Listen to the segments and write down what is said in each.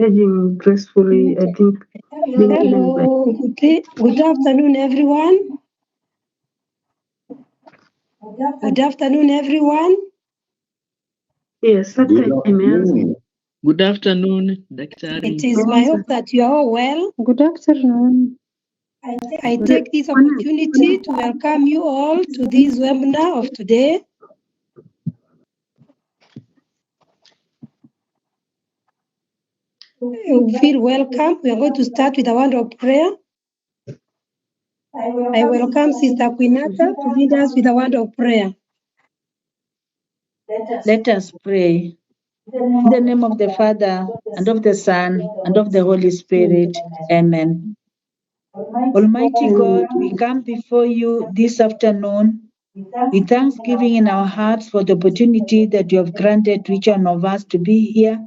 aging gracefully, I think. Hello, good afternoon, everyone. Good afternoon, everyone. Yes, Good afternoon, Daktari. It is my hope that you are all well. Good afternoon. I take this opportunity to welcome you all to this webinar of today. You feel welcome. We are going to start with a word of prayer. I welcome Sister Quinata to lead us with a word of prayer. Let us pray. In the name of the Father, and of the Son, and of the Holy Spirit. Amen. Almighty God, we come before you this afternoon with thanksgiving in our hearts for the opportunity that you have granted to each one of us to be here,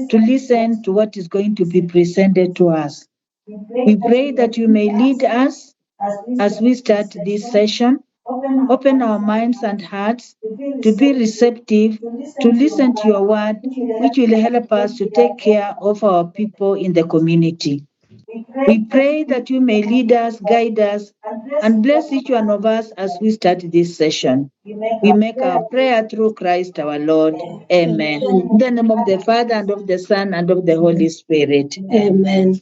to listen to what is going to be presented to us. We pray that you may lead us as we start this session. Open our minds and hearts to be receptive, to listen to your word, which will help us to take care of our people in the community. We pray that you may lead us, guide us, and bless each one of us as we start this session. We make our prayer through Christ our Lord. Amen. In the name of the Father, and of the Son, and of the Holy Spirit. Amen.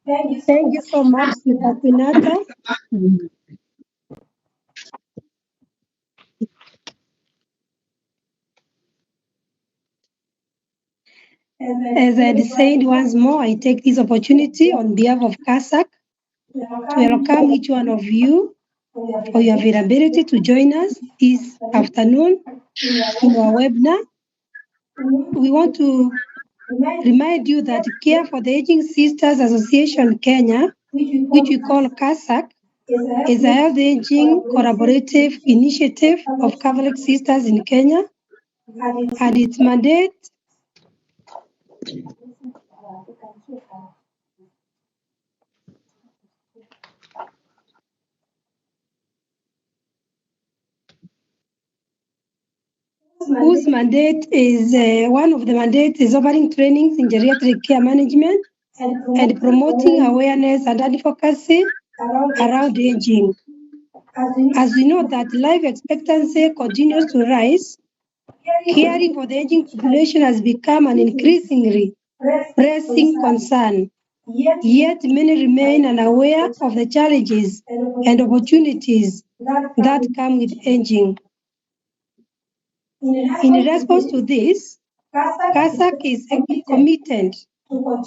Thank you so much, Sister Quinata. As I said once more, I take this opportunity on behalf of CASAK to welcome each one of you for your availability to join us this afternoon in our webinar. We want to remind you that Care for the Aging Sisters Association Kenya, which we call CASAK, is a health aging collaborative initiative of Catholic sisters in Kenya, and its mandate whose mandate is one of the mandates is offering trainings in geriatric care management and promoting awareness and advocacy around aging. As we know that life expectancy continues to rise, caring for the aging population has become an increasingly pressing concern. Yet many remain unaware of the challenges and opportunities that come with aging. In response to this, CASAK is committed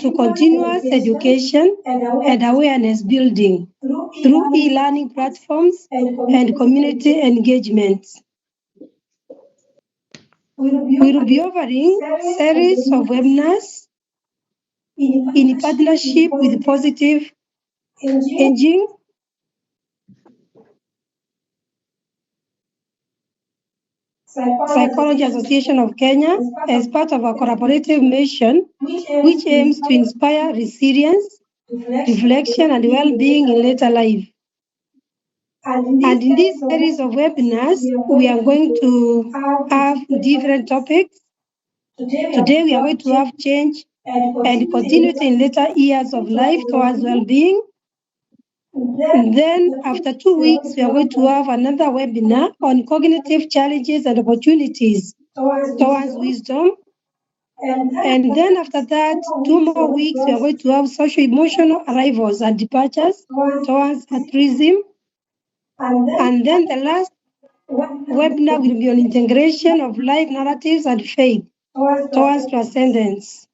to continuous education and awareness building through e-learning platforms and community engagements. We will be offering a series of webinars in partnership with Positive Aging, Psychology Association of Kenya, as part of our collaborative mission, which aims to inspire resilience, reflection, and well-being in later life. And in this series of webinars, we are going to have different topics. Today, we are going to have change and continuity in later years of life towards well-being. And then, after 2 weeks, we are going to have another webinar on cognitive challenges and opportunities towards wisdom. And then, after that, 2 more weeks, we are going to have social-emotional arrivals and departures towards altruism. And then the last webinar will be on integration of life narratives and faith towards transcendence.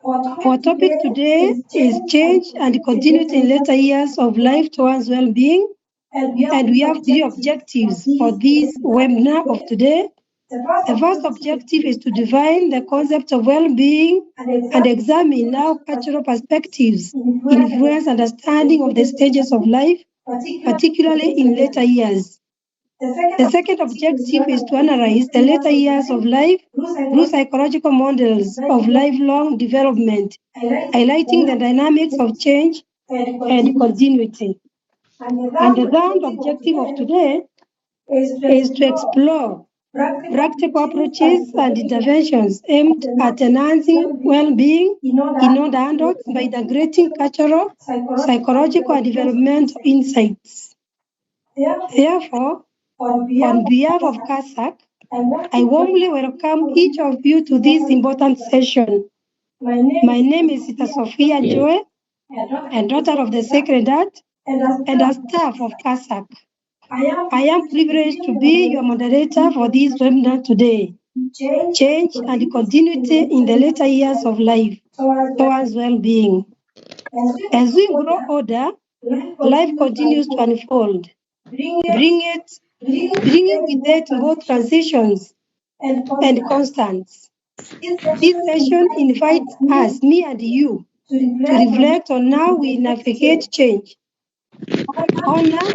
Our topic today is change and continuity in later years of life towards well-being. And we have 3 objectives for this webinar of today. The first objective is to define the concept of well-being and examine how cultural perspectives influence understanding of the stages of life, particularly in later years. The second objective is to analyze the later years of life through psychological models of lifelong development, highlighting the dynamics of change and continuity. And the third objective of today is to explore practical approaches and interventions aimed at enhancing well-being in all the adults by integrating cultural, psychological, and developmental insights. Therefore, on behalf of CASAK, I warmly welcome each of you to this important session. My name is Sister Sahaya G, a daughter of the Sacred Heart and a staff of CASAK. I am privileged to be your moderator for this webinar today. Change and continuity in the later years of life towards well-being. As we grow older, life continues to unfold, bringing with it both transitions and constants. This session invites us, me and you, to reflect on how we navigate change, honor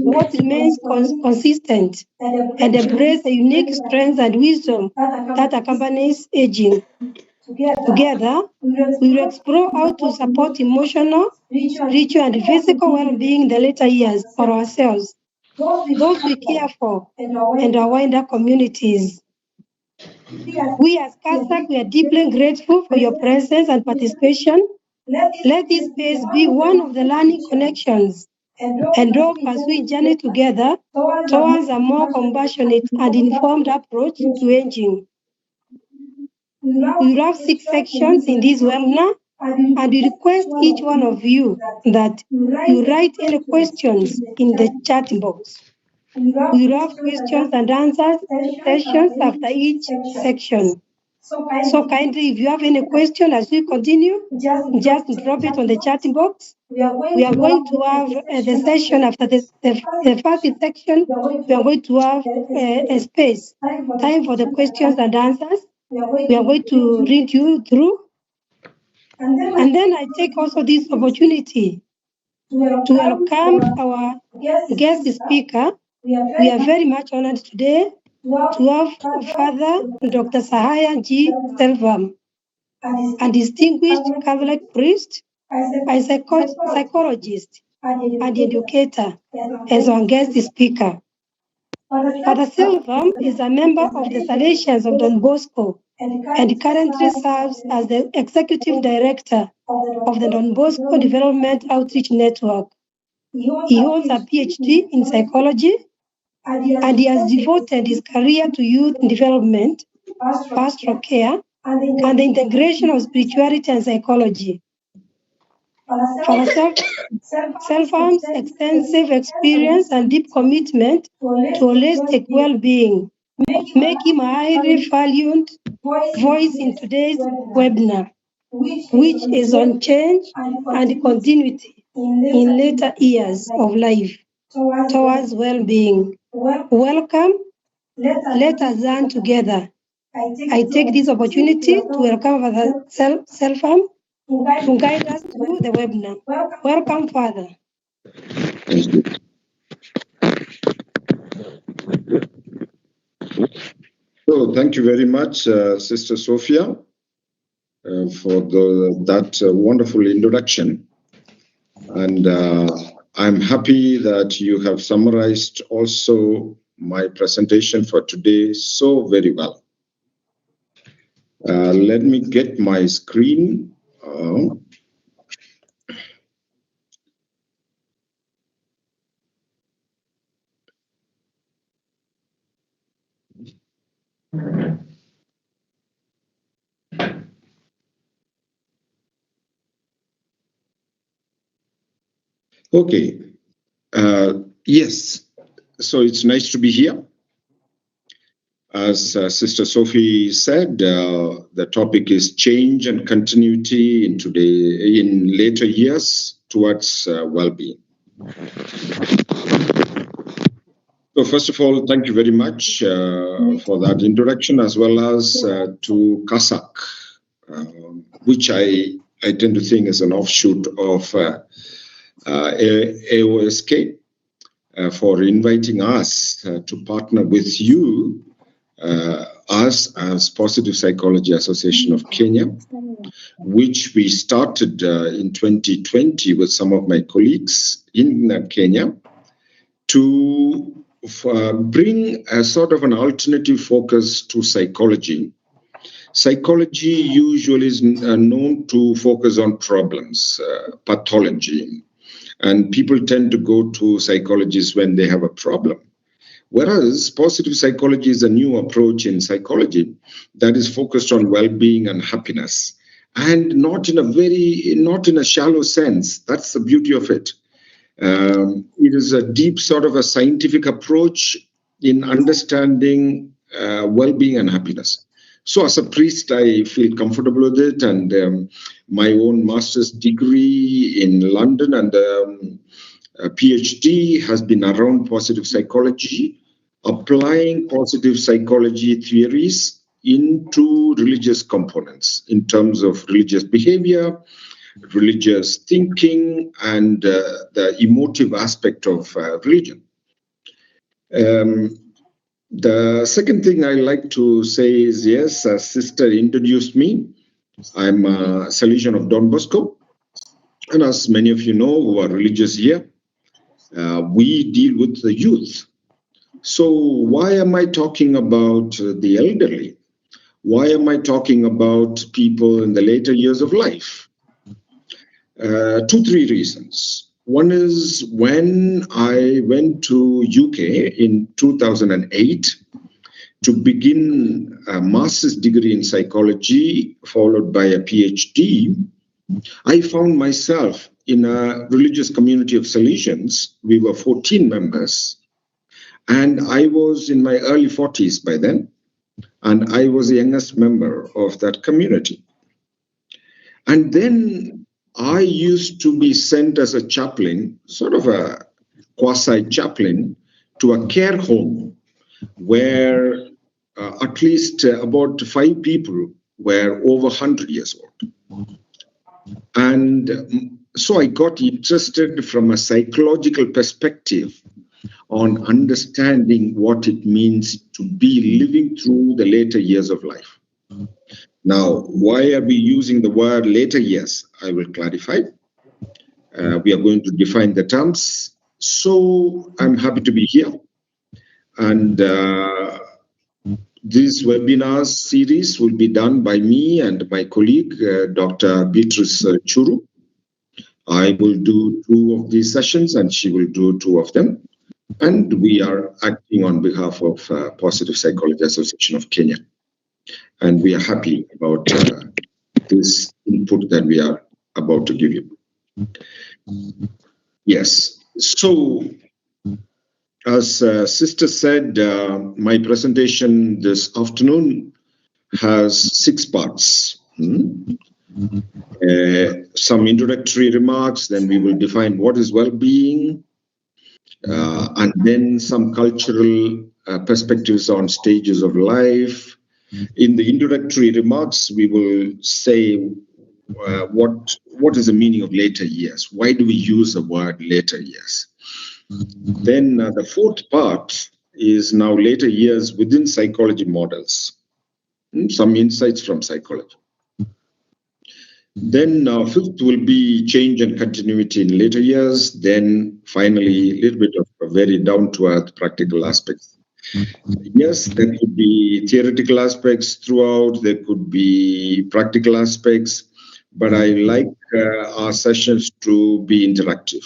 what remains consistent, and embrace the unique strength and wisdom that accompanies aging. Together, we will explore how to support emotional, spiritual, and physical well-being in the later years for ourselves, those we care for, and our wider communities. We as CASAK, we are deeply grateful for your presence and participation. Let this space be one of the learning connections and hope as we journey together towards a more compassionate and informed approach to aging. We will have 6 sections in this webinar, and we request each one of you that you write any questions in the chat box. We will have questions and answers sessions after each section. So kindly, if you have any question as we continue, just drop it on the chat box. We are going to have the session after the first section. We are going to have a space, time for the questions and answers. We are going to read you through. And then I take also this opportunity to welcome our guest speaker. We are very much honored today to have Father Dr. Sahaya G. Selvam, a distinguished Catholic priest, a psychologist, and educator, as our guest speaker. Father Selvam is a member of the Salesians of Don Bosco and currently serves as the executive director of the Don Bosco Development Outreach Network. He holds a PhD in psychology, and he has devoted his career to youth development, pastoral care, and the integration of spirituality and psychology. Father Selvam's extensive experience and deep commitment to holistic well-being make him a highly valued voice in today's webinar, which is on change and continuity in later years of life towards well-being. Welcome. Let us learn together. I take this opportunity to welcome Father Selvam to guide us through the webinar. Welcome, Father. So, thank you very much, Sister Sophia, for that wonderful introduction. And I'm happy that you have summarized also my presentation for today so very well. Let me get my screen. Okay. Yes. So it's nice to be here. As Sister Sophie said, the topic is change and continuity in later years towards well-being. So first of all, thank you very much for that introduction, as well as to CASAK, which I tend to think is an offshoot of AOSK, for inviting us to partner with you, us as Positive Psychology Association of Kenya, which we started in 2020 with some of my colleagues in Kenya to bring a sort of an alternative focus to psychology. Psychology usually is known to focus on problems, pathology, and people tend to go to psychologists when they have a problem. Whereas positive psychology is a new approach in psychology that is focused on well-being and happiness, and not in a shallow sense. That's the beauty of it. It is a deep sort of a scientific approach in understanding well-being and happiness. So as a priest, I feel comfortable with it, and my own master's degree in London and a PhD has been around positive psychology, applying positive psychology theories into religious components in terms of religious behavior, religious thinking, and the emotive aspect of religion. The second thing I like to say is, yes, a sister introduced me. I'm a Salesian of Don Bosco. And as many of you know who are religious here, we deal with the youth. So why am I talking about the elderly? Why am I talking about people in the later years of life? 2-3 reasons. One is when I went to UK in 2008 to begin a master's degree in psychology, followed by a PhD, I found myself in a religious community of Salesians. We were 14 members, and I was in my early 40s by then, and I was the youngest member of that community. And then I used to be sent as a chaplain, sort of a quasi-chaplain, to a care home where at least about 5 people were over 100 years old. And so I got interested from a psychological perspective on understanding what it means to be living through the later years of life. Now, why are we using the word later years? I will clarify. We are going to define the terms. So I'm happy to be here. And this webinar series will be done by me and my colleague, Dr. Beatrice Churu. I will do 2 of these sessions and she will do 2 of them. And we are acting on behalf of Positive Psychology Association of Kenya. And we are happy about this input that we are about to give you. Yes. So, as Sister said, my presentation this afternoon has 6 parts. Some introductory remarks, then we will define what is well-being, and then some cultural perspectives on stages of life. In the introductory remarks, we will say what is the meaning of later years? Why do we use the word later years? Then the 4th part is now later years within psychology models. Some insights from psychology. Then 5th will be change and continuity in later years. Then finally, a little bit of very down-to-earth practical aspects. Yes, there could be theoretical aspects throughout. There could be practical aspects. But I like our sessions to be interactive.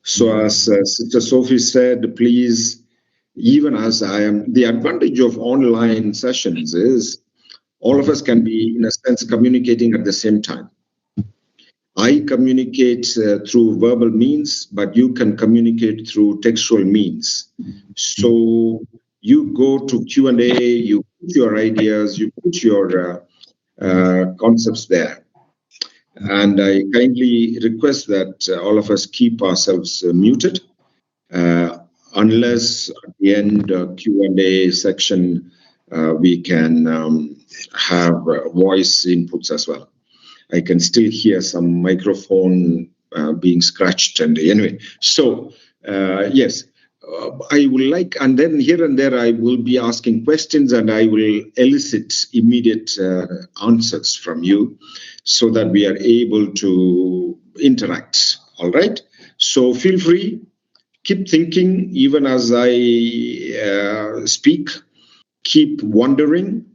So as Sister Sophie said, please, even as I am, the advantage of online sessions is all of us can be, in a sense, communicating at the same time. I communicate through verbal means, but you can communicate through textual means. So you go to Q&A, you put your ideas, you put your concepts there. And I kindly request that all of us keep ourselves muted, unless at the end Q&A section we can have voice inputs as well. I can still hear some microphone being scratched, and anyway. So yes, I will like, and then here and there I will be asking questions, and I will elicit immediate answers from you, so that we are able to interact. All right. So feel free. keep thinking even as I speak. Keep wondering,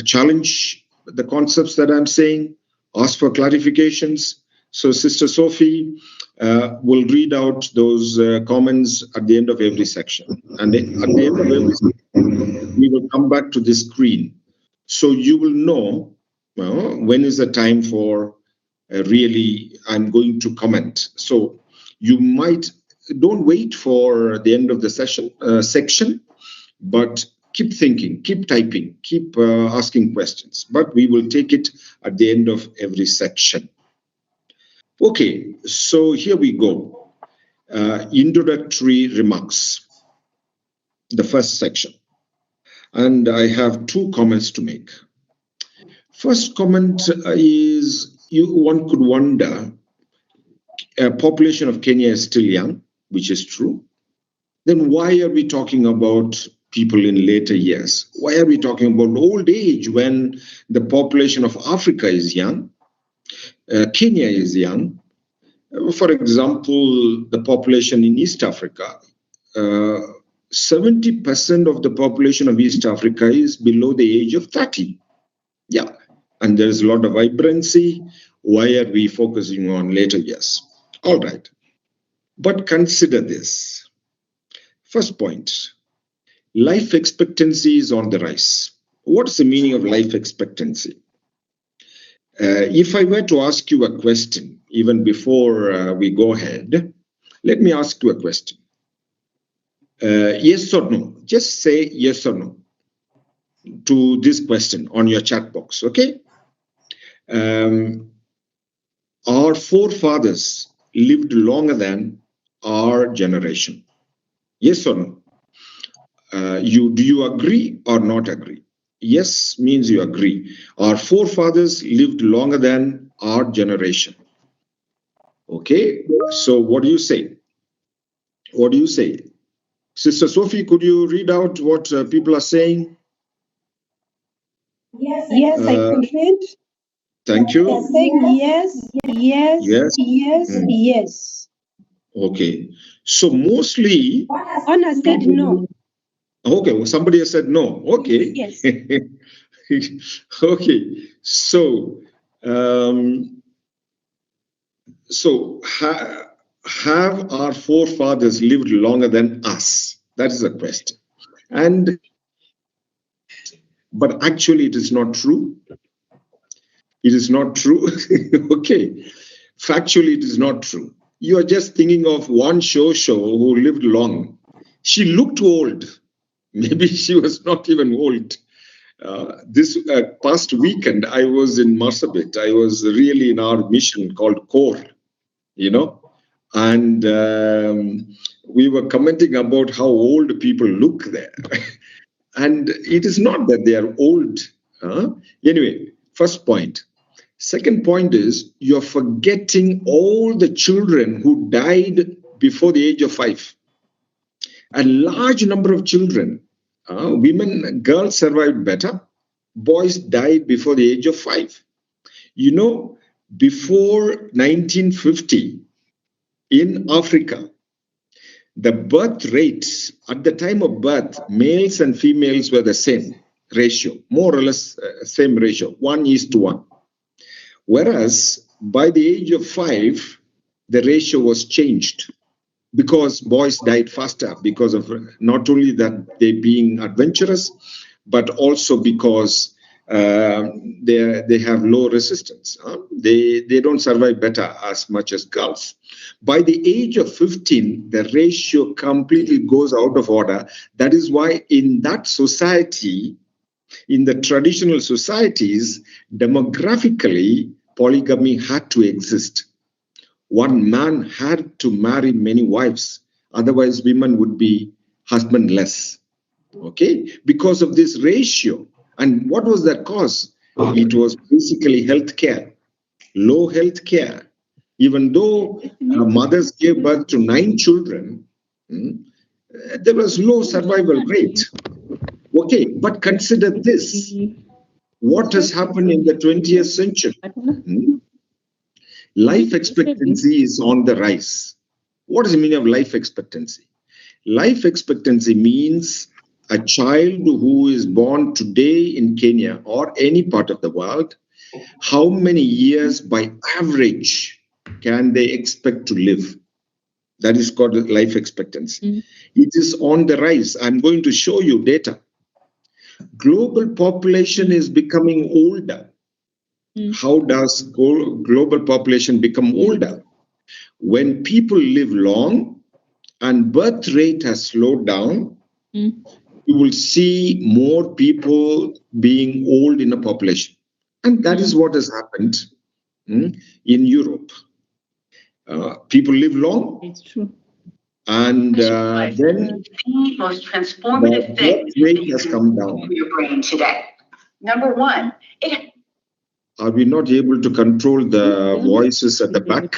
challenge the concepts that I'm saying, ask for clarifications. So Sister Sophie will read out those comments at the end of every section. And at the end of every section, we will come back to this screen. So you will know when is the time for really I'm going to comment. So you don't wait for the end of the section, but keep thinking, keep typing, keep asking questions. But we will take it at the end of every section. Okay, so here we go. Introductory remarks, the first section. And I have 2 comments to make. First comment is, one could wonder, population of Kenya is still young, which is true. Then why are we talking about people in later years? Why are we talking about old age when the population of Africa is young? Kenya is young. For example, the population in East Africa, 70% of the population of East Africa is below the age of 30. Yeah, and there's a lot of vibrancy. Why are we focusing on later years? All right, but consider this. First point, life expectancy is on the rise. What's the meaning of life expectancy? If I were to ask you a question, even before we go ahead, let me ask you a question. Yes or no? Just say yes or no to this question on your chat box, okay? Our forefathers lived longer than our generation. Yes or no? Do you agree or not agree? Yes means you agree. Our forefathers lived longer than our generation. Okay, so what do you say? What do you say? Sister Sophie, could you read out what people are saying? Yes, I could read. Thank you. They're saying yes, yes, Yes. yes, yes. Okay, so mostly. Anna said no. Okay, well, somebody has said no. Okay. Yes. Okay, so have our forefathers lived longer than us? That is the question. But actually, it is not true. It is not true. Okay, factually, it is not true. You are just thinking of one show who lived long. She looked old. Maybe she was not even old. This past weekend, I was in Marsabit. I was really in our mission called CORE, and we were commenting about how old people look there. And it is not that they are old. Anyway, first point. Second point is you're forgetting all the children who died before the age of 5. A large number of children, girls survived better. Boys died before the age of 5. Before 1950, in Africa, the birth rates at the time of birth, males and females were the same ratio, more or less same ratio, 1:1. Whereas by the age of 5, the ratio was changed because boys died faster because of not only that they being adventurous, but also because they have low resistance. They don't survive better as much as girls. By the age of 15, the ratio completely goes out of order. That is why in that society, in the traditional societies, demographically, polygamy had to exist. One man had to marry many wives. Otherwise, women would be husbandless. Okay? Because of this ratio. And what was that cause? It was basically health care, low health care. Even though mothers gave birth to 9 children, there was low survival rate. Okay, but consider this. What has happened in the 20th century? Life expectancy is on the rise. What is the meaning of life expectancy? Life expectancy means a child who is born today in Kenya or any part of the world, how many years by average can they expect to live? That is called life expectancy. It is on the rise. I'm going to show you data. Global population is becoming older. How does global population become older? When people live long and birth rate has slowed down, you will see more people being old in a population. And that is what has happened in Europe. People live long. It's true. And then the most transformative the birth rate has come down. for your brain today. Number one, Are we not able to control the voices at the back?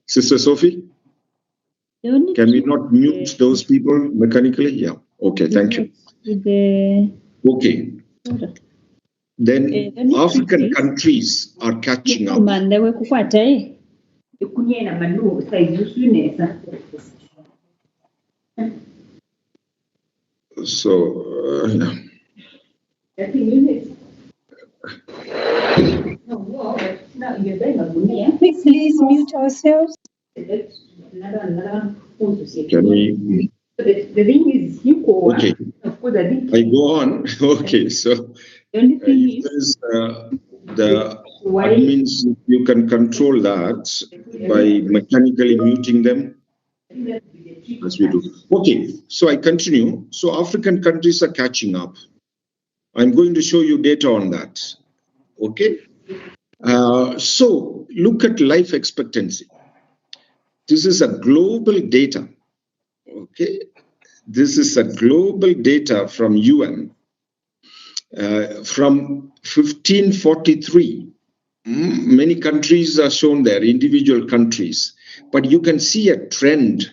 Sister Sophie? Can we not mute those people mechanically? Yeah. Okay, thank you. Okay. Then African countries are catching up. So, Please mute ourselves. can we? Okay. I go on. Okay, so if there is the admins, you can control that by mechanically muting them as we do. Okay, so I continue. So African countries are catching up. I'm going to show you data on that. Okay. So look at life expectancy. This is a global data. Okay. This is a global data from UN from 1543. Many countries are shown there, individual countries, but you can see a trend.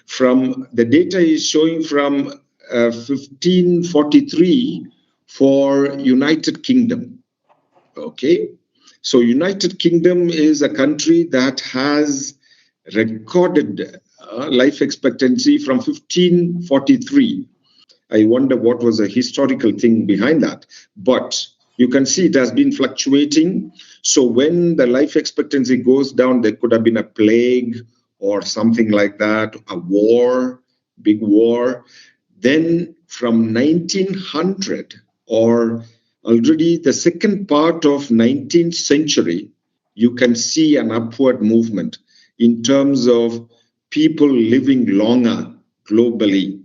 From the data is showing from 1543 for United Kingdom. Okay, so United Kingdom is a country that has recorded life expectancy from 1543. I wonder what was a historical thing behind that, but you can see it has been fluctuating. So when the life expectancy goes down, there could have been a plague or something like that, a war, big war. Then from 1900 or already the second part of 19th century, you can see an upward movement in terms of people living longer globally.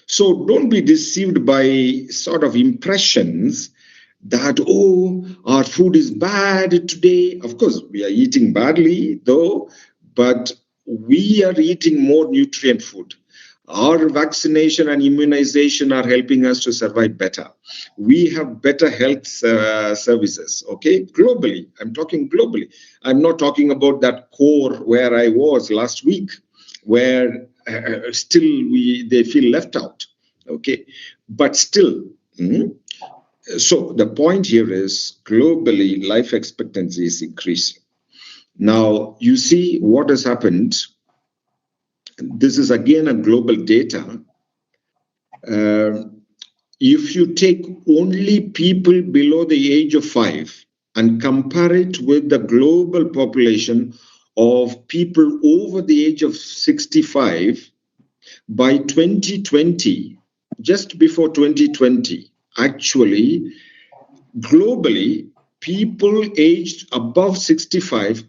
So don't be deceived by sort of impressions that, oh, our food is bad today. Of course, we are eating badly, though, but we are eating more nutrient food. Our vaccination and immunization are helping us to survive better. We have better health services, okay? Globally, I'm talking globally. I'm not talking about that core where I was last week, where still they feel left out, okay? But still, so the point here is globally life expectancy is increasing. Now, you see what has happened. This is again a global data. If you take only people below the age of 5 and compare it with the global population of people over the age of 65, by 2020, just before 2020, actually, globally, people aged above 65,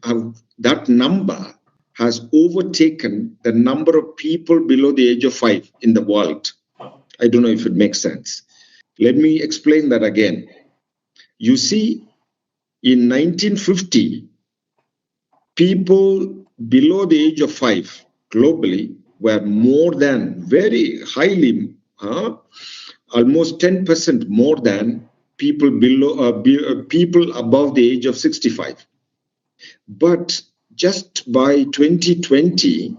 that number has overtaken the number of people below the age of 5 in the world. I don't know if it makes sense. Let me explain that again. You see, in 1950, people below the age of 5 globally were more than, very highly, almost 10% more than people below people above the age of 65. But just by 2020,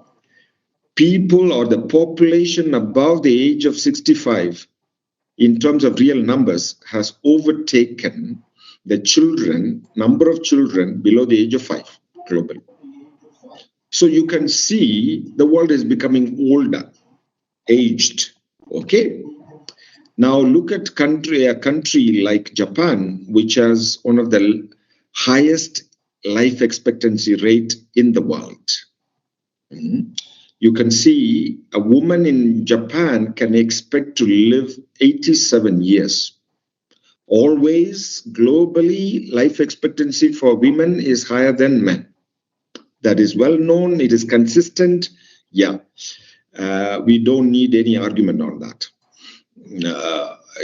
people or the population above the age of 65 in terms of real numbers has overtaken the children, number of children below the age of 5 globally. So you can see the world is becoming older, aged. Okay. Now look at a country like Japan, which has one of the highest life expectancy rate in the world. You can see a woman in Japan can expect to live 87 years. Always globally, life expectancy for women is higher than men. That is well known. It is consistent. Yeah, we don't need any argument on that.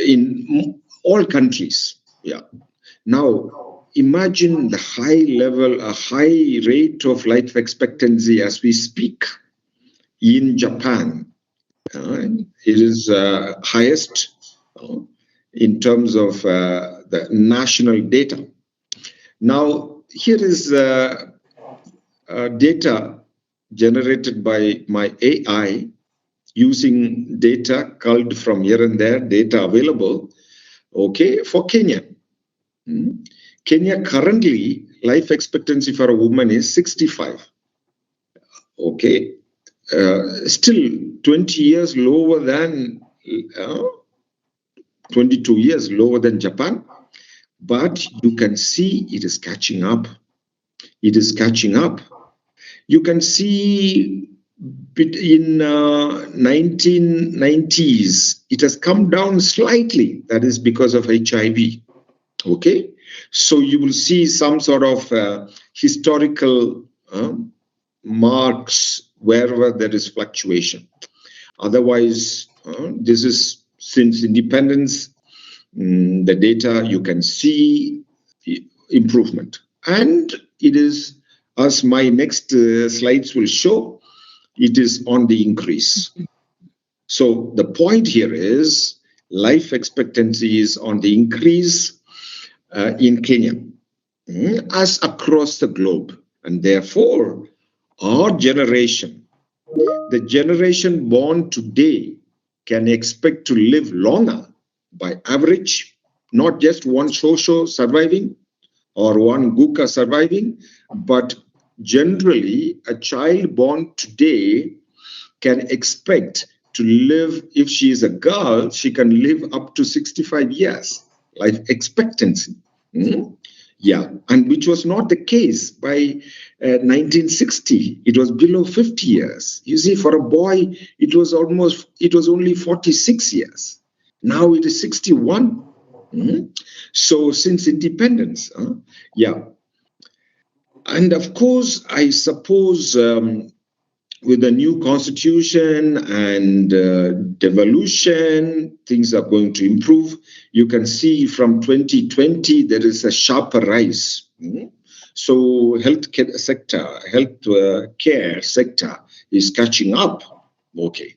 In all countries, yeah. Now, imagine the a high rate of life expectancy as we speak in Japan. It is highest in terms of the national data. Now, here is data generated by my AI using data culled from here and there, data available, okay, for Kenya. Kenya currently, life expectancy for a woman is 65. Okay, still 20 years lower than, 22 years lower than Japan, but you can see it is catching up. It is catching up. You can see in 1990s, it has come down slightly. That is because of HIV. Okay, so you will see some sort of historical marks wherever there is fluctuation. Otherwise, this is since independence, the data you can see improvement, and it is, as my next slides will show, it is on the increase. So the point here is life expectancy is on the increase in Kenya, as across the globe, and therefore our generation, the generation born today, can expect to live longer by average, not just one Shosho surviving or one Guka surviving, but generally a child born today can expect to live, if she is a girl, she can live up to 65 years, life expectancy. Yeah, and which was not the case by 1960. It was below 50 years. You see, for a boy, it was only 46 years. Now it is 61. So since independence, yeah. And of course, I suppose with the new constitution and devolution, things are going to improve. You can see from 2020, there is a sharper rise. So health care sector is catching up. Okay.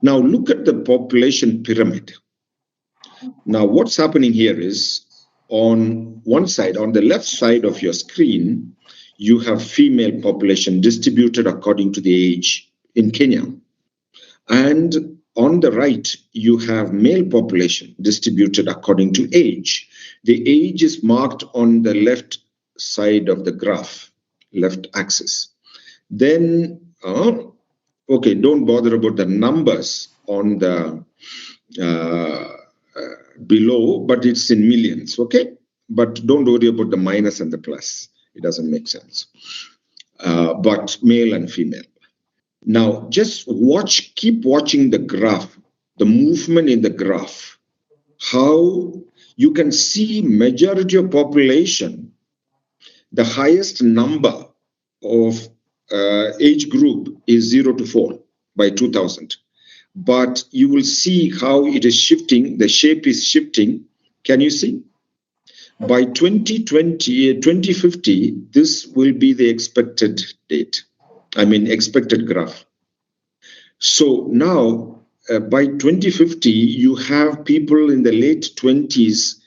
Now look at the population pyramid. Now what's happening here is, on one side, on the left side of your screen, you have female population distributed according to the age in Kenya. And on the right, you have male population distributed according to age. The age is marked on the left side of the graph, left axis. Then, okay, don't bother about the numbers on the below, but it's in millions, okay? But don't worry about the minus and the plus. It doesn't make sense. But male and female. Now, just keep watching the graph, the movement in the graph, how you can see majority of population, the highest number of age group is 0 to 4 by 2000. But you will see how it is shifting, the shape is shifting. Can you see? By 2050, this will be the expected expected graph. So now, by 2050, you have people in the late 20s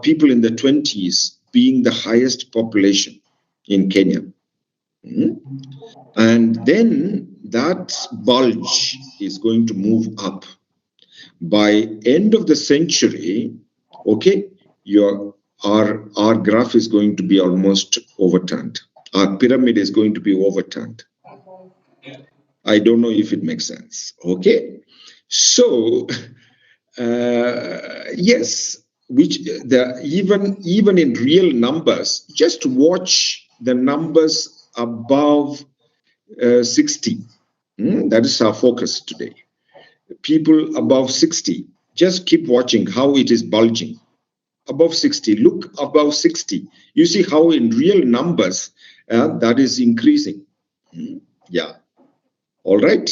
people in the 20s being the highest population in Kenya. And then that bulge is going to move up. By end of the century, okay, our graph is going to be almost overturned. our pyramid is going to be overturned. I don't know if it makes sense. Okay, so yes, even in real numbers, just watch the numbers above 60. That is our focus today. People above 60, just keep watching how it is bulging. Above 60, look above 60. You see how in real numbers that is increasing. Yeah. All right.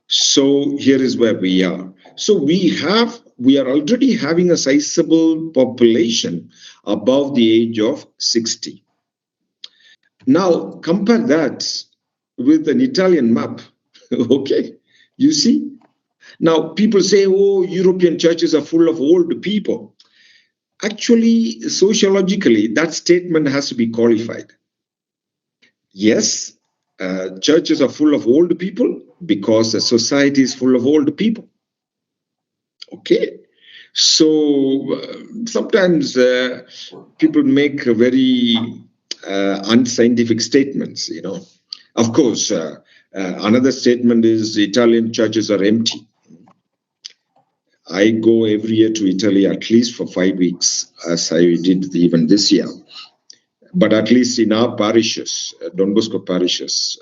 So here is where we are. So we are already having a sizable population above the age of 60. Now compare that with an Italian map. Okay, you see. Now people say, oh, European churches are full of old people. Actually, sociologically, that statement has to be qualified. Yes, churches are full of old people because the society is full of old people. Okay, so sometimes people make very unscientific statements, you know. Of course, another statement is Italian churches are empty. I go every year to Italy at least for 5 weeks, as I did even this year. But at least in our parishes, Don Bosco parishes,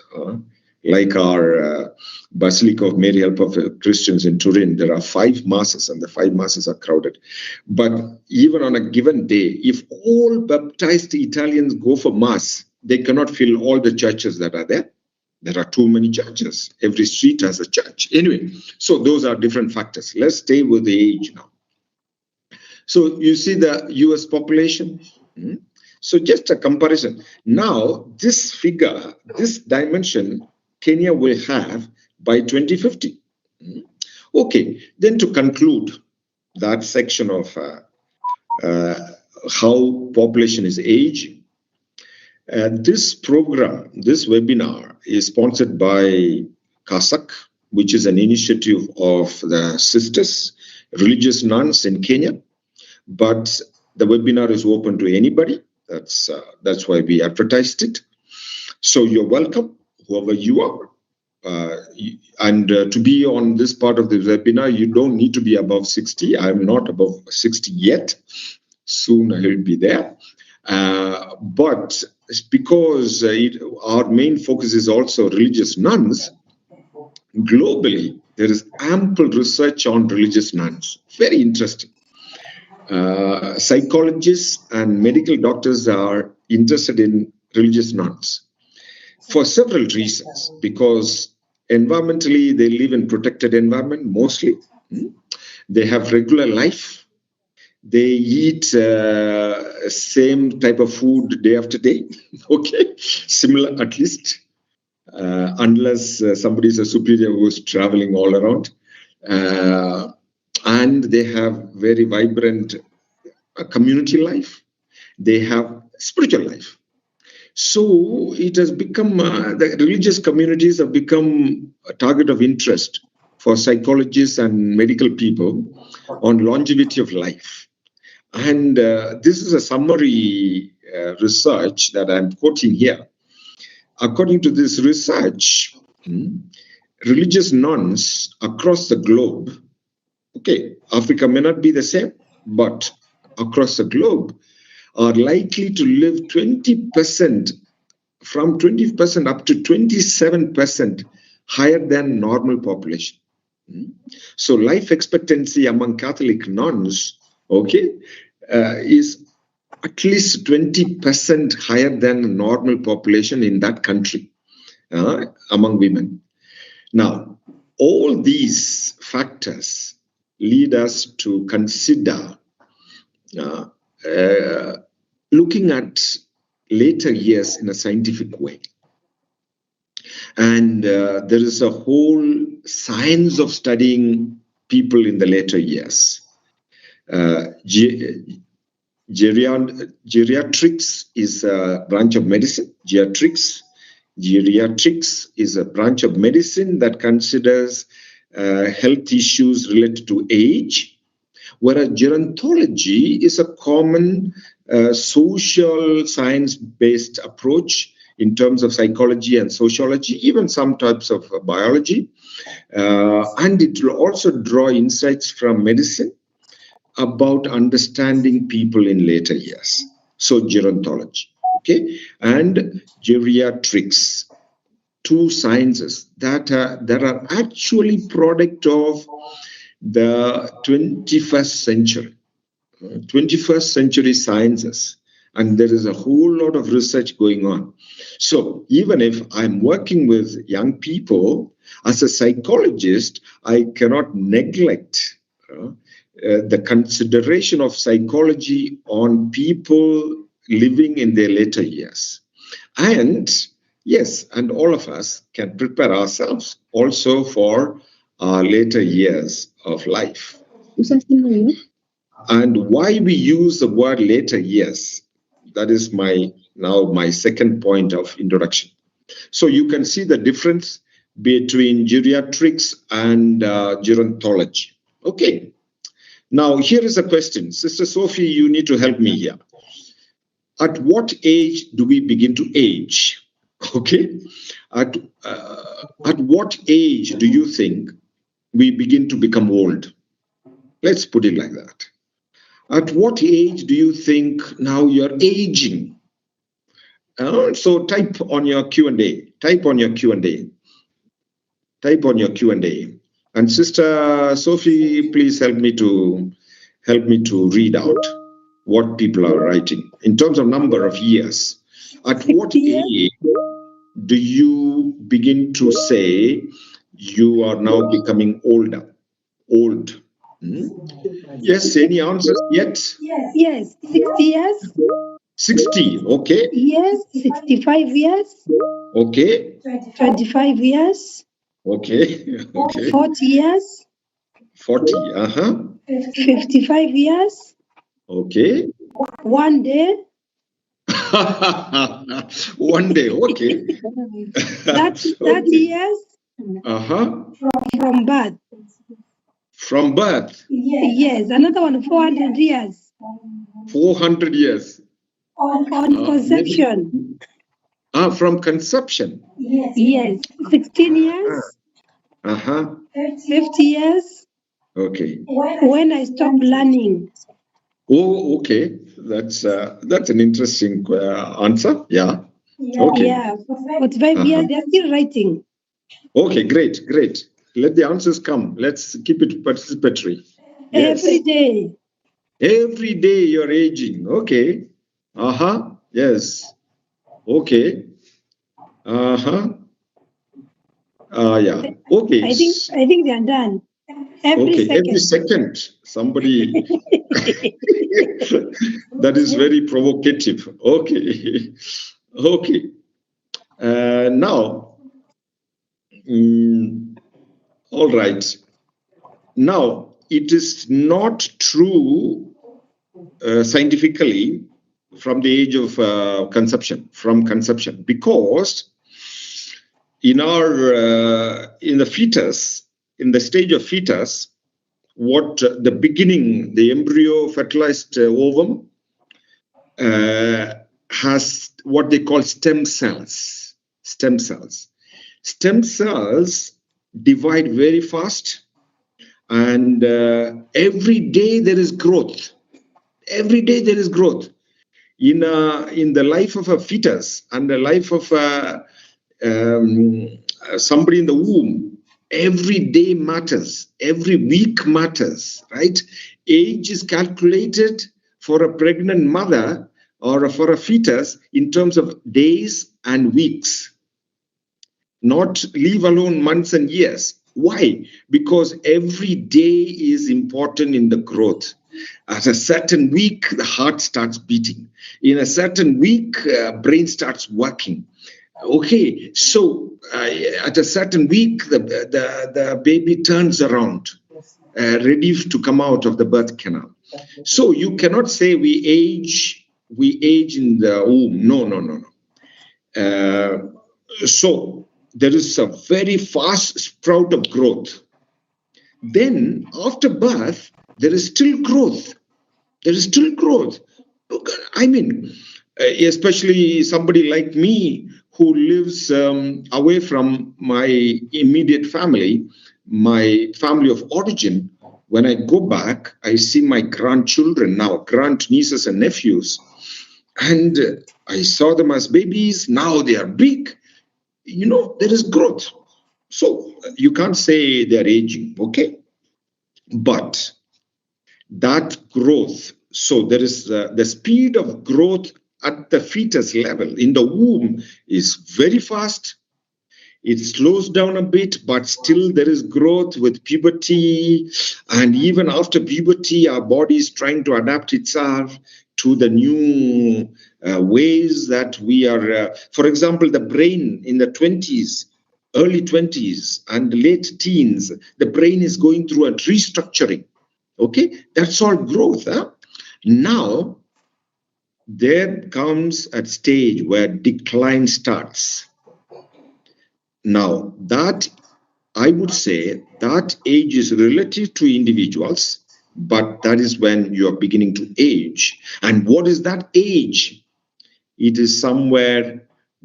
like our Basilica of Mary Help of Christians in Turin, there are 5 masses, and the 5 masses are crowded. But even on a given day, if all baptized Italians go for mass, they cannot fill all the churches that are there. There are too many churches. Every street has a church. Anyway, so those are different factors. Let's stay with the age now. So you see the US population. So just a comparison. Now, this figure, this dimension, Kenya will have by 2050. Okay, then to conclude that section of how population is aging, this program, this webinar is sponsored by CASAK, which is an initiative of the sisters, religious nuns in Kenya. But the webinar is open to anybody. That's why we advertised it. So you're welcome, whoever you are. And to be on this part of the webinar, you don't need to be above 60. I'm not above 60 yet. Soon I will be there. But because our main focus is also religious nuns, globally, there is ample research on religious nuns. Very interesting. Psychologists and medical doctors are interested in religious nuns for several reasons, because environmentally they live in protected environment mostly. They have regular life. They eat same type of food day after day. Okay, similar at least, unless somebody is a superior who's traveling all around. And they have very vibrant community life. They have spiritual life. So it has become, the religious communities have become a target of interest for psychologists and medical people on longevity of life. And this is a summary research that I'm quoting here. According to this research, religious nuns across the globe, okay, Africa may not be the same, but across the globe are likely to live 20%, from 20% up to 27% higher than normal population. So life expectancy among Catholic nuns, okay, is at least 20% higher than normal population in that country among women. Now, all these factors lead us to consider looking at later years in a scientific way. And there is a whole science of studying people in the later years. Geriatrics is a branch of medicine. Geriatrics is a branch of medicine that considers health issues related to age, whereas gerontology is a common social science-based approach in terms of psychology and sociology, even some types of biology. And it will also draw insights from medicine about understanding people in later years. So gerontology, okay, and geriatrics, two sciences that are actually product of the 21st century. 21st century sciences, and there is a whole lot of research going on. So even if I'm working with young people, as a psychologist, I cannot neglect the consideration of psychology on people living in their later years. And yes, and all of us can prepare ourselves also for our later years of life. And why we use the word later years, that is my second point of introduction. So you can see the difference between geriatrics and gerontology. Okay. Now, here is a question. Sister Sophie, you need to help me here. At what age do we begin to age? Okay. At what age do you think we begin to become old? Let's put it like that. At what age do you think now you're aging? So type on your Q&A. Type on your Q&A. Type on your Q&A. And Sister Sophie, please help me to read out what people are writing in terms of number of years. At what age do you begin to say you are now becoming older? Old. Yes, any answers yet? Yes, 60 years. 60, okay. Yes, 65 years. Okay. 25 years. Okay. Okay. 40 years. 40, 55 years. Okay. 1 day. 1 day, okay. 30 years. From birth. From birth? Yes, another one, 400 years. 400 years. On conception. From conception? Yes, 16 years. 50 years. Okay. When I stop learning. Oh, okay. That's an interesting answer. Yeah. Okay. Yeah, 45 years, they're still writing. Okay, great, great. Let the answers come. Let's keep it participatory. Yes. Every day. Every day you're aging. Okay. Yes. Okay. Yeah. Okay. I think they are done. Every second. Somebody. That is very provocative. Okay. Okay. Now. All right. Now, it is not true scientifically from the age of conception, because in the fetus, in the stage of fetus, the beginning, the embryo fertilized ovum has what they call stem cells. Stem cells divide very fast, and every day there is growth. Every day there is growth in the life of a fetus and the life of somebody in the womb. Every day matters. Every week matters, right? Age is calculated for a pregnant mother or for a fetus in terms of days and weeks, not leave alone months and years. Why? Because every day is important in the growth. At a certain week, the heart starts beating. In a certain week, brain starts working. Okay, so at a certain week, the baby turns around, ready to come out of the birth canal. So you cannot say we age in the womb. No. So there is a very fast sprout of growth. Then after birth, there is still growth. I mean, especially somebody like me who lives away from my immediate family, my family of origin. When I go back, I see my grandchildren now, grand nieces and nephews, and I saw them as babies. Now they are big. You know, there is growth. So you can't say they're aging, okay? But that growth, so there is the speed of growth at the fetus level in the womb is very fast. It slows down a bit, but still there is growth with puberty. And even after puberty, our body is trying to adapt itself to the new ways that we are. For example, the brain in the 20s, early 20s and late teens, the brain is going through a restructuring. Okay, that's all growth. Huh? Now, there comes a stage where decline starts. Now, that I would say that age is relative to individuals, but that is when you are beginning to age. And what is that age? It is somewhere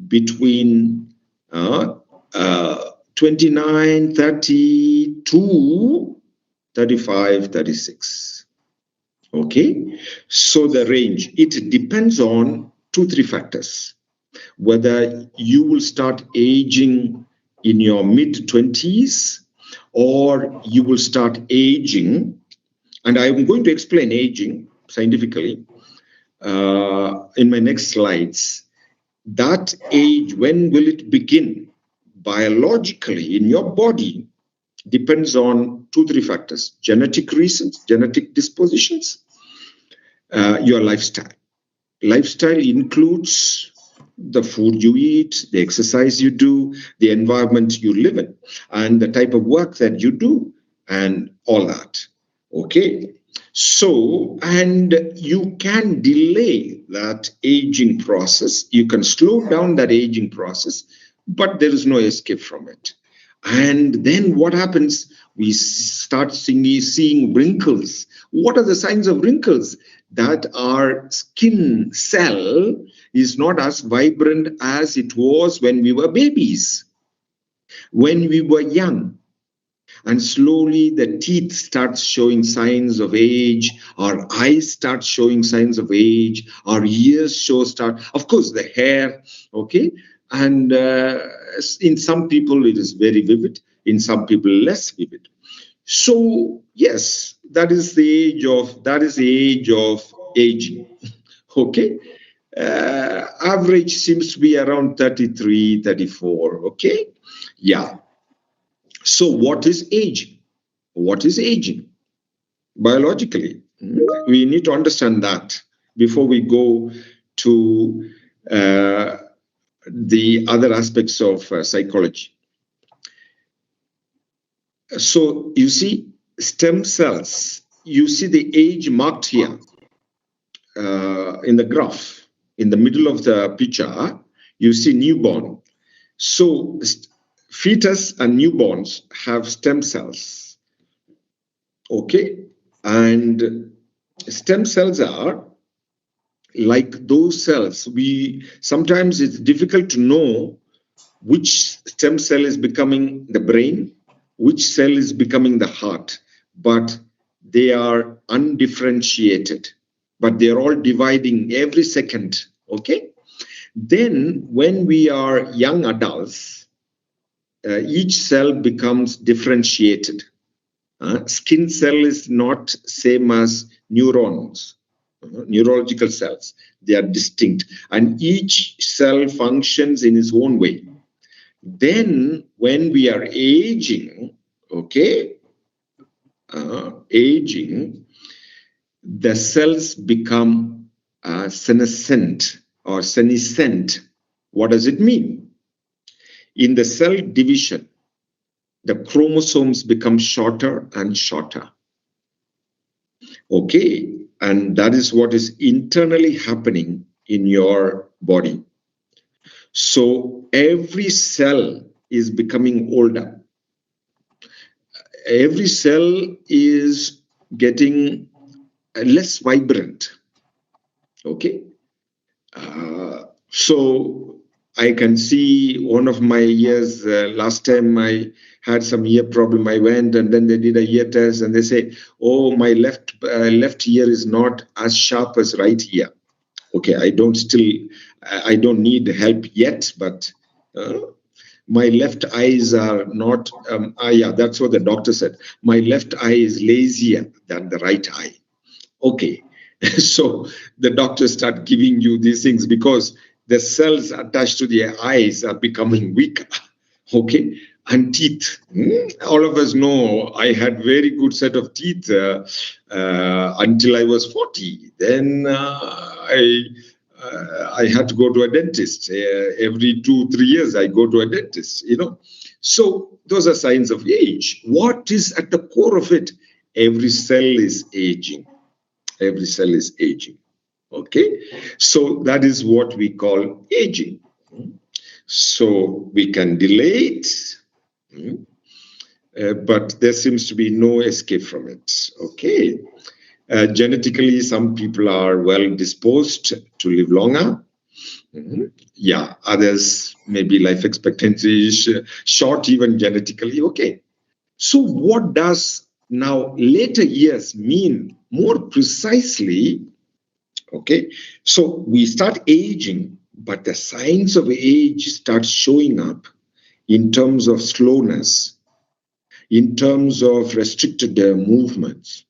between 29, 30 to 35, 36. Okay, so the range, it depends on 2-3 factors. Whether you will start aging in your mid-20s or you will start aging, and I'm going to explain aging scientifically in my next slides. That age, when will it begin? Biologically, in your body, depends on 2-3 factors: genetic reasons, genetic dispositions, your lifestyle. Lifestyle includes the food you eat, the exercise you do, the environment you live in, and the type of work that you do, and all that. Okay. So, and you can delay that aging process. You can slow down that aging process, but there is no escape from it. And then what happens? We start seeing wrinkles. What are the signs of wrinkles? That our skin cell is not as vibrant as it was when we were babies, when we were young. And slowly the teeth start showing signs of age, our eyes start showing signs of age, our ears start, of course, the hair, okay? And in some people it is very vivid, in some people less vivid. So yes, that is the age of aging. Okay, average seems to be around 33, 34. Okay, yeah. So what is aging? What is aging biologically? We need to understand that before we go to the other aspects of psychology. So you see stem cells, you see the age marked here in the graph. In the middle of the picture, you see newborn. So fetus and newborns have stem cells. Okay, and stem cells are like those cells. Sometimes it's difficult to know which stem cell is becoming the brain, which cell is becoming the heart, but they are undifferentiated, but they're all dividing every second. Okay, then when we are young adults, each cell becomes differentiated. Skin cell is not same as neurons, neurological cells. They are distinct, and each cell functions in its own way. Then when we are aging, okay, aging, the cells become senescent or senescent. What does it mean? In the cell division, the chromosomes become shorter and shorter. Okay, and that is what is internally happening in your body. So every cell is becoming older. Every cell is getting less vibrant. Okay, So I can see one of my ears, last time I had some ear problem, I went and then they did a ear test and they say, oh, my left ear is not as sharp as right ear. Okay, I don't need help yet, but my left eyes are not, yeah, that's what the doctor said. My left eye is lazier than the right eye. Okay, so the doctors start giving you these things because the cells attached to the eyes are becoming weaker. Okay, and teeth. All of us know I had very good set of teeth until I was 40. Then I had to go to a dentist. Every 2-3 years, I go to a dentist, So those are signs of age. What is at the core of it? Every cell is aging. Every cell is aging. Okay? So that is what we call aging. So we can delay it, but there seems to be no escape from it. Okay? Genetically, some people are well disposed to live longer. Yeah, others maybe life expectancy is short, even genetically. Okay. So what does now later years mean more precisely? Okay. So we start aging, but the signs of age start showing up in terms of slowness, in terms of restricted movements.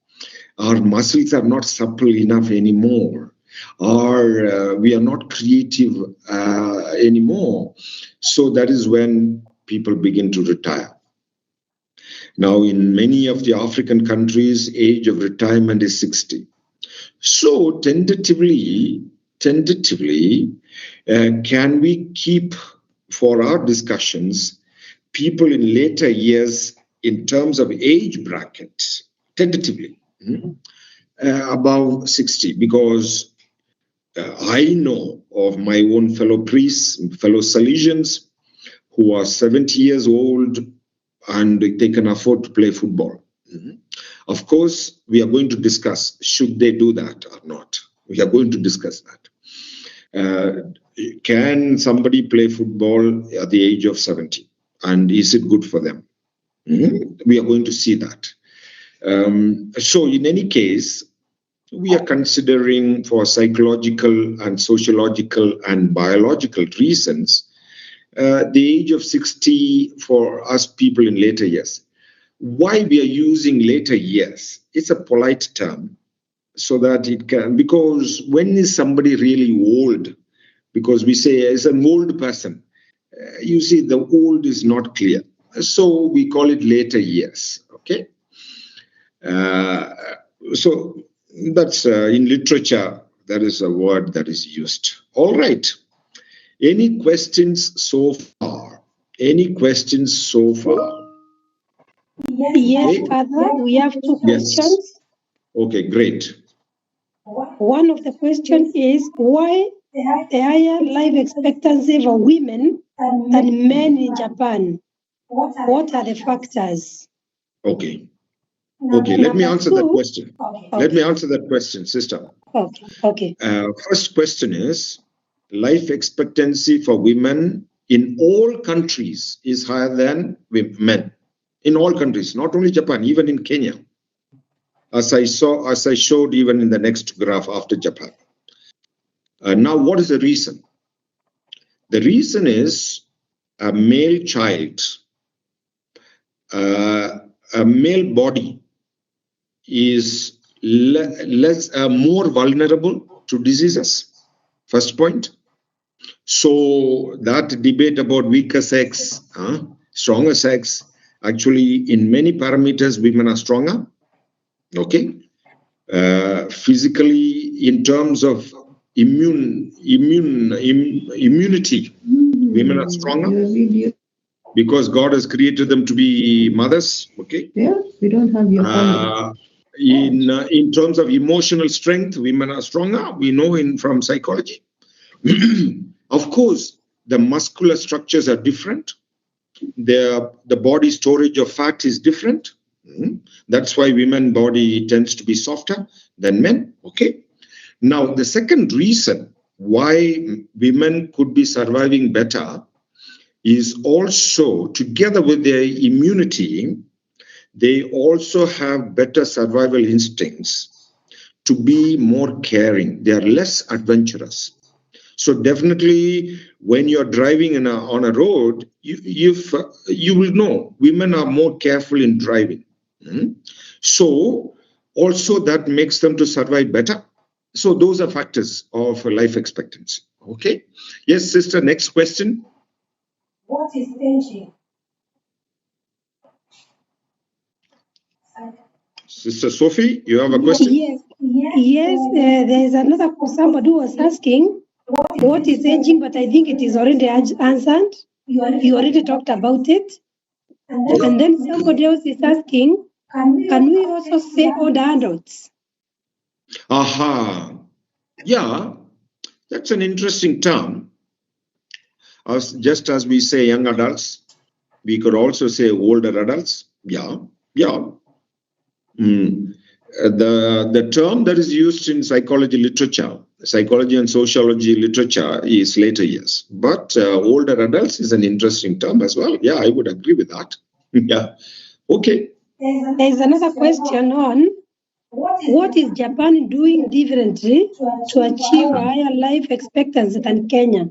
Our muscles are not supple enough anymore, or we are not creative anymore. So that is when people begin to retire. Now, in many of the African countries, age of retirement is 60. So tentatively, can we keep for our discussions people in later years in terms of age brackets, tentatively, above 60, because I know of my own fellow priests, fellow Salesians, who are 70 years old and they can afford to play football. Of course, we are going to discuss, should they do that or not? We are going to discuss that. Can somebody play football at the age of 70? And is it good for them? We are going to see that. So in any case, we are considering for psychological and sociological and biological reasons the age of 60 for us people in later years. Why we are using later years? It's a polite term so that it can, because when is somebody really old? Because we say as an old person, you see the old is not clear. So we call it later years, okay? So that's in literature, that is a word that is used. All right. Any questions so far? Any questions so far? Yes, Father, we have two questions. Okay, great. One of the questions is why the higher life expectancy for women than men in Japan? What are the factors? Okay. Okay, let me answer that question. Let me answer that question, sister. Okay. First question is, life expectancy for women in all countries is higher than men. In all countries, not only Japan, even in Kenya. As I showed even in the next graph after Japan. Now, what is the reason? The reason is a male child, a male body is more vulnerable to diseases. First point. So that debate about weaker sex, stronger sex, actually in many parameters women are stronger. Okay. Physically, in terms of immunity, women are stronger because God has created them to be mothers. Okay. Yeah, we don't have your in terms of emotional strength, women are stronger. We know from psychology. Of course, the muscular structures are different. The body storage of fat is different. That's why women's body tends to be softer than men. Okay. Now, the second reason why women could be surviving better is also, together with their immunity, they also have better survival instincts to be more caring. They are less adventurous. So definitely, when you're driving on a road, you will know women are more careful in driving. So also that makes them to survive better. So those are factors of life expectancy. Okay. Yes, sister. Next question. What is aging? Sister Sophie, you have a question? Yes. There is another somebody who was asking what is aging, but I think it is already answered. You already talked about it. And then somebody else is asking, can we also say older adults? Aha. Yeah, that's an interesting term. Just as we say young adults, we could also say older adults. Yeah. The term that is used in psychology literature, psychology and sociology literature, is later years. But older adults is an interesting term as well. Yeah, I would agree with that. Yeah. Okay. There is another question on what is Japan doing differently to achieve a higher life expectancy than Kenya?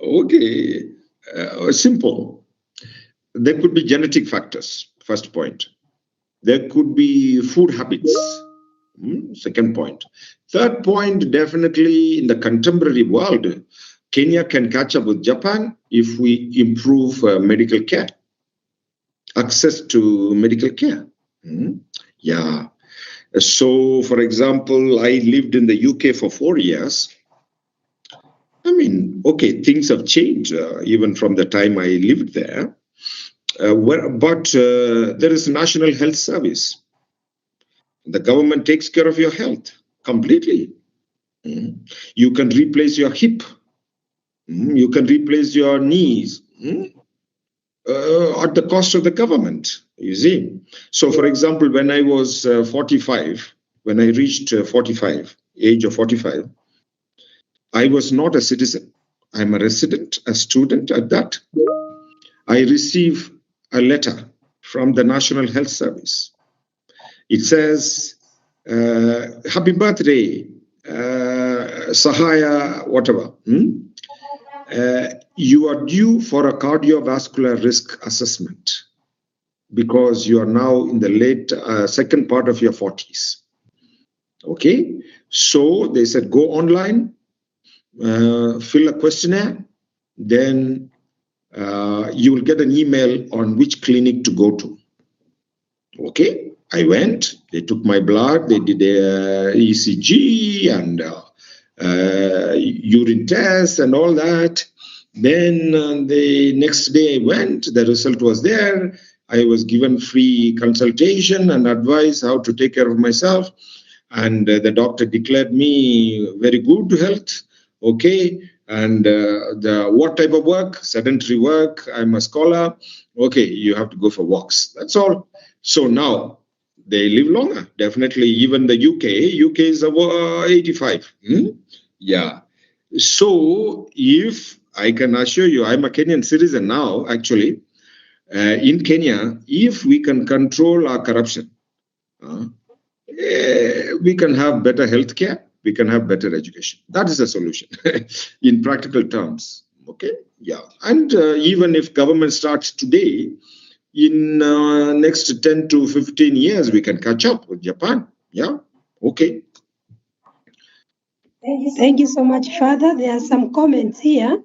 Okay. Simple. There could be genetic factors, first point. There could be food habits, second point. Third point, definitely in the contemporary world, Kenya can catch up with Japan if we improve medical care, access to medical care. Yeah. So, for example, I lived in the UK for 4 years. I mean, okay, things have changed even from the time I lived there. But there is a National Health Service. The government takes care of your health completely. You can replace your hip. You can replace your knees at the cost of the government, you see. So, for example, when I was 45, when I reached 45, age of 45, I was not a citizen. I'm a resident, a student at that. I received a letter from the National Health Service. It says, happy birthday, Sahaya, whatever. You are due for a cardiovascular risk assessment because you are now in the late second part of your 40s. Okay, so they said go online, fill a questionnaire, then you will get an email on which clinic to go to. Okay, I went, they took my blood, they did a ECG and urine test and all that. Then the next day I went, the result was there. I was given free consultation and advice how to take care of myself. And the doctor declared me very good health. Okay. And what type of work? Sedentary work. I'm a scholar. Okay, you have to go for walks. That's all. So now they live longer. Definitely, even the UK is 85. Yeah. So if I can assure you, I'm a Kenyan citizen now, actually. In Kenya, if we can control our corruption, we can have better healthcare, we can have better education. That is the solution in practical terms. Okay, yeah. And even if government starts today, in next 10 to 15 years, we can catch up with Japan. Yeah, okay. Thank you so much, Father. There are some comments here.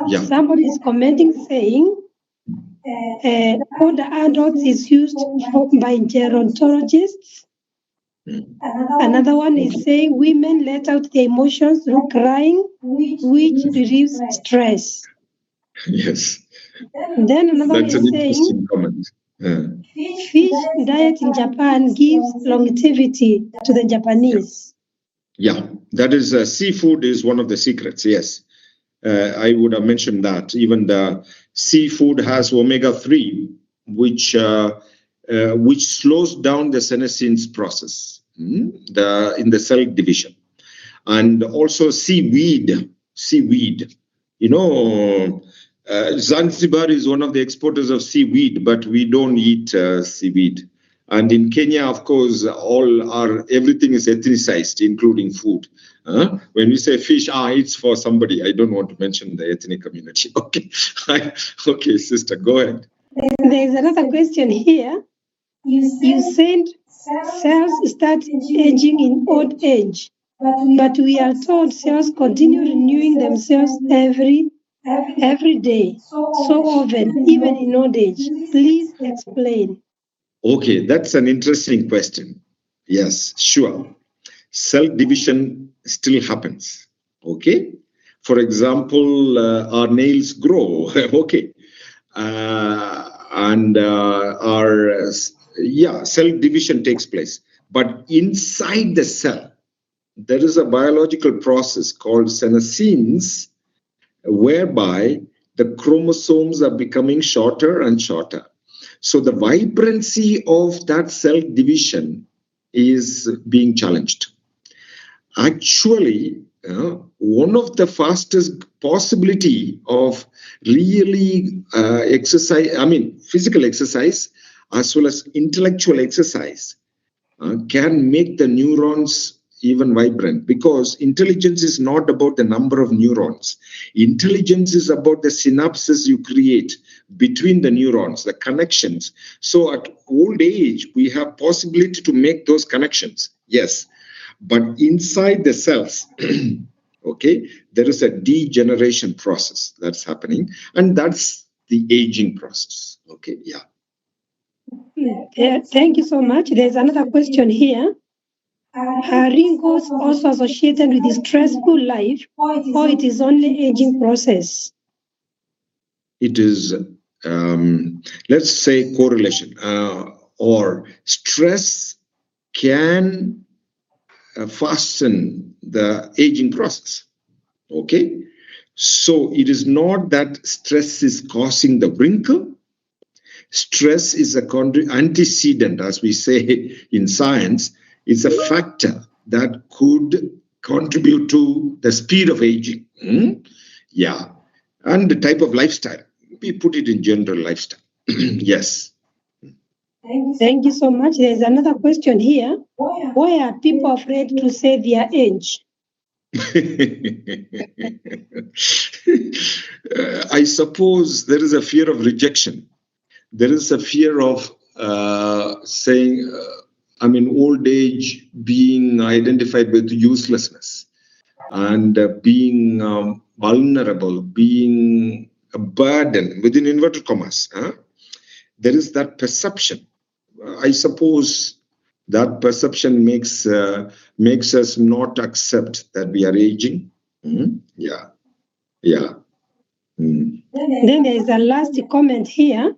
Yeah. Somebody is commenting saying, older adults is used by gerontologists. Another one is saying women let out their emotions through crying, which relieves stress. Yes. Then another That's one an is saying interesting comment. fish diet in Japan gives longevity to the Japanese. Yeah, that is seafood is one of the secrets. Yes, I would have mentioned that. Even the seafood has omega-3, which which slows down the senescence process in the cell division. And also seaweed. You know, Zanzibar is one of the exporters of seaweed, but we don't eat seaweed. And in Kenya, of course, everything is ethnicized, including food. When we say fish, it's for somebody. I don't want to mention the ethnic community. Okay, okay, sister, go ahead. There is another question here. You said cells start aging in old age, but we are told cells continue renewing themselves every day, so often, even in old age. Please explain. Okay, that's an interesting question. Yes, sure. Cell division still happens. Okay. For example, our nails grow. Okay. Cell division takes place. But inside the cell, there is a biological process called senescence, whereby the chromosomes are becoming shorter and shorter. So the vibrancy of that cell division is being challenged. Actually, one of the fastest possibility of really physical exercise as well as intellectual exercise can make the neurons even vibrant, because intelligence is not about the number of neurons. Intelligence is about the synapses you create between the neurons, the connections. So at old age, we have possibility to make those connections, yes. But inside the cells, okay, there is a degeneration process that's happening, and that's the aging process. Okay, yeah. Thank you so much. There's another question here. Are wrinkles also associated with a stressful life, or it is only aging process? It is, let's say, correlation, or stress can fasten the aging process. Okay, so it is not that stress is causing the wrinkle. Stress is a antecedent, as we say in science. It's a factor that could contribute to the speed of aging. Yeah, and the type of lifestyle. We put it in general lifestyle. Yes. Thank you so much. There's another question here. Why are people afraid to say their age? I suppose there is a fear of rejection. There is a fear of saying, old age being identified with uselessness and being vulnerable, being a burden, within inverted commas. There is that perception. I suppose that perception makes us not accept that we are aging. Yeah. Then there is a last comment here.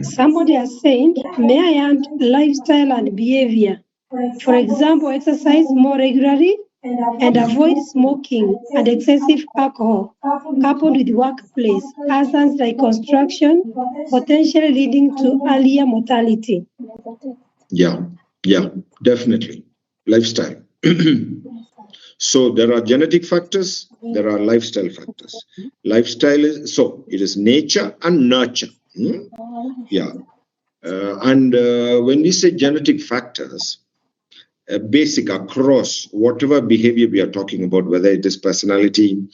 Somebody is saying, may I add lifestyle and behavior? For example, exercise more regularly and avoid smoking and excessive alcohol, coupled with workplace hazards like construction, potentially leading to earlier mortality. Yeah, definitely. Lifestyle. So there are genetic factors, there are lifestyle factors. Lifestyle it is nature and nurture. Yeah. And when we say genetic factors, basic across whatever behavior we are talking about, whether it is personality,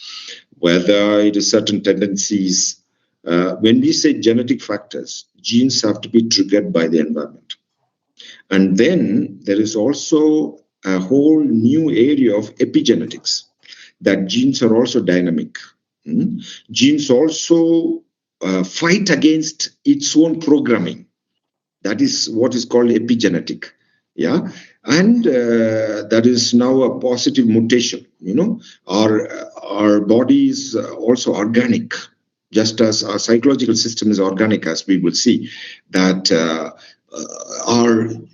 whether it is certain tendencies, when we say genetic factors, genes have to be triggered by the environment. And then there is also a whole new area of epigenetics, that genes are also dynamic. Genes also fight against its own programming. That is what is called epigenetic. Yeah. And that is now a positive mutation. Our body is also organic, just as our psychological system is organic, as we will see, that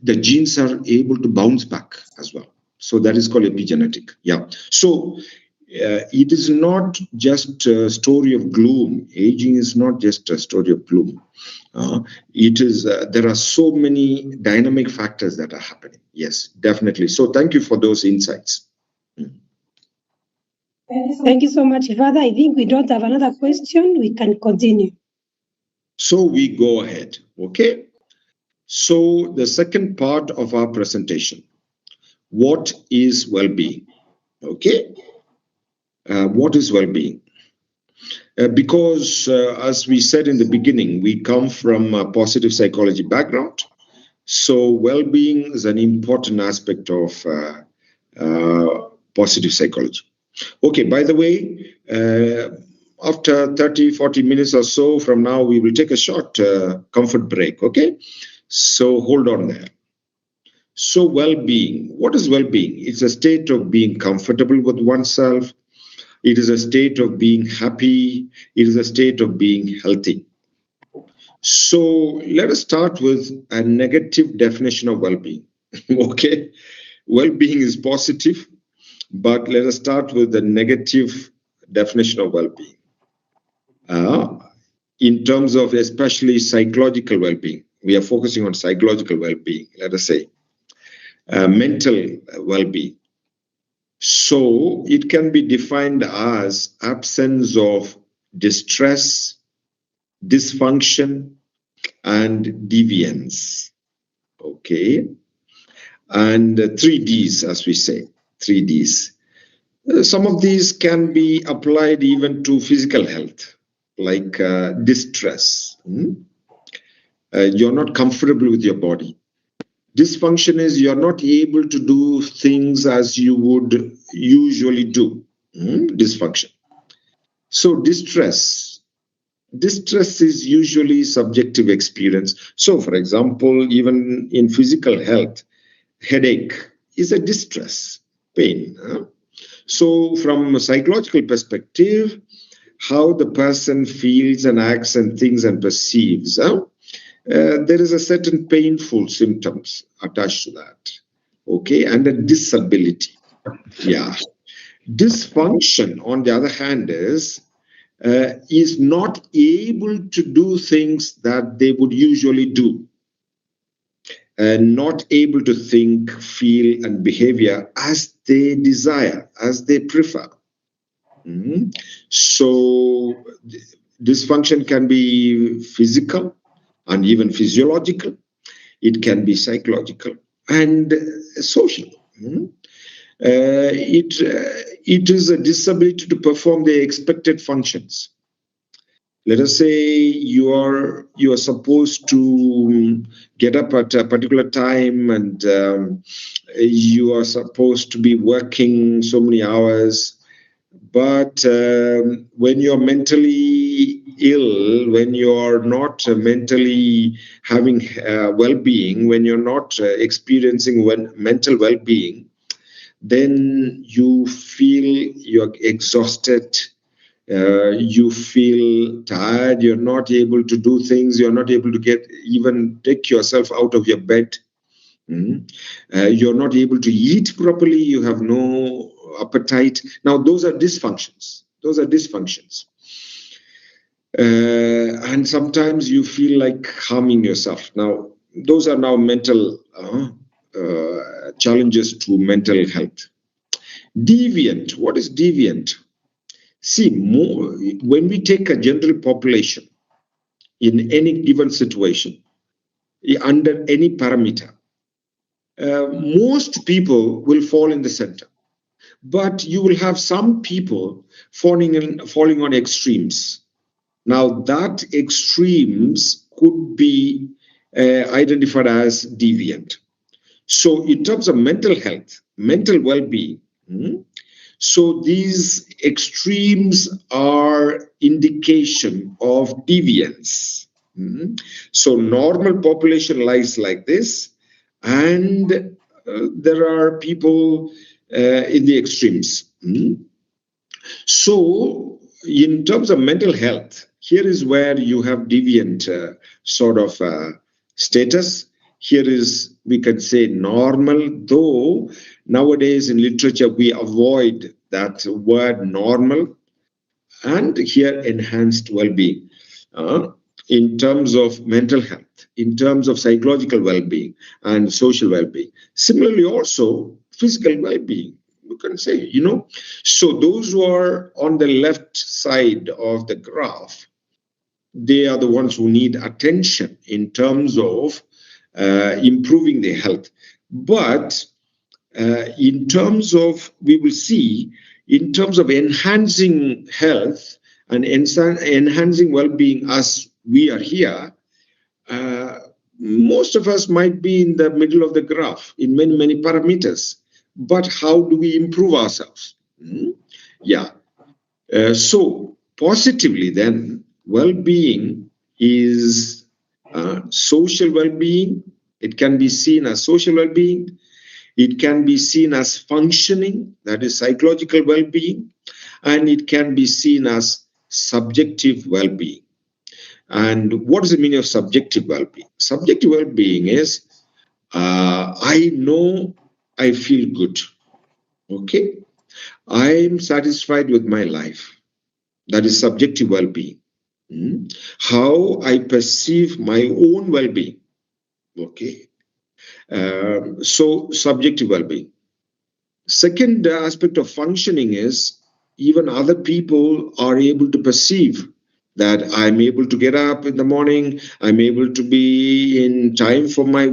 the genes are able to bounce back as well. So that is called epigenetic. Yeah. So it is not just a story of gloom. Aging is not just a story of gloom. It is there are so many dynamic factors that are happening. Yes, definitely. So thank you for those insights. Thank you so much, Father. I think we don't have another question. We can continue. So we go ahead. Okay. So the second part of our presentation, what is well-being? Okay. What is well-being? Because as we said in the beginning, we come from a positive psychology background. So well-being is an important aspect of positive psychology. Okay, by the way, after 30, 40 minutes or so from now, we will take a short comfort break, okay? So hold on there. So well-being, what is well-being? It's a state of being comfortable with oneself. It is a state of being happy. It is a state of being healthy. So let us start with a negative definition of well-being. Okay, well-being is positive, but let us start with the negative definition of well-being. In terms of especially psychological well-being, we are focusing on psychological well-being, let us say, mental well-being. So it can be defined as absence of distress, dysfunction, and deviance. Okay. And 3Ds, as we say, 3Ds. Some of these can be applied even to physical health, like distress. You're not comfortable with your body. Dysfunction is you're not able to do things as you would usually do. Dysfunction. So distress is usually subjective experience. So for example, even in physical health, headache is a distress, pain. So from a psychological perspective, how the person feels and acts and thinks and perceives, there is a certain painful symptoms attached to that. Okay, and a disability. Yeah. Dysfunction, on the other hand, is not able to do things that they would usually do. Not able to think, feel, and behavior as they desire, as they prefer. So dysfunction can be physical and even physiological. It can be psychological and social. It is a disability to perform the expected functions. Let us say you are supposed to get up at a particular time, and you are supposed to be working so many hours. But when you're mentally ill, when you're not mentally having well-being, when you're not experiencing mental well-being, then you feel you're exhausted. You feel tired, you're not able to do things, you're not able to even take yourself out of your bed. You're not able to eat properly, you have no appetite. Now, those are dysfunctions. And sometimes you feel like harming yourself. Now, those are now mental challenges to mental health. Deviant, what is deviant? See, when we take a general population in any given situation, under any parameter, most people will fall in the center. But you will have some people falling on extremes. Now, that extremes could be identified as deviant. So in terms of mental health, mental well-being, so these extremes are indication of deviance. So normal population lies like this, and there are people in the extremes. So in terms of mental health, here is where you have deviant sort of status. Here is, we can say, normal, though nowadays in literature we avoid that word normal, and here enhanced well-being. in terms of mental health, in terms of psychological well-being and social well-being. Similarly, also physical well-being, you can say, you know. So those who are on the left side of the graph, they are the ones who need attention in terms of improving their health. But in terms of, we will see, in terms of enhancing health and enhancing well-being as we are here, most of us might be in the middle of the graph in many, many parameters. But how do we improve ourselves? Yeah. So positively then, well-being is social well-being. It can be seen as social well-being. It can be seen as functioning, that is psychological well-being, and it can be seen as subjective well-being. And what is the meaning of subjective well-being? Subjective well-being is, I know I feel good, okay? I'm satisfied with my life. That is subjective well-being. How I perceive my own well-being, okay? So subjective well-being. Second aspect of functioning is even other people are able to perceive that I'm able to get up in the morning, I'm able to be in time for my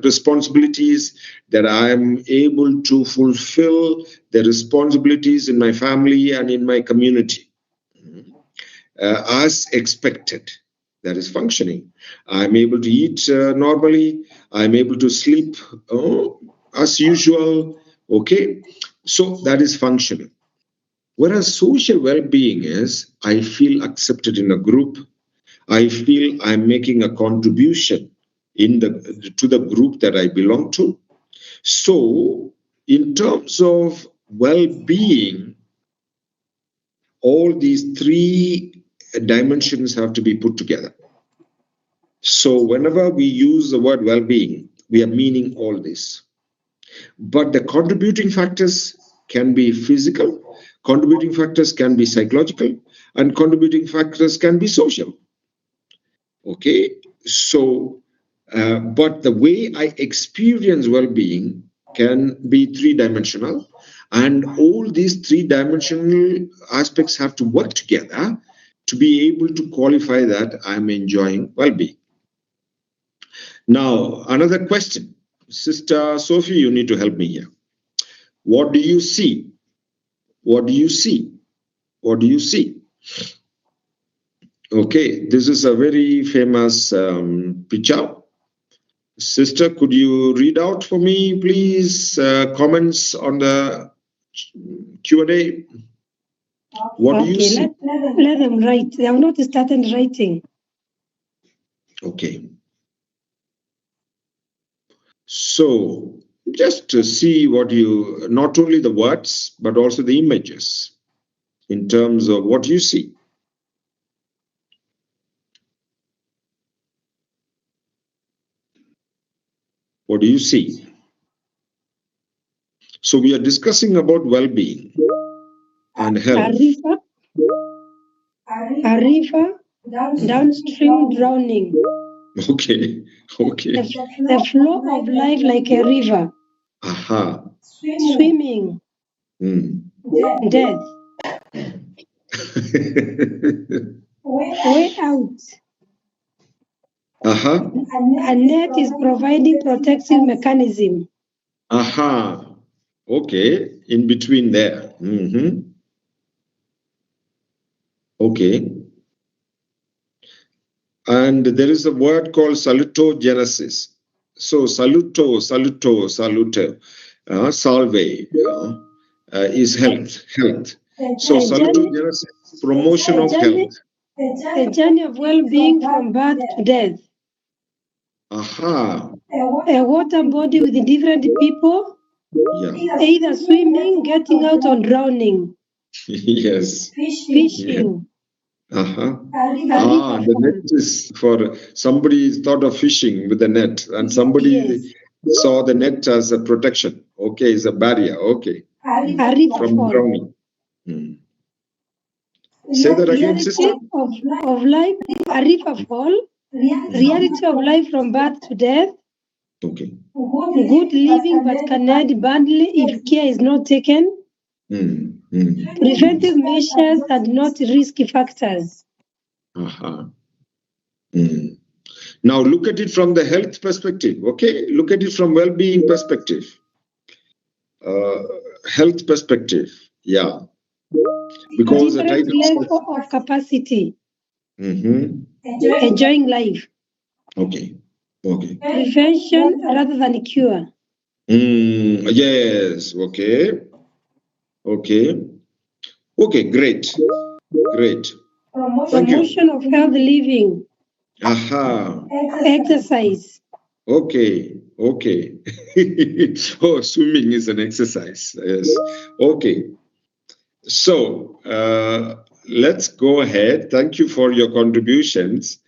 responsibilities, that I'm able to fulfill the responsibilities in my family and in my community as expected. That is functioning. I'm able to eat normally, I'm able to sleep as usual. Okay, so that is functional. Whereas social well-being is, I feel accepted in a group. I feel I'm making a contribution to the group that I belong to. So, in terms of well-being, all these three dimensions have to be put together. So, whenever we use the word well-being, we are meaning all this. But the contributing factors can be physical, contributing factors can be psychological, and contributing factors can be social. Okay, so, but the way I experience well-being can be three-dimensional, and all these three-dimensional aspects have to work together to be able to qualify that I'm enjoying well-being. Now, another question. Sister Sophie, you need to help me here. What do you see? What do you see? What do you see? Okay, this is a very famous picture. Sister, could you read out for me, please, comments on the Q&A? What do you see? Let them write. They have not started writing. Okay. So, just to see what you, not only the words, but also the images in terms of what you see. What do you see? So we are discussing about well-being and health. A river, downstream drowning. Okay, okay. The flow of life like a river. Aha. Swimming. Death. Way out. Aha. A net is providing protective mechanism. Aha. Okay, in between there. Okay. And there is a word called salutogenesis. So salute, salve is health. So salutogenesis, promotion of health. The journey of well-being from birth to death. Aha. A water body with different people. Yeah. Either swimming, getting out, or drowning. Yes. Fishing. Yeah. The net is for somebody thought of fishing with the net, and somebody saw the net as a protection. Okay, it's a barrier. Okay, from drowning. Say that again, sister. Of life, a river fall, reality of life from birth to death. Okay. Good living but can end badly if care is not taken. Preventive measures and not risky factors. Now look at it from the health perspective, okay? Look at it from well-being perspective. Health perspective, yeah. Because the Different title level of capacity. Enjoying life. Okay. Prevention rather than cure. Yes, okay. Okay, great. Thank you. Promotion of healthy living. Exercise. Okay. Oh, swimming is an exercise. Yes. Okay. So let's go ahead. Thank you for your contributions.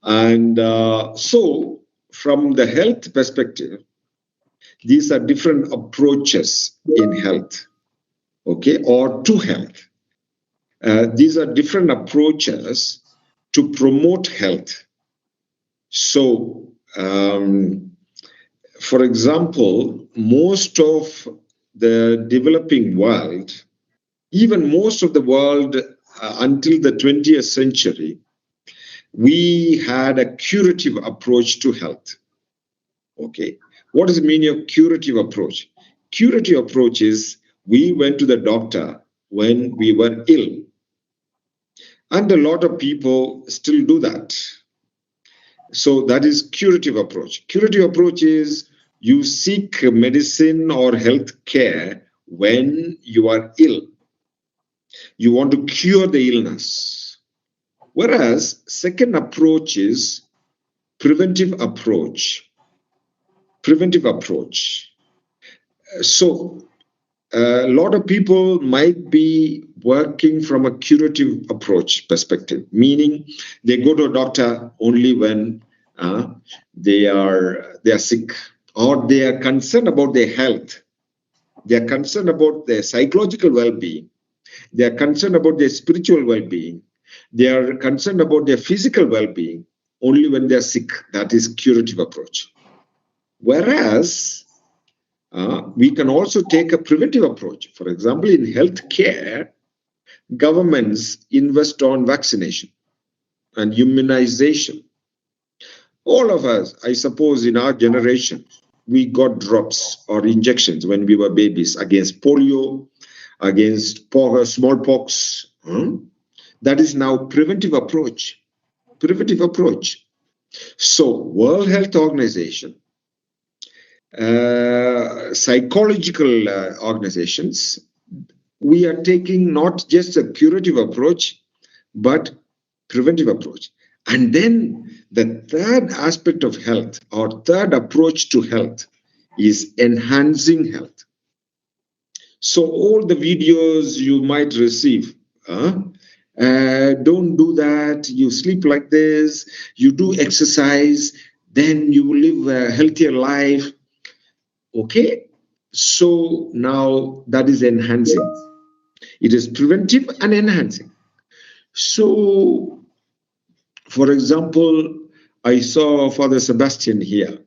And so from the health perspective, these are different approaches in health, okay, or to health. These are different approaches to promote health. So, for example, most of the developing world, even most of the world until the 20th century, we had a curative approach to health. Okay. What is the meaning of curative approach? Curative approach is we went to the doctor when we were ill. And a lot of people still do that. So that is curative approach. Curative approach is you seek medicine or health care when you are ill. You want to cure the illness. Whereas second approach is preventive approach. So a lot of people might be working from a curative approach perspective, meaning they go to a doctor only when they are sick, or they are concerned about their health. They are concerned about their psychological well-being. They are concerned about their spiritual well-being. They are concerned about their physical well-being only when they are sick. That is curative approach. Whereas we can also take a preventive approach. For example, in healthcare, governments invest on vaccination and immunization. All of us, I suppose, in our generation, we got drops or injections when we were babies against polio, against smallpox. That is now preventive approach. So, World Health Organization, psychological organizations, we are taking not just a curative approach, but preventive approach. And then the third aspect of health, or third approach to health, is enhancing health. So all the videos you might receive, don't do that, you sleep like this, you do exercise, then you will live a healthier life. Okay, so now that is enhancing. It is preventive and enhancing. So, for example, I saw Father Sebastian here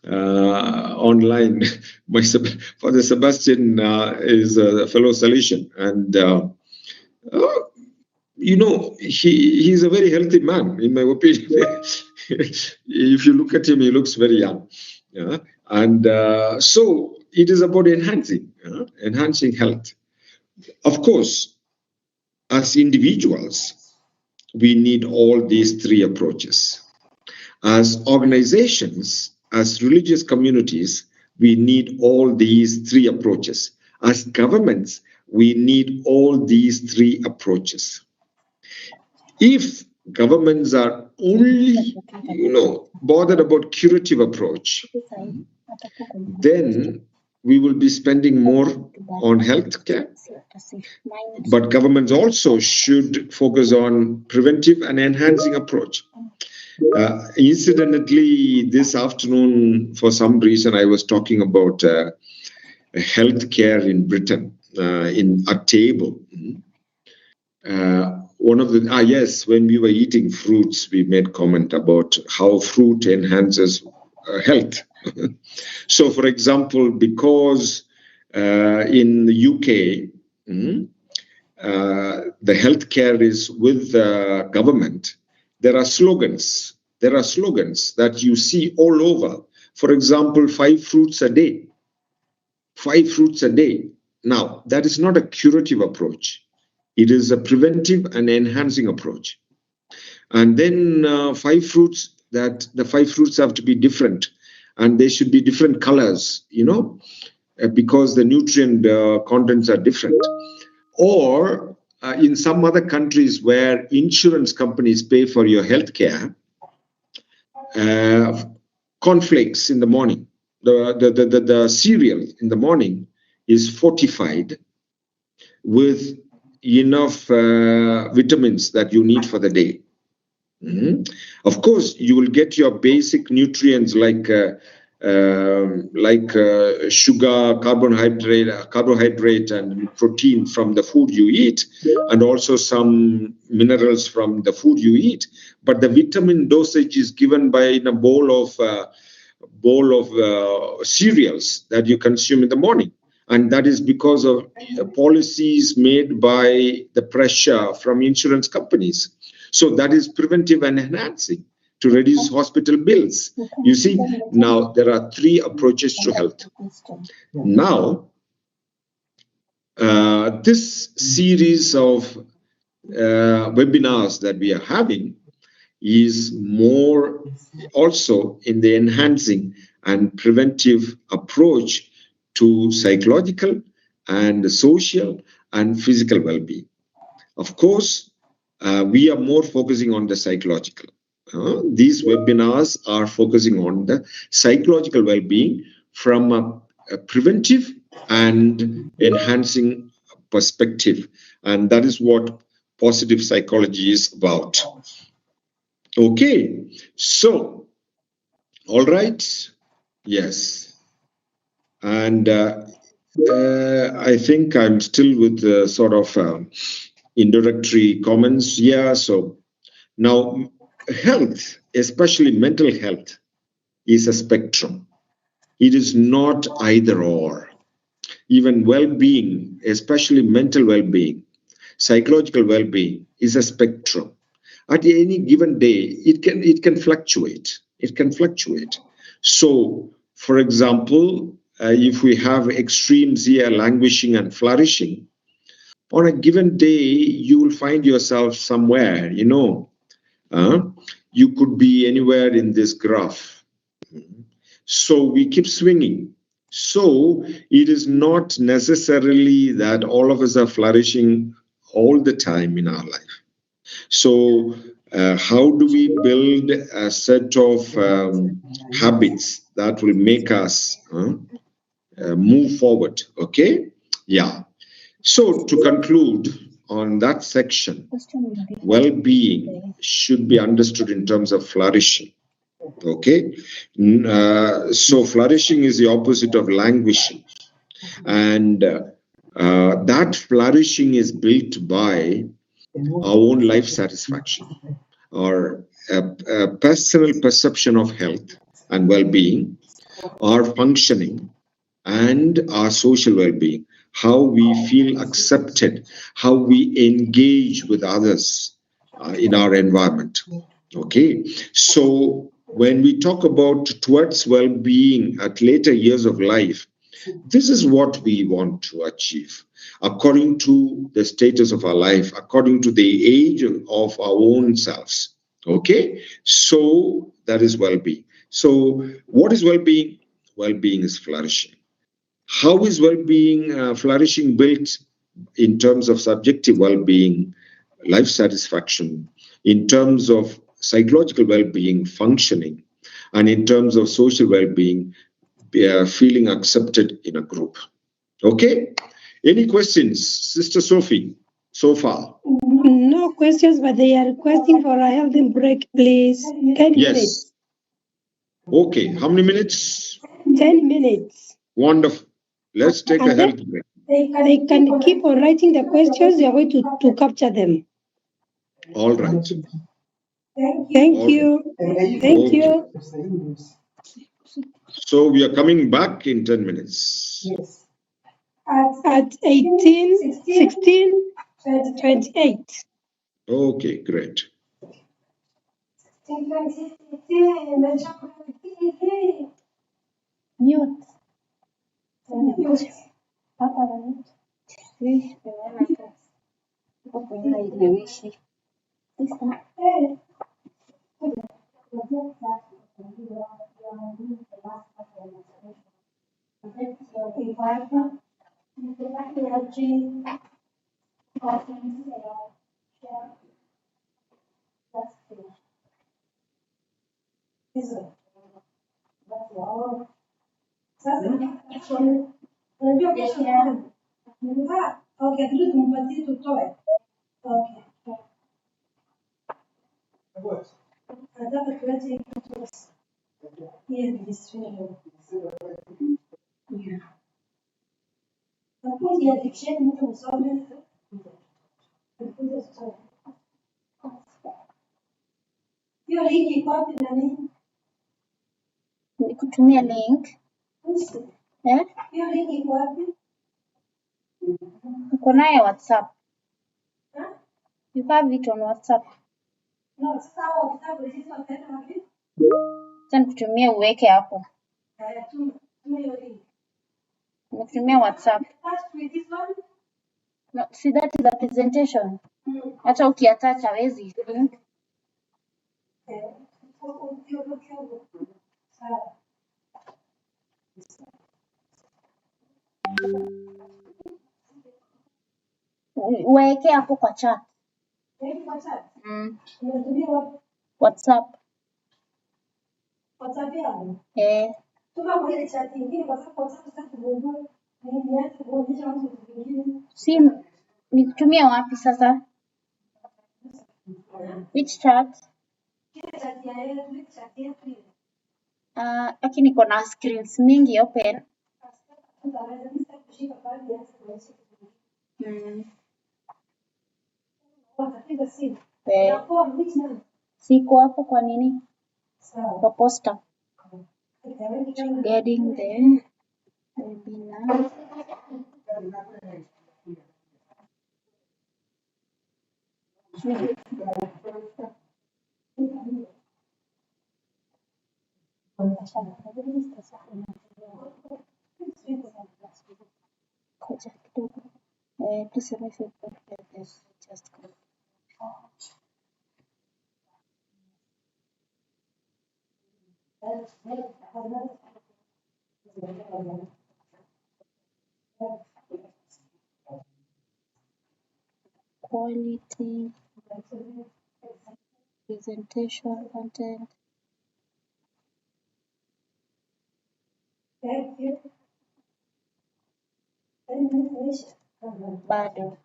online. Father Sebastian is a fellow Salesian, and he's a very healthy man, in my opinion. If you look at him, he looks very young. Yeah? And so it is about enhancing health. Of course, as individuals, we need all these three approaches. As organizations, as religious communities, we need all these three approaches. As governments, we need all these three approaches. If governments are only, bothered about curative approach, then we will be spending more on healthcare. But governments also should focus on preventive and enhancing approach. Incidentally, this afternoon, for some reason, I was talking about healthcare in Britain in a table. Yes, when we were eating fruits, we made comment about how fruit enhances health. So, for example, because in the UK, the healthcare is with the government, there are slogans. There are slogans that you see all over. For example, 5 fruits a day. 5 fruits a day. Now, that is not a curative approach. It is a preventive and enhancing approach. And then 5 fruits, that the 5 fruits have to be different, and they should be different colors, because the nutrient contents are different. Or in some other countries where insurance companies pay for your health care, cornflakes in the morning, the cereal in the morning is fortified with enough vitamins that you need for the day. Of course, you will get your basic nutrients like sugar, carbohydrate, and protein from the food you eat, and also some minerals from the food you eat. But the vitamin dosage is given by in a bowl of cereals that you consume in the morning. And that is because of policies made by the pressure from insurance companies. So that is preventive and enhancing to reduce hospital bills. You see, now there are 3 approaches to health. Now, this series of webinars that we are having is more also in the enhancing and preventive approach to psychological and social and physical well-being. Of course, we are more focusing on the psychological. These webinars are focusing on the psychological well-being from a preventive and enhancing perspective. And that is what positive psychology is about. Okay, so, all right, yes. And I think I'm still with the sort of introductory comments. Yeah, so now health, especially mental health, is a spectrum. It is not either or. Even well-being, especially mental well-being, psychological well-being, is a spectrum. At any given day, it can fluctuate. It can fluctuate. So, for example, if we have extremes here, languishing and flourishing, on a given day, you will find yourself somewhere, you could be anywhere in this graph. So we keep swinging. So it is not necessarily that all of us are flourishing all the time in our life. So how do we build a set of habits that will make us move forward? Okay? Yeah. So to conclude on that section, well-being should be understood in terms of flourishing. Okay? So flourishing is the opposite of languishing. And that flourishing is built by our own life satisfaction, or a personal perception of health and well-being, our functioning, and our social well-being, how we feel accepted, how we engage with others in our environment. Okay, so when we talk about towards well-being at later years of life, this is what we want to achieve according to the status of our life, according to the age of our own selves. Okay, so that is well-being. So what is well-being? Well-being is flourishing. How is well-being flourishing built? In terms of subjective well-being, life satisfaction, in terms of psychological well-being, functioning, and in terms of social well-being, feeling accepted in a group. Okay? Any questions, Sister Sophie, so far? No questions, but they are requesting for a healthy break, please. 10 minutes. Okay, how many minutes? 10 minutes. Wonderful. Let's take a healthy break. They can keep on writing the questions. They are going to capture them. All right. Thank you. Thank Okay. you. So we are coming back in 10 minutes. At 18, 16, 28. Okay, great. Mute. Nikutumia link. Uko naye WhatsApp. You have it on WhatsApp. Sasa nikutumie uweke hapo. Nikutumia WhatsApp. No, see that is a presentation. Hata ukiattach hawezi link. Uweke hapo kwa chat. WhatsApp. Si nikutumie wapi sasa? Which chat? Lakini niko na screens mingi open. Siko hapo kwa nini? Kwa posta. Getting the webinar. Koja kidogo. Tuseme just quality presentation content. Bado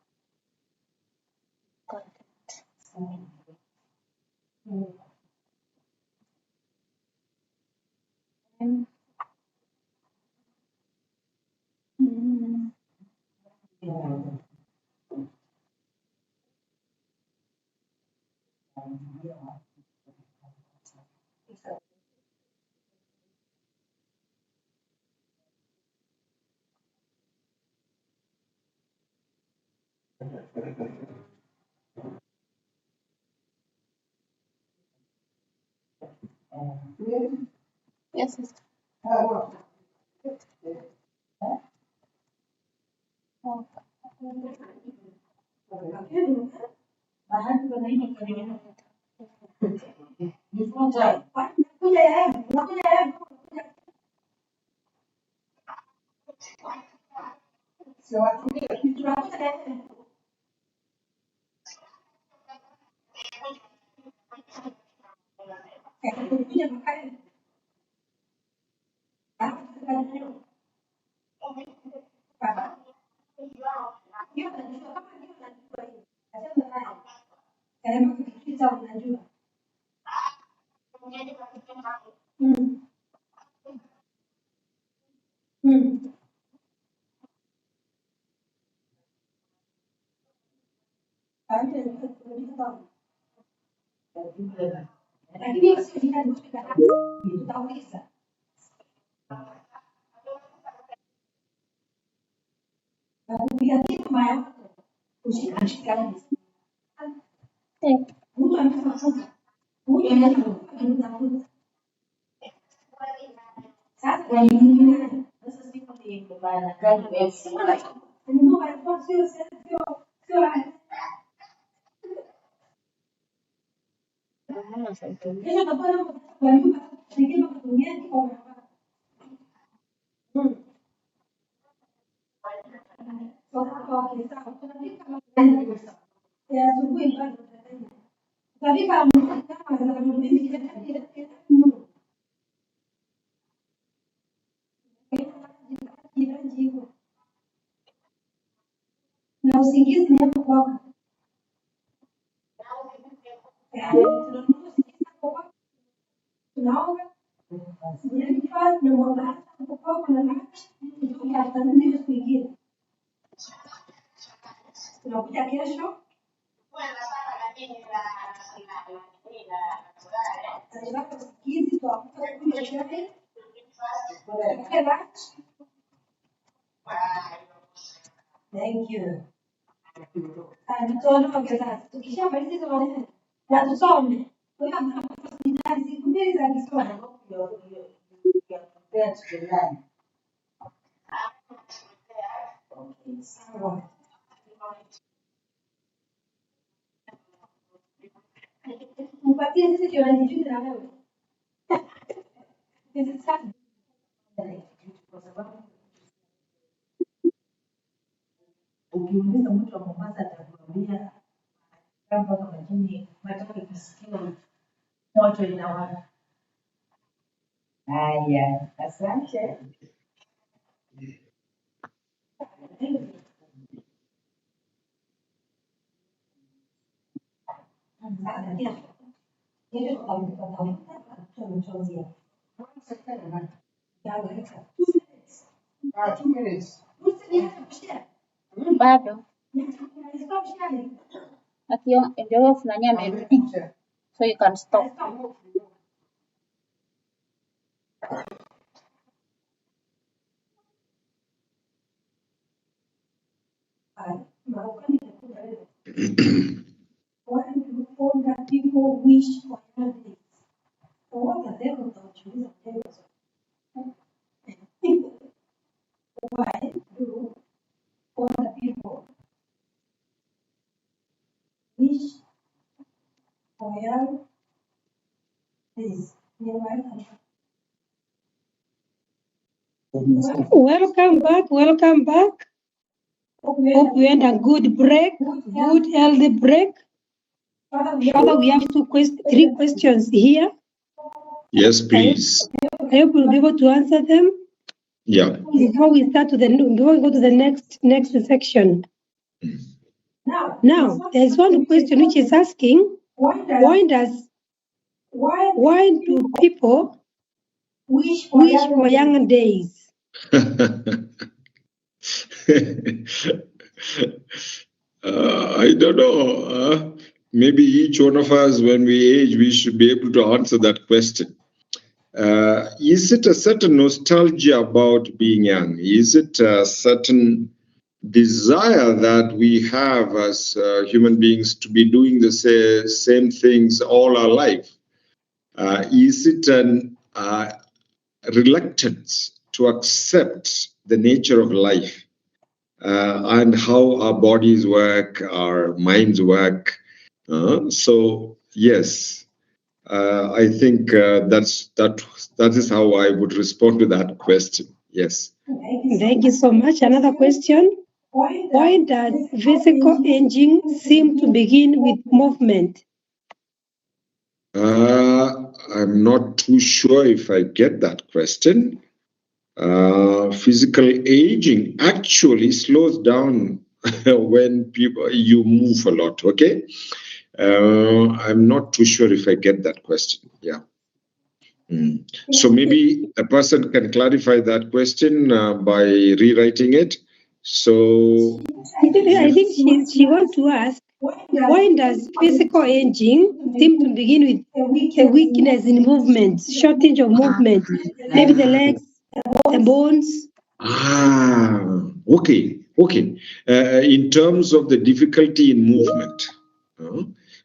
content. Yes, sister. Bado. Ndio fulani amerudi. So you can stop. Welcome back. Welcome back. Hope we had a good break, good healthy break. Father, we have three questions here. Yes, please. I hope we'll be able to answer them. Yeah. Before we go to the next section. Now, there's one question which is asking, why do people wish for younger days? I don't know. Maybe each one of us, when we age, we should be able to answer that question. Is it a certain nostalgia about being young? Is it a certain desire that we have as human beings to be doing the same things all our life? Is it an reluctance to accept the nature of life and how our bodies work, our minds work? So yes, I think that is how I would respond to that question. Yes. Thank you so much. Another question. Why does physical aging seem to begin with movement? I'm not too sure if I get that question. Physical aging actually slows down when you move a lot. Okay. I'm not too sure if I get that question. Yeah. So maybe a person can clarify that question by rewriting it. So I think she wants to ask, Why does physical aging seem to begin with a weakness in movement, shortage of movement, maybe the legs, the bones? Okay. In terms of the difficulty in movement.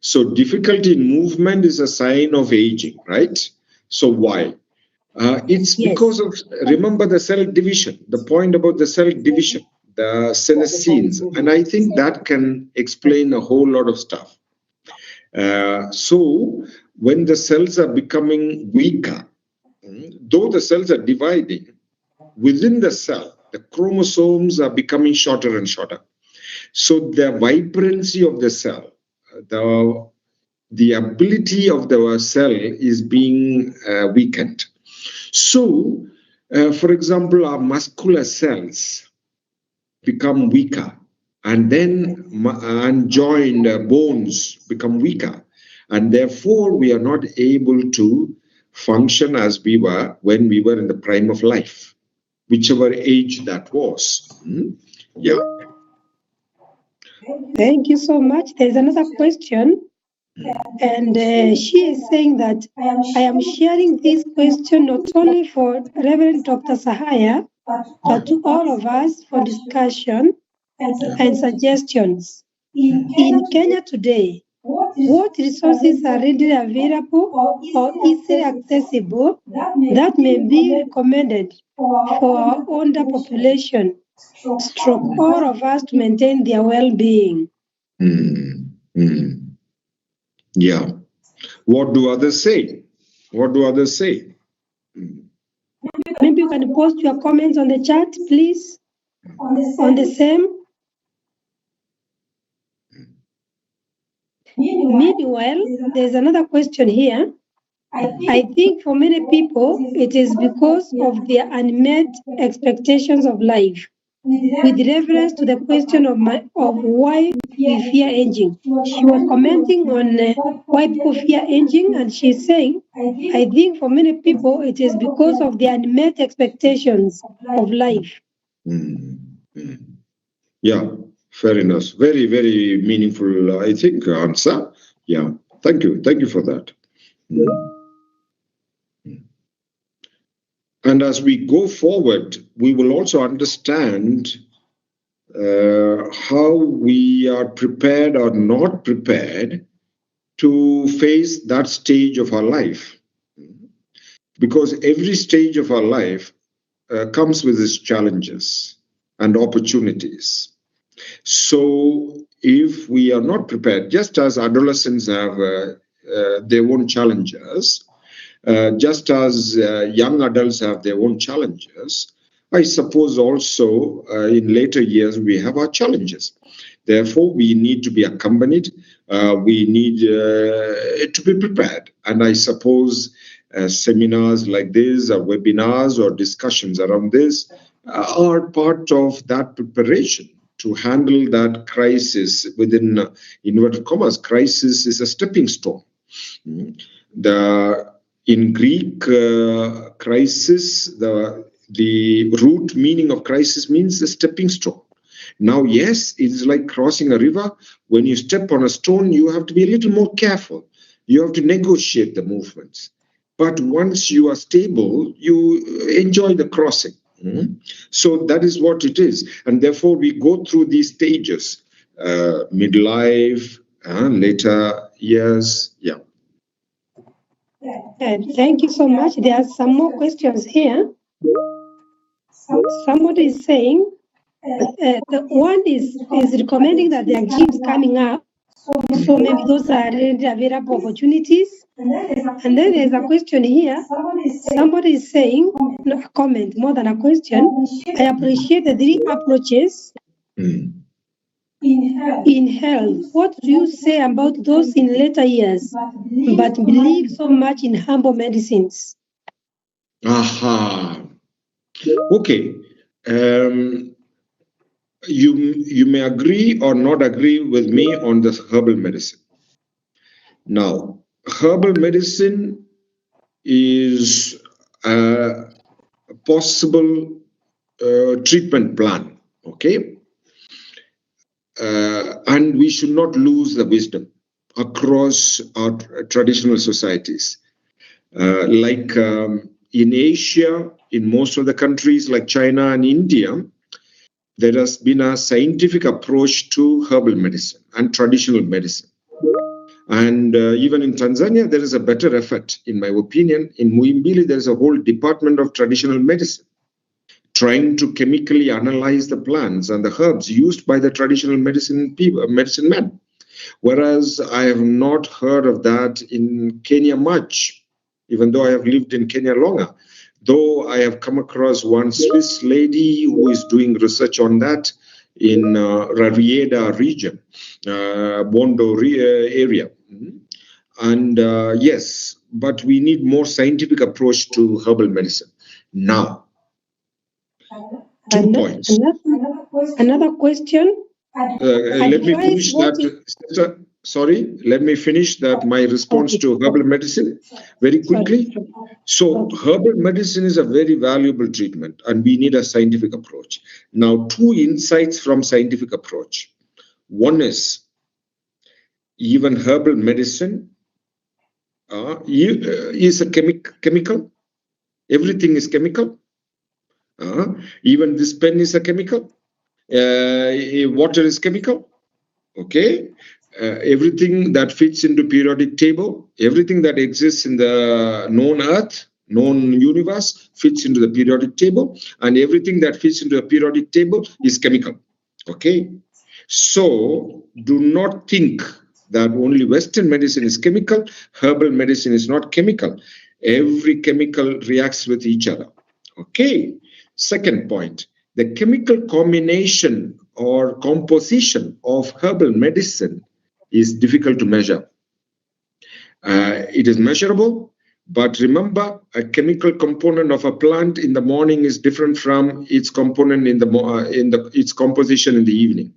So difficulty in movement is a sign of aging, right? So why? It's because of, remember the cell division, the point about the cell division, the senescence, and I think that can explain a whole lot of stuff. So when the cells are becoming weaker, though the cells are dividing, within the cell, the chromosomes are becoming shorter and shorter. So the vibrancy of the cell, the ability of the cell is being weakened. So, for example, our muscular cells become weaker, and then unjoined bones become weaker, and therefore we are not able to function as we were when we were in the prime of life, whichever age that was. Yeah. Thank you so much. There's another question. And she is saying that I am sharing this question not only for Reverend Dr. Sahaya, but to all of us for discussion and suggestions. In Kenya today, what resources are readily available or easily accessible that may be recommended for our older population, stroke all of us to maintain their well-being? Yeah. What do others say? What do others say? Maybe you can post your comments on the chat, please, on the same. Meanwhile, there's another question here. I think for many people, it is because of their unmet expectations of life. With reference to the question of why we fear aging, she was commenting on why people fear aging, and she's saying, I think for many people, it is because of their unmet expectations of life. Yeah, fair enough. Very, very meaningful, I think, answer. Yeah, thank you. Thank you for that. And as we go forward, we will also understand how we are prepared or not prepared to face that stage of our life. Because every stage of our life comes with its challenges and opportunities. So if we are not prepared, just as adolescents have their own challenges, just as young adults have their own challenges, I suppose also in later years we have our challenges. Therefore, we need to be accompanied. We need to be prepared. And I suppose seminars like this, or webinars or discussions around this are part of that preparation to handle that crisis within inverted commas. Crisis is a stepping stone. In Greek, crisis, the root meaning of crisis means a stepping stone. Now, yes, it's like crossing a river. When you step on a stone, you have to be a little more careful. You have to negotiate the movements. But once you are stable, you enjoy the crossing. So that is what it is. And therefore, we go through these stages, midlife, later years. Yeah. Thank you so much. There are some more questions here. Somebody is saying, the one is recommending that there are gyms coming up. So maybe those are available opportunities. And then there's a question here. Somebody is saying, no, a comment, more than a question. I appreciate the three approaches in health. What do you say about those in later years, but believe so much in herbal medicines? Aha. Okay. You may agree or not agree with me on this herbal medicine. Now, herbal medicine is a possible treatment plan, okay? and we should not lose the wisdom across our traditional societies. In Asia, in most of the countries like China and India, there has been a scientific approach to herbal medicine and traditional medicine. And even in Tanzania, there is a better effort, in my opinion. In Muhimbili, there is a whole department of traditional medicine trying to chemically analyze the plants and the herbs used by the traditional medicine men. Whereas I have not heard of that in Kenya much, even though I have lived in Kenya longer. Though I have come across one Swiss lady who is doing research on that in Rarieda region, Bondo area. And yes, but we need more scientific approach to herbal medicine. Now, 2 points. Another question. Let me finish that. Sorry, let me finish that, my response to herbal medicine very quickly. So herbal medicine is a very valuable treatment and we need a scientific approach. Now, 2 insights from scientific approach. One is even herbal medicine is a chemical. Everything is chemical. Even this pen is a chemical. Water is chemical. Okay. Everything that fits into periodic table, everything that exists in the known earth, known universe fits into the periodic table, and everything that fits into the periodic table is chemical. Okay. So do not think that only Western medicine is chemical. Herbal medicine is not chemical. Every chemical reacts with each other. Okay. Second point, the chemical combination or composition of herbal medicine is difficult to measure. It is measurable, but remember, a chemical component of a plant in the morning is different from its component in its composition in the evening.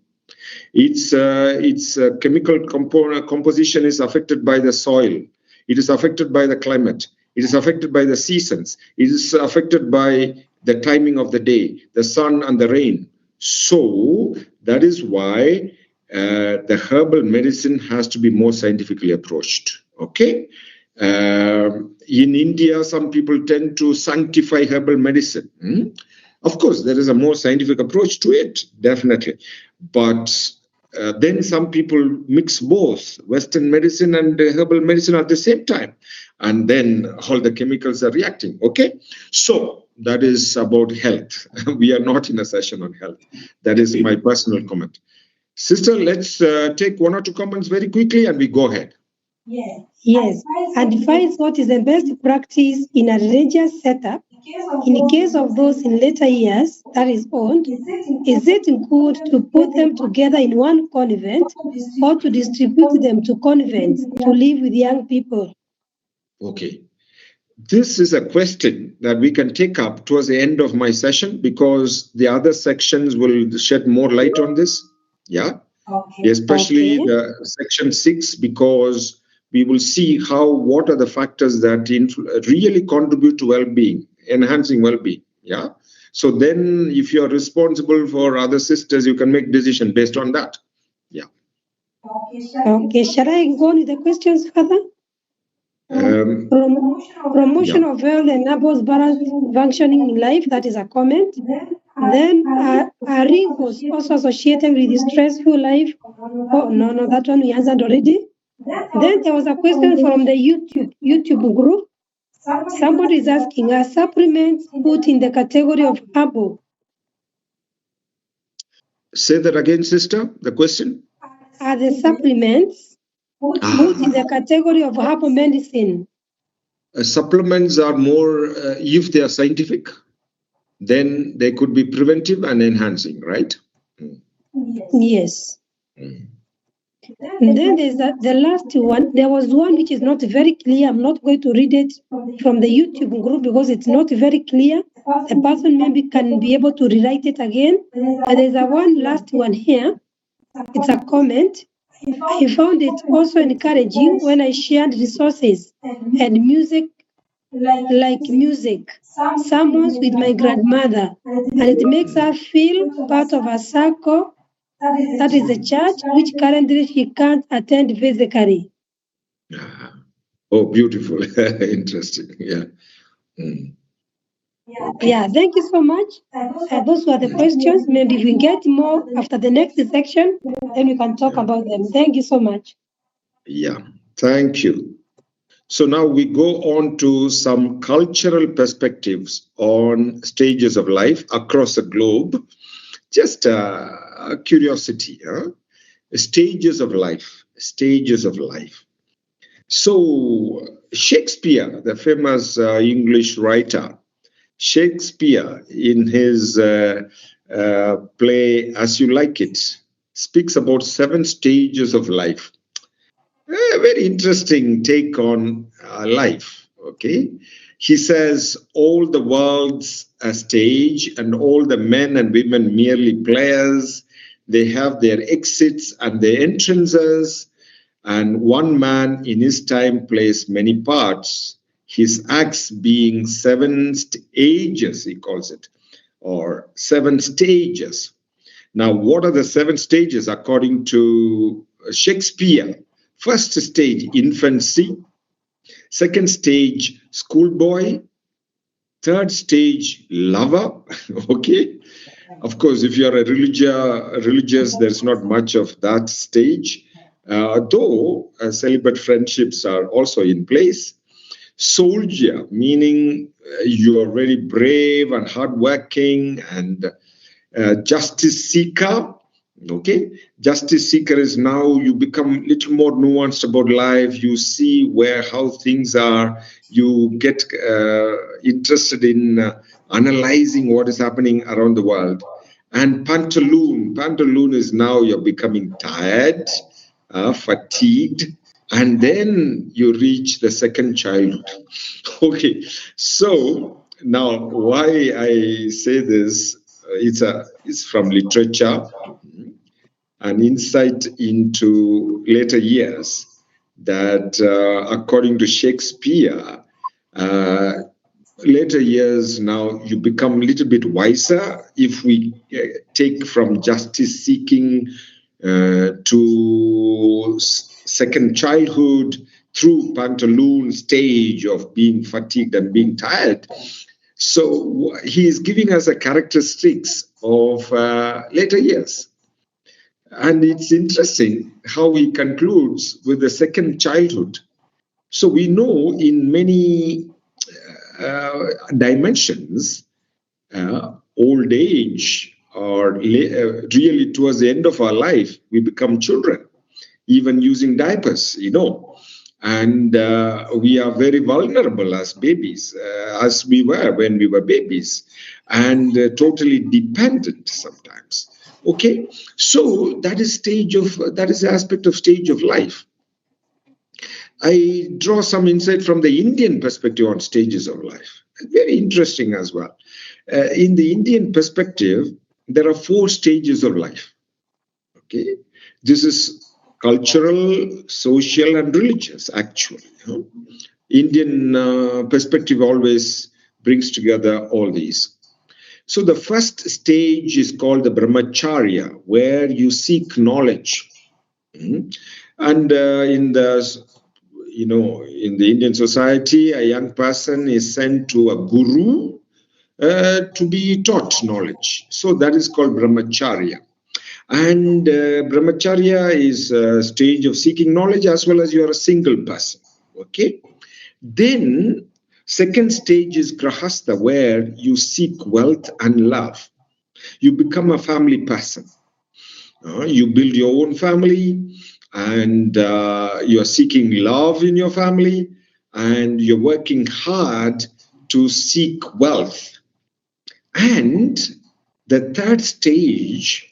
Its chemical composition is affected by the soil. It is affected by the climate. It is affected by the seasons. It is affected by the timing of the day, the sun and the rain. So that is why the herbal medicine has to be more scientifically approached. Okay. In India, some people tend to sanctify herbal medicine. Of course, there is a more scientific approach to it, definitely. But then some people mix both Western medicine and herbal medicine at the same time. And then all the chemicals are reacting. Okay. So that is about health. We are not in a session on health. That is my personal comment. Sister, let's take 1 or 2 comments very quickly and we go ahead. Yes. Advise what is the best practice in a religious setup in case of those in later years that is owned. Is it good to put them together in one convent or to distribute them to convents to live with young people? Okay. This is a question that we can take up towards the end of my session because the other sections will shed more light on this. Yeah. Okay. Especially the section 6, because we will see what are the factors that really contribute to well-being, enhancing well-being. Yeah. So then if you're responsible for other sisters, you can make decision based on that. Yeah. Okay. Shall I go on with the questions further? Promotion of health enables balanced functioning in life. That is a comment. Then AGEING was also associated with the stressful life. Oh, no, that one we answered already. Then there was a question from the YouTube group. Somebody is asking, are supplements put in the category of herbal? Say that again, sister, the question. Are the supplements put in the category of herbal medicine? Supplements are more, if they are scientific, then they could be preventive and enhancing, right? Yes. And then there's the last one. There was one which is not very clear. I'm not going to read it from the YouTube group because it's not very clear. The person maybe can be able to rewrite it again. But there's a last one here. It's a comment. I found it also encouraging when I shared resources and music, like music, sermons with my grandmother, and it makes her feel part of a circle That is the church which currently she can't attend physically. Oh, beautiful. Interesting. Yeah. Yeah, thank you so much. Those were the questions. Maybe if we get more after the next section, then we can talk about them. Thank you so much. Yeah, thank you. So now we go on to some cultural perspectives on stages of life across the globe. Just a curiosity, huh? Stages of life, stages of life. So Shakespeare, the famous English writer, Shakespeare in his play As You Like It speaks about 7 stages of life. A very interesting take on life. Okay, he says all the world's a stage and all the men and women merely players. They have their exits and their entrances, and one man in his time plays many parts, his acts being 7 stages, he calls it, or 7 stages. Now, what are the 7 stages according to Shakespeare? First stage, infancy. Second stage, schoolboy. Third stage, lover. Okay. Of course, if you're a religious, there's not much of that stage. Though celibate friendships are also in place. Soldier, meaning you are very brave and hardworking, and justice seeker. Okay, justice seeker is now you become a little more nuanced about life. You see how things are. You get interested in analyzing what is happening around the world. And pantaloon is now you're becoming tired, fatigued, and then you reach the second childhood. Okay, so now why I say this, it's from literature, an insight into later years that according to Shakespeare, later years now you become a little bit wiser if we take from justice seeking to second childhood through pantaloon stage of being fatigued and being tired. So he is giving us a characteristics of later years. And it's interesting how he concludes with the second childhood. So we know in many dimensions, old age or really towards the end of our life, we become children, even using diapers, and we are very vulnerable as babies, as we were when we were babies, and totally dependent sometimes. Okay, so that is the aspect of stage of life. I draw some insight from the Indian perspective on stages of life. Very interesting as well. In the Indian perspective, there are 4 stages of life. Okay, this is cultural, social, and religious, actually. Indian perspective always brings together all these. So the first stage is called the brahmacharya, where you seek knowledge. And in the Indian society, a young person is sent to a guru to be taught knowledge. So that is called brahmacharya. And brahmacharya is a stage of seeking knowledge as well as you are a single person. Okay. Then second stage is grahastha, where you seek wealth and love. You become a family person. You build your own family, and you are seeking love in your family, and you're working hard to seek wealth. And the third stage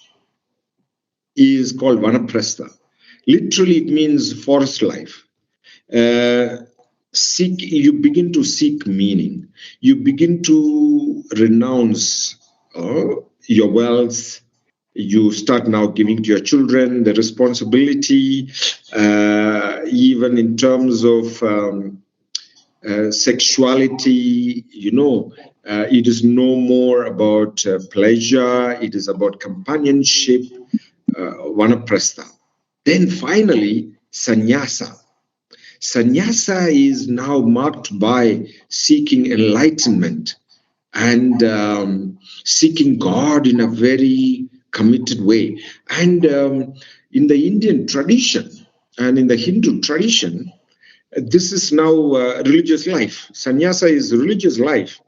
is called vanaprastha. Literally, it means forest life. You begin to seek meaning. You begin to renounce your wealth. You start now giving to your children the responsibility, even in terms of sexuality. It is no more about pleasure. It is about companionship. vanaprastha. Then finally, sannyasa. Sannyasa is now marked by seeking enlightenment and seeking God in a very committed way. And in the Indian tradition and in the Hindu tradition, this is now religious life. Sannyasa is religious life,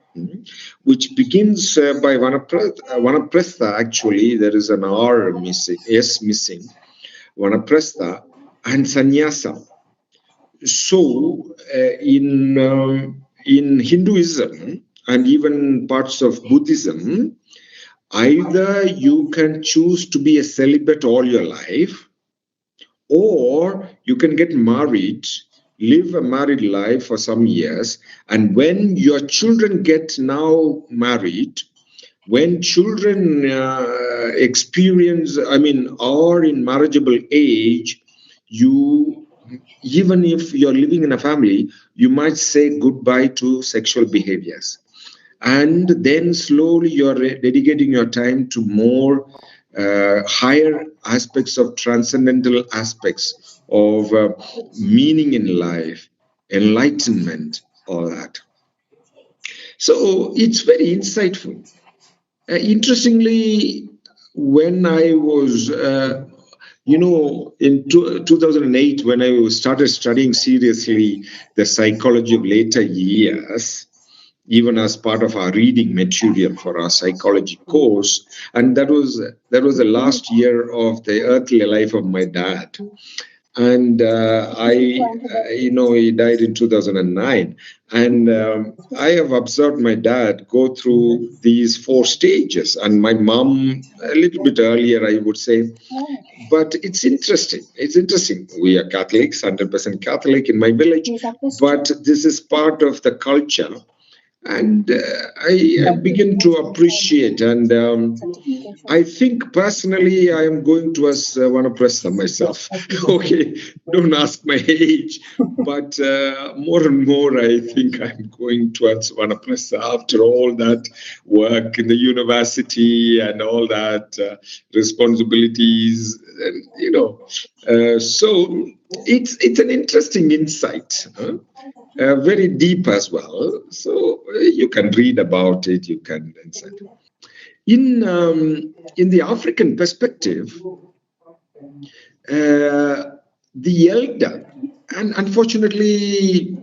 which begins by vanaprastha. Actually, there is an R missing, S missing. Vanaprastha and sannyasa. So, in Hinduism and even parts of Buddhism, either you can choose to be a celibate all your life, or you can get married, live a married life for some years, and when your children get now married, when children are in marriageable age, even if you're living in a family, you might say goodbye to sexual behaviors. And then slowly you're dedicating your time to more higher aspects of transcendental aspects of meaning in life, enlightenment, all that. So it's very insightful. Interestingly, when I was in 2008, when I started studying seriously the psychology of later years, even as part of our reading material for our psychology course, and that was the last year of the earthly life of my dad. And he died in 2009. And I have observed my dad go through these 4 stages, and my mom a little bit earlier, I would say. But it's interesting. It's interesting. We are Catholics, 100% Catholic in my village, but this is part of the culture. And I begin to appreciate, and I think personally I am going towards vanaprastha myself. Okay, don't ask my age, but more and more I think I'm going towards vanaprastha after all that work in the university and all that responsibilities, and, so it's an interesting insight. Very deep as well. So you can read about it. You can insight. In the African perspective, the elder, and unfortunately,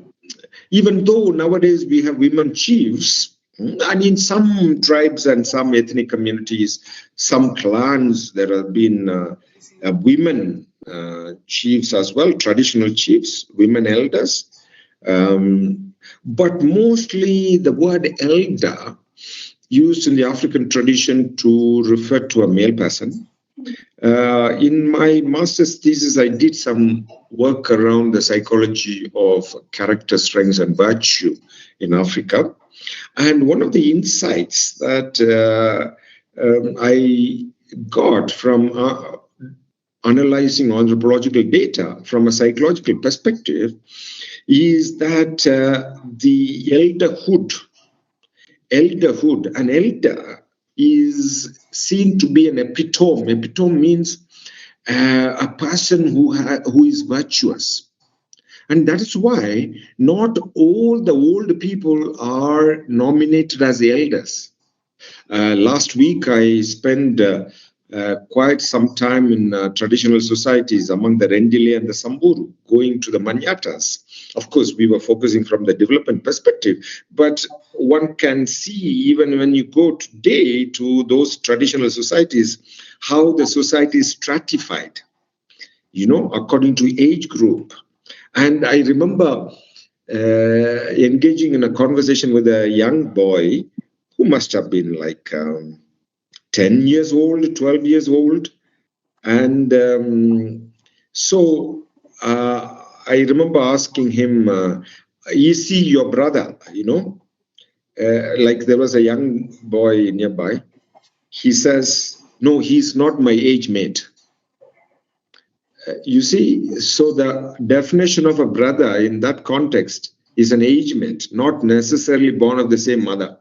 even though nowadays we have women chiefs, and in some tribes and some ethnic communities, some clans, there have been women chiefs as well, traditional chiefs, women elders. But mostly the word elder used in the African tradition to refer to a male person. In my master's thesis, I did some work around the psychology of character, strengths, and virtue in Africa. And one of the insights that I got from analyzing anthropological data from a psychological perspective is that the elderhood, an elder is seen to be an epitome. Epitome means a person who is virtuous. And that is why not all the old people are nominated as elders. Last week, I spent quite some time in traditional societies among the Rendile and the Samburu, going to the Manyatas. Of course, we were focusing from the development perspective, but one can see even when you go today to those traditional societies, how the society is stratified, according to age group. And I remember engaging in a conversation with a young boy who must have been like 10 years old, 12 years old. And so I remember asking him, is he your brother? Like there was a young boy nearby. He says, no, he's not my age mate. You see, so the definition of a brother in that context is an age mate, not necessarily born of the same mother.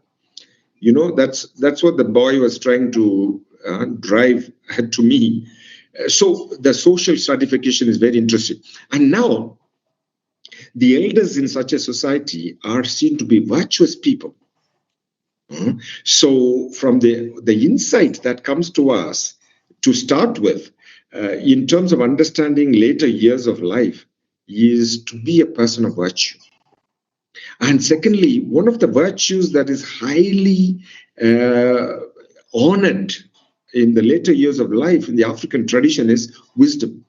That's what the boy was trying to drive to me. So the social stratification is very interesting. And now the elders in such a society are seen to be virtuous people. So from the insight that comes to us to start with, in terms of understanding later years of life, is to be a person of virtue. And secondly, one of the virtues that is highly honored in the later years of life in the African tradition is wisdom.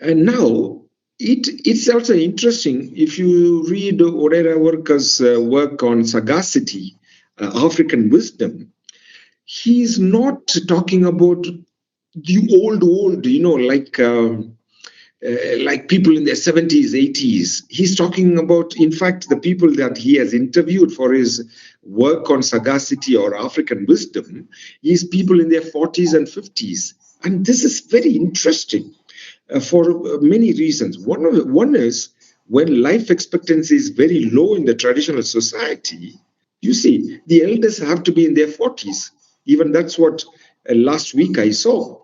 And now it's also interesting if you read Orera Worker's work on sagacity, African wisdom. He's not talking about the old, like people in their 70s, 80s. He's talking about, in fact, the people that he has interviewed for his work on sagacity or African wisdom is people in their 40s and 50s. And this is very interesting for many reasons. One is when life expectancy is very low in the traditional society, you see, the elders have to be in their 40s. Even that's what last week I saw.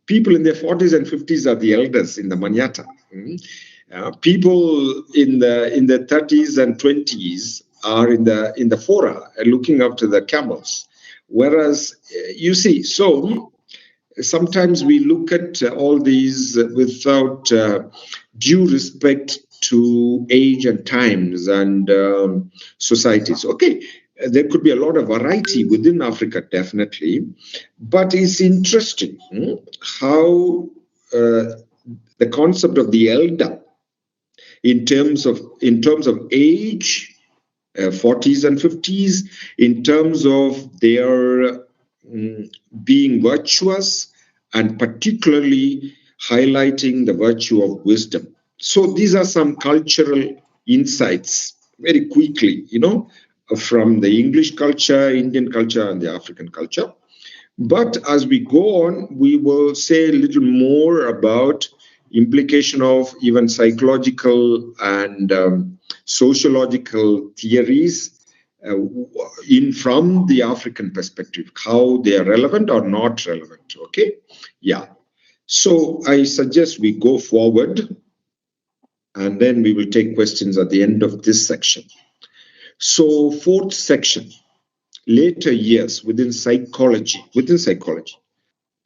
People in their 40s and 50s are the elders in the Manyata. People in the 30s and 20s are in the fora looking after the camels. Whereas, you see, so sometimes we look at all these without due respect to age and times and societies. Okay, there could be a lot of variety within Africa, definitely, but it's interesting how the concept of the elder, in terms of age, 40s and 50s, in terms of their being virtuous, and particularly highlighting the virtue of wisdom. So these are some cultural insights very quickly, from the English culture, Indian culture, and the African culture. But as we go on, we will say a little more about implication of even psychological and sociological theories from the African perspective, how they are relevant or not relevant. Okay, yeah. So I suggest we go forward, and then we will take questions at the end of this section. So fourth section, later years within psychology,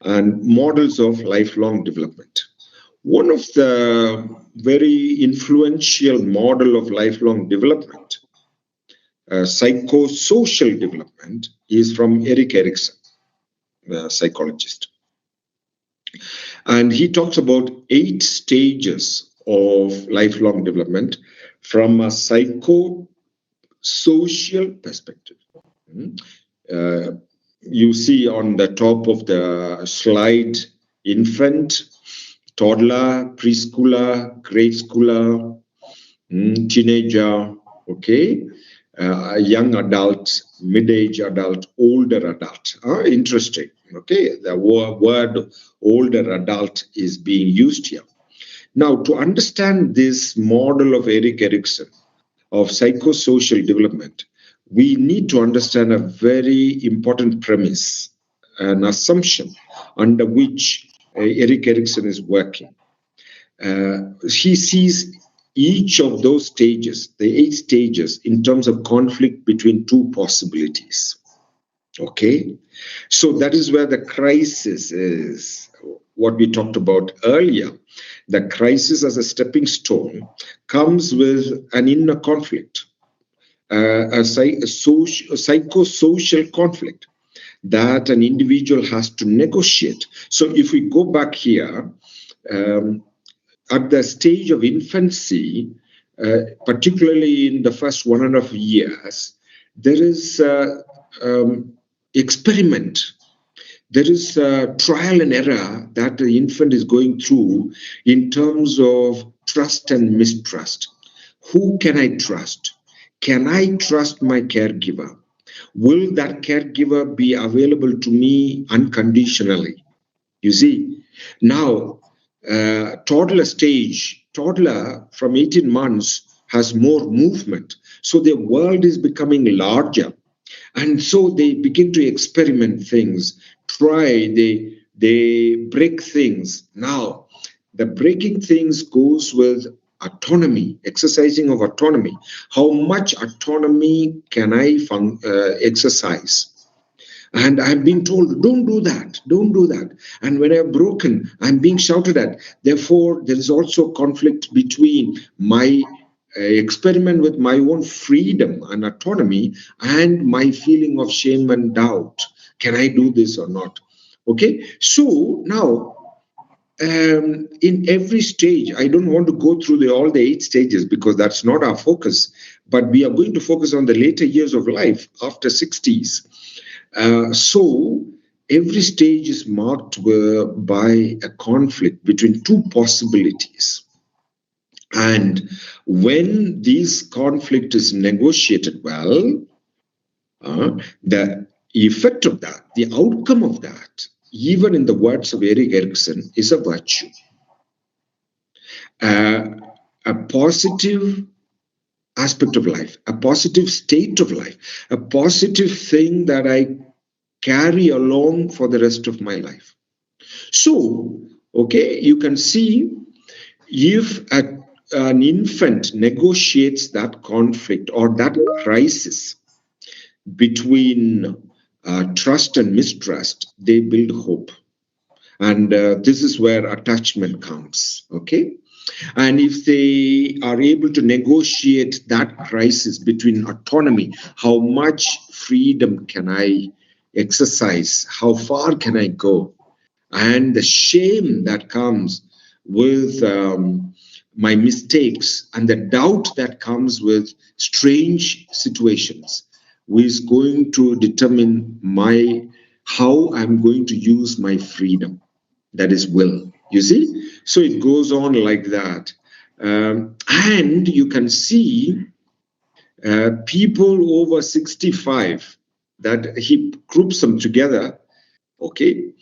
and models of lifelong development. One of the very influential model of lifelong development, psychosocial development, is from Erik Erikson, a psychologist. And he talks about 8 stages of lifelong development from a psychosocial perspective. You see on the top of the slide, infant, toddler, preschooler, grade schooler, teenager, okay, young adult, mid-age adult, older adult. Interesting, okay, the word older adult is being used here. Now, to understand this model of Erik Erikson of psychosocial development, we need to understand a very important premise, an assumption under which Erik Erikson is working. He sees each of those stages, the 8 stages, in terms of conflict between 2 possibilities. Okay, so that is where the crisis is, what we talked about earlier. The crisis as a stepping stone comes with an inner conflict, a psychosocial conflict that an individual has to negotiate. So if we go back here, at the stage of infancy, particularly in the first 1.5 years, there is experiment. There is trial and error that the infant is going through in terms of trust and mistrust. Who can I trust? Can I trust my caregiver? Will that caregiver be available to me unconditionally? You see, now, toddler from 18 months has more movement. So their world is becoming larger. And so they begin to experiment things, try, they They break things. Now, the breaking things goes with autonomy, exercising of autonomy. How much autonomy can I exercise? And I'm being told, don't do that, don't do that. And when I'm broken, I'm being shouted at. Therefore, there is also conflict between my experiment with my own freedom and autonomy and my feeling of shame and doubt. Can I do this or not? Okay, so now in every stage, I don't want to go through all the 8 stages because that's not our focus, but we are going to focus on the later years of life after 60s. So every stage is marked by a conflict between 2 possibilities. And when this conflict is negotiated well, the effect of that, the outcome of that, even in the words of Erik Erikson, is a virtue. A positive aspect of life, a positive state of life, a positive thing that I carry along for the rest of my life. So, okay, you can see if an infant negotiates that conflict or that crisis between trust and mistrust, they build hope. And this is where attachment comes, okay? And if they are able to negotiate that crisis between autonomy, how much freedom can I exercise? How far can I go? And the shame that comes with my mistakes and the doubt that comes with strange situations is going to determine how I'm going to use my freedom. That is will, you see? So it goes on like that. And you can see people over 65, that he groups them together. Okay,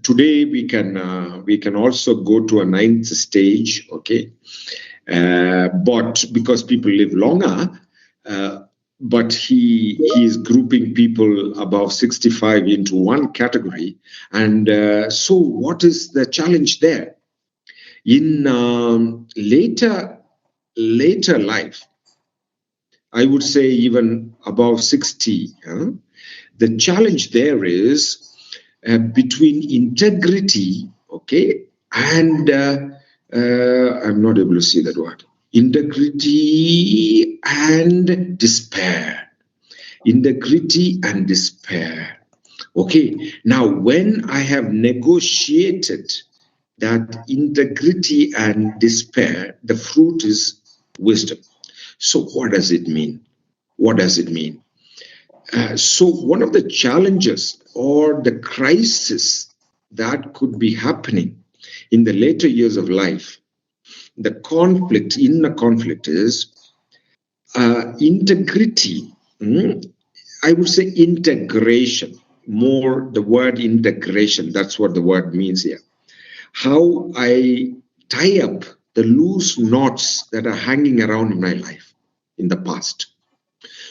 today we can also go to a 9th stage. Okay, but because people live longer, but he is grouping people above 65 into one category. And so what is the challenge there? In later life, I would say even above 60, the challenge there is between integrity, okay, and I'm not able to see that word. Integrity and despair. Integrity and despair. Okay, now when I have negotiated that integrity and despair, the fruit is wisdom. So what does it mean? What does it mean? So one of the challenges or the crisis that could be happening in the later years of life, the conflict, inner conflict is integrity. I would say integration, more the word integration. That's what the word means here. How I tie up the loose knots that are hanging around in my life in the past.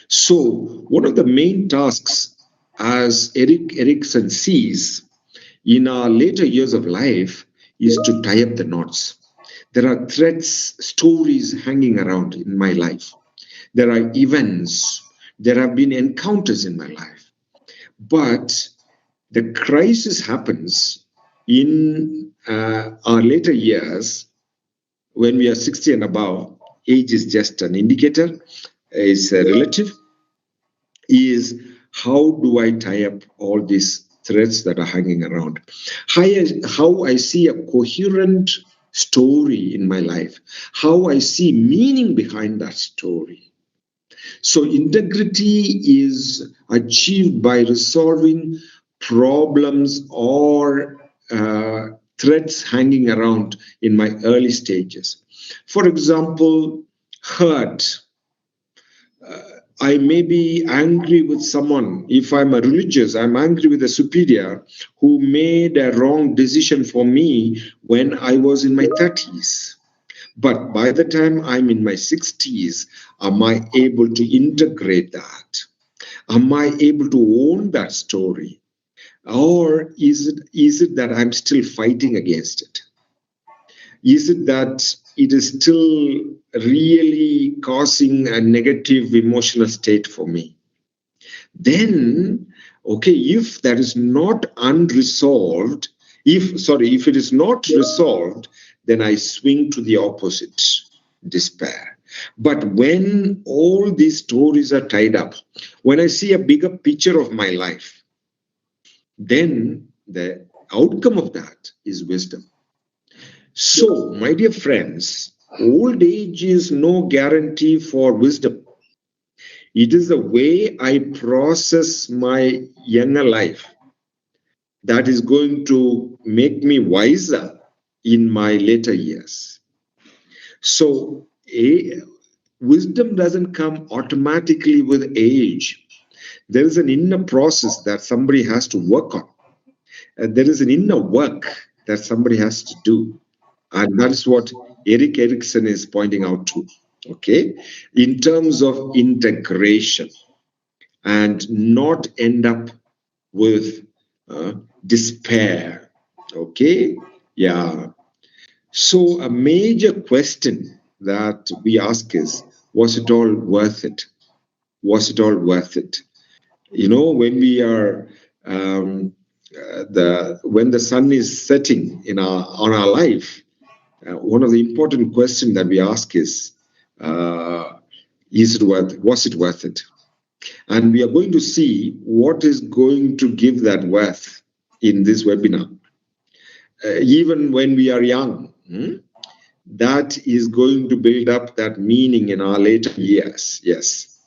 So one of the main tasks, as Erik Erikson sees, in our later years of life is to tie up the knots. There are threads, stories hanging around in my life. There are events. There have been encounters in my life. But the crisis happens in our later years when we are 60 and above. Age is just an indicator, is relative. Is how do I tie up all these threads that are hanging around? How I see a coherent story in my life, how I see meaning behind that story. So integrity is achieved by resolving problems or threads hanging around in my early stages. For example, hurt. I may be angry with someone. If I'm a religious, I'm angry with a superior who made a wrong decision for me when I was in my 30s. But by the time I'm in my 60s, am I able to integrate that? Am I able to own that story? Or is it that I'm still fighting against it? Is it that it is still really causing a negative emotional state for me? Then, okay, if that is not unresolved, if it is not resolved, then I swing to the opposite, despair. But when all these stories are tied up, when I see a bigger picture of my life, then the outcome of that is wisdom. So, my dear friends, old age is no guarantee for wisdom. It is the way I process my younger life that is going to make me wiser in my later years. So, wisdom doesn't come automatically with age. There is an inner process that somebody has to work on. There is an inner work that somebody has to do. And that's what Erik Erikson is pointing out to. Okay, in terms of integration, and not end up with despair. Okay, yeah. So a major question that we ask is, was it all worth it? Was it all worth it? You know, when we are when the sun is setting on our life, one of the important questions that we ask is it worth? Was it worth it? And we are going to see what is going to give that worth in this webinar. Even when we are young, that is going to build up that meaning in our later years. Yes.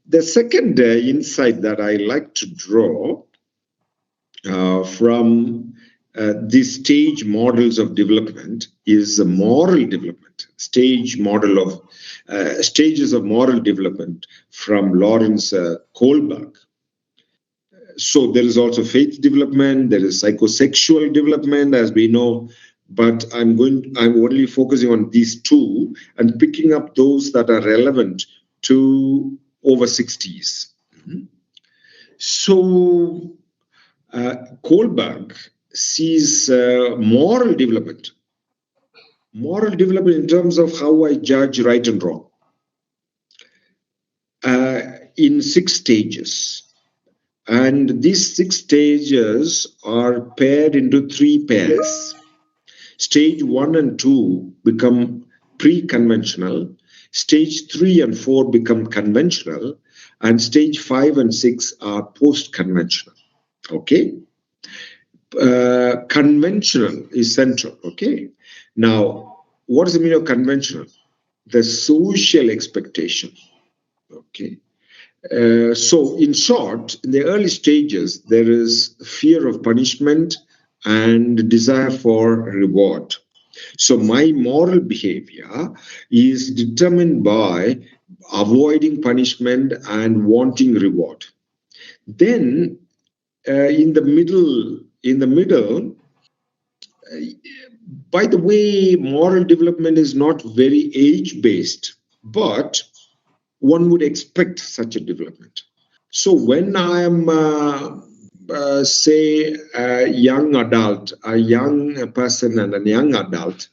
The second insight that I like to draw from these stage models of development is the moral development, stages of moral development from Lawrence Kohlberg. So there is also faith development, there is psychosexual development, as we know, but I'm only focusing on these two and picking up those that are relevant to over 60s. So Kohlberg sees moral development in terms of how I judge right and wrong, in 6 stages. And these 6 stages are paired into 3 pairs. Stage 1 and 2 become pre-conventional. Stage 3 and 4 become conventional. And stage 5 and 6 are post-conventional. Okay? Conventional is central. Okay? Now, what does it mean of conventional? The social expectation. Okay? So in short, in the early stages, there is fear of punishment and desire for reward. So my moral behavior is determined by avoiding punishment and wanting reward. Then in the middle, by the way, moral development is not very age-based, but one would expect such a development. So when I am, say, a young adult, a young person and a young adult,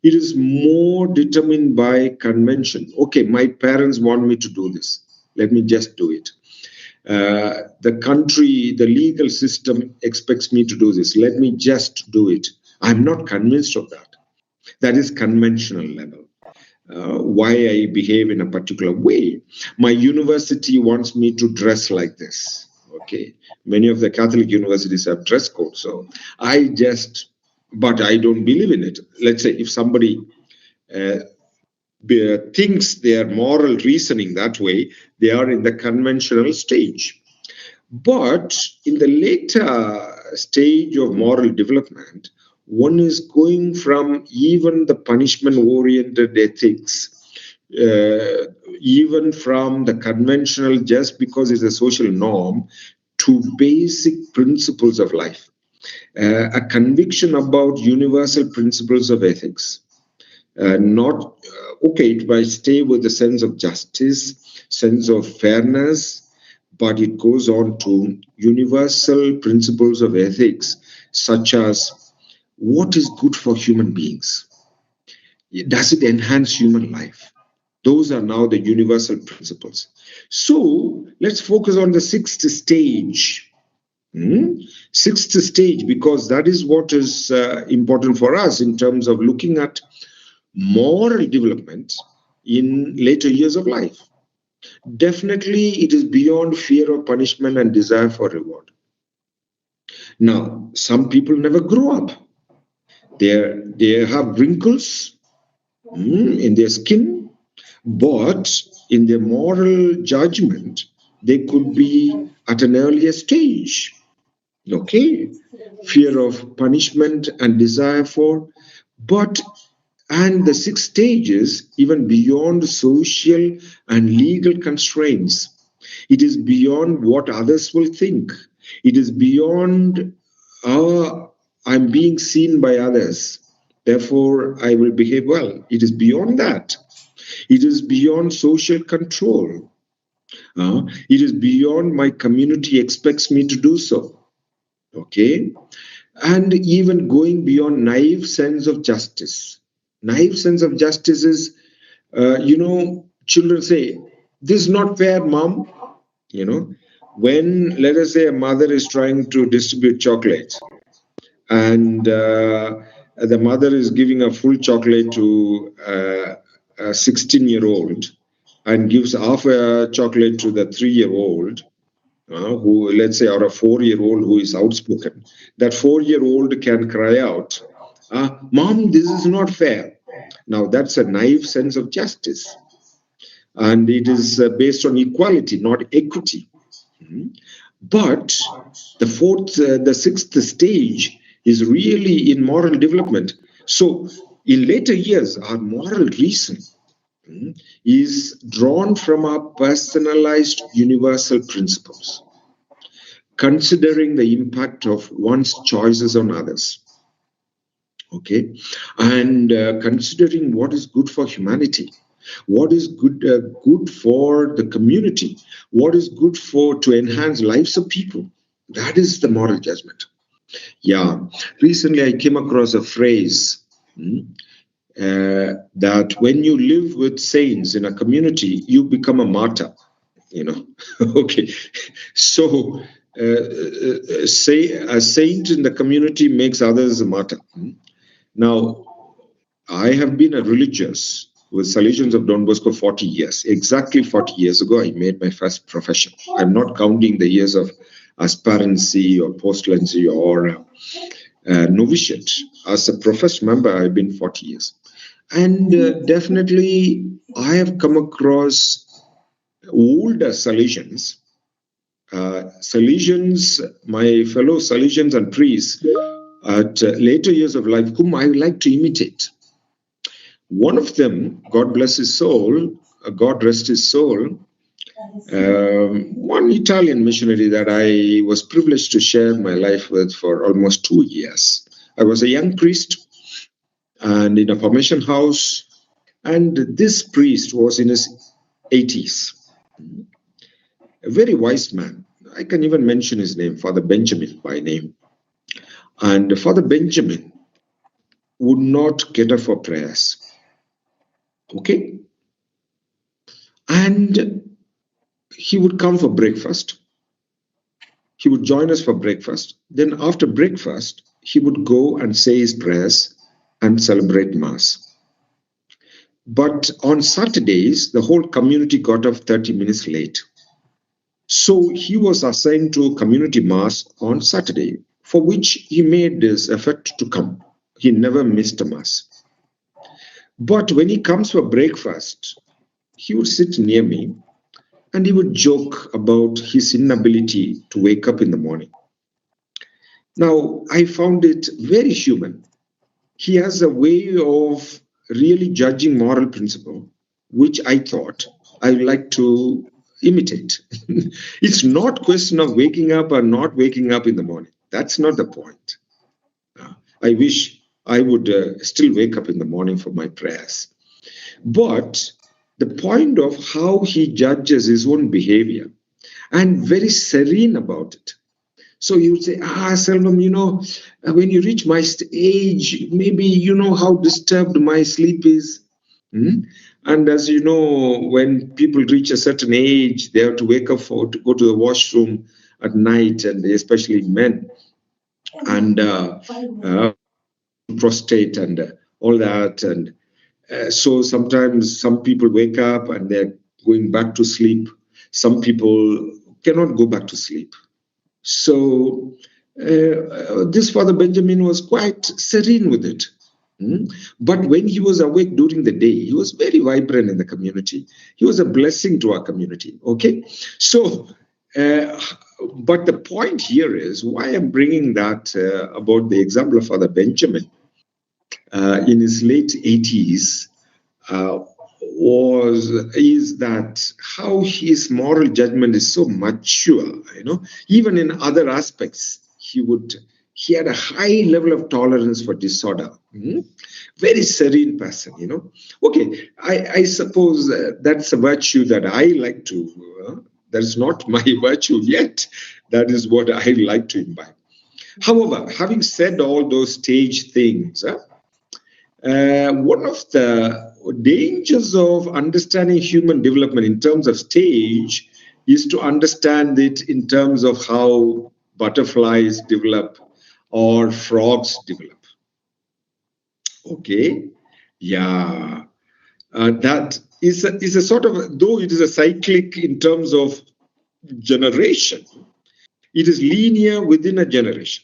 it is more determined by convention. Okay, my parents want me to do this. Let me just do it. The country, the legal system expects me to do this. Let me just do it. I'm not convinced of that. That is conventional level. Why I behave in a particular way. My university wants me to dress like this. Okay, many of the Catholic universities have dress codes, so but I don't believe in it. Let's say if somebody thinks their moral reasoning that way, they are in the conventional stage. But in the later stage of moral development, one is going from even the punishment-oriented ethics, even from the conventional just because it's a social norm, to basic principles of life. A conviction about universal principles of ethics. It might stay with the sense of justice, sense of fairness, but it goes on to universal principles of ethics, such as what is good for human beings? Does it enhance human life? Those are now the universal principles. So let's focus on the sixth stage. Sixth stage, because that is what is important for us in terms of looking at moral development in later years of life. Definitely, it is beyond fear of punishment and desire for reward. Now, some people never grow up. They have wrinkles in their skin, but in their moral judgment, they could be at an earlier stage. Okay, fear of punishment and desire for, and the six stages, even beyond social and legal constraints. It is beyond what others will think. It is beyond I'm being seen by others, therefore I will behave well. It is beyond that. It is beyond social control. It is beyond my community expects me to do so. Okay? And even going beyond naive sense of justice. Naive sense of justice is, children say, this is not fair, mom. When, let us say, a mother is trying to distribute chocolates, and the mother is giving a full chocolate to a 16-year-old and gives half a chocolate to the 3-year-old, who, let's say, or a 4-year-old who is outspoken. That 4-year-old can cry out, Mom, this is not fair. Now, that's a naive sense of justice. And it is based on equality, not equity. But the sixth stage is really in moral development. So in later years, our moral reason is drawn from our personalized universal principles, considering the impact of one's choices on others. Okay, and considering what is good for humanity, what is good for the community, what is good to enhance lives of people. That is the moral judgment. Yeah, recently I came across a phrase that when you live with saints in a community, you become a martyr. Okay, so say a saint in the community makes others a martyr. Now, I have been a religious with Salesians of Don Bosco 40 years. Exactly 40 years ago, I made my first profession. I'm not counting the years of aspirancy or postulancy or novitiate. As a professed member, I've been 40 years. And definitely, I have come across older Salesians, my fellow Salesians and priests at later years of life, whom I like to imitate. One of them, God bless his soul, God rest his soul, one Italian missionary that I was privileged to share my life with for almost 2 years. I was a young priest and in a formation house, and this priest was in his 80s. A very wise man. I can even mention his name, Father Benjamin by name. And Father Benjamin would not get up for prayers. Okay? And he would come for breakfast. He would join us for breakfast. Then after breakfast, he would go and say his prayers and celebrate Mass. But on Saturdays, the whole community got up 30 minutes late. So he was assigned to community Mass on Saturday, for which he made this effort to come. He never missed a Mass. But when he comes for breakfast, he would sit near me and he would joke about his inability to wake up in the morning. Now, I found it very human. He has a way of really judging moral principle, which I thought I would like to imitate. It's not a question of waking up or not waking up in the morning. That's not the point. I wish I would still wake up in the morning for my prayers. But the point of how he judges his own behavior and very serene about it. So you would say, Selvam, when you reach my age, maybe you know how disturbed my sleep is. And as you know, when people reach a certain age, they have to wake up to go to the washroom at night, and especially men, and prostate and all that. And so sometimes some people wake up and they're going back to sleep. Some people cannot go back to sleep. So this Father Benjamin was quite serene with it. But when he was awake during the day, he was very vibrant in the community. He was a blessing to our community. Okay, so but the point here is why I'm bringing that about the example of Father Benjamin in his late 80s is that how his moral judgment is so mature. Even in other aspects, he had a high level of tolerance for disorder. Very serene person. Okay, I suppose that's a virtue that I like to. That's not my virtue yet. That is what I like to imbibe. However, having said all those stage things, one of the dangers of understanding human development in terms of stage is to understand it in terms of how butterflies develop or frogs develop. Okay, yeah, that is a sort of, though it is a cyclic in terms of generation, it is linear within a generation.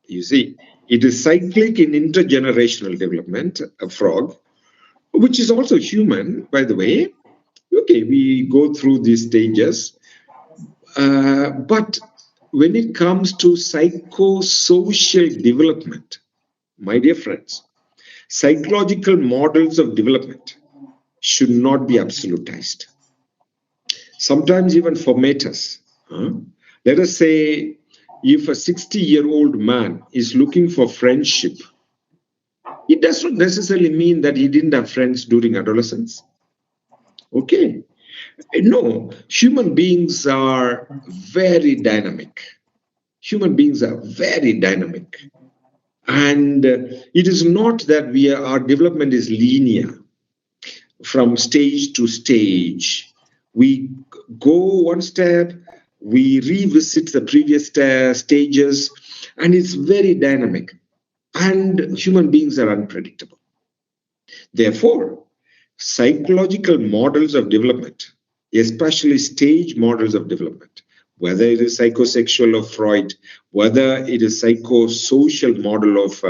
You see, it is cyclic in intergenerational development, a frog, which is also human, by the way. Okay, we go through these stages. But when it comes to psychosocial development, my dear friends, psychological models of development should not be absolutized. Sometimes even formaters. Let us say if a 60-year-old man is looking for friendship, it does not necessarily mean that he didn't have friends during adolescence. Okay. No, human beings are very dynamic. Human beings are very dynamic. And it is not that our development is linear from stage to stage. We go one step, we revisit the previous stages, and it's very dynamic. And human beings are unpredictable. Therefore, psychological models of development, especially stage models of development, whether it is psychosexual of Freud, whether it is psychosocial model of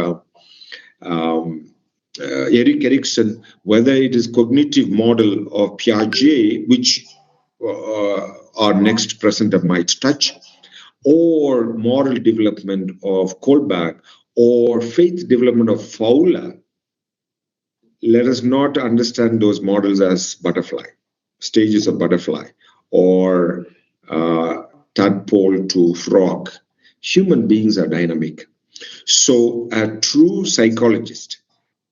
Erik Erikson, whether it is cognitive model of Piaget, which our next presenter might touch, or moral development of Kohlberg, or faith development of Fowler, let us not understand those models as butterfly, stages of butterfly, or tadpole to frog. Human beings are dynamic. So a true psychologist,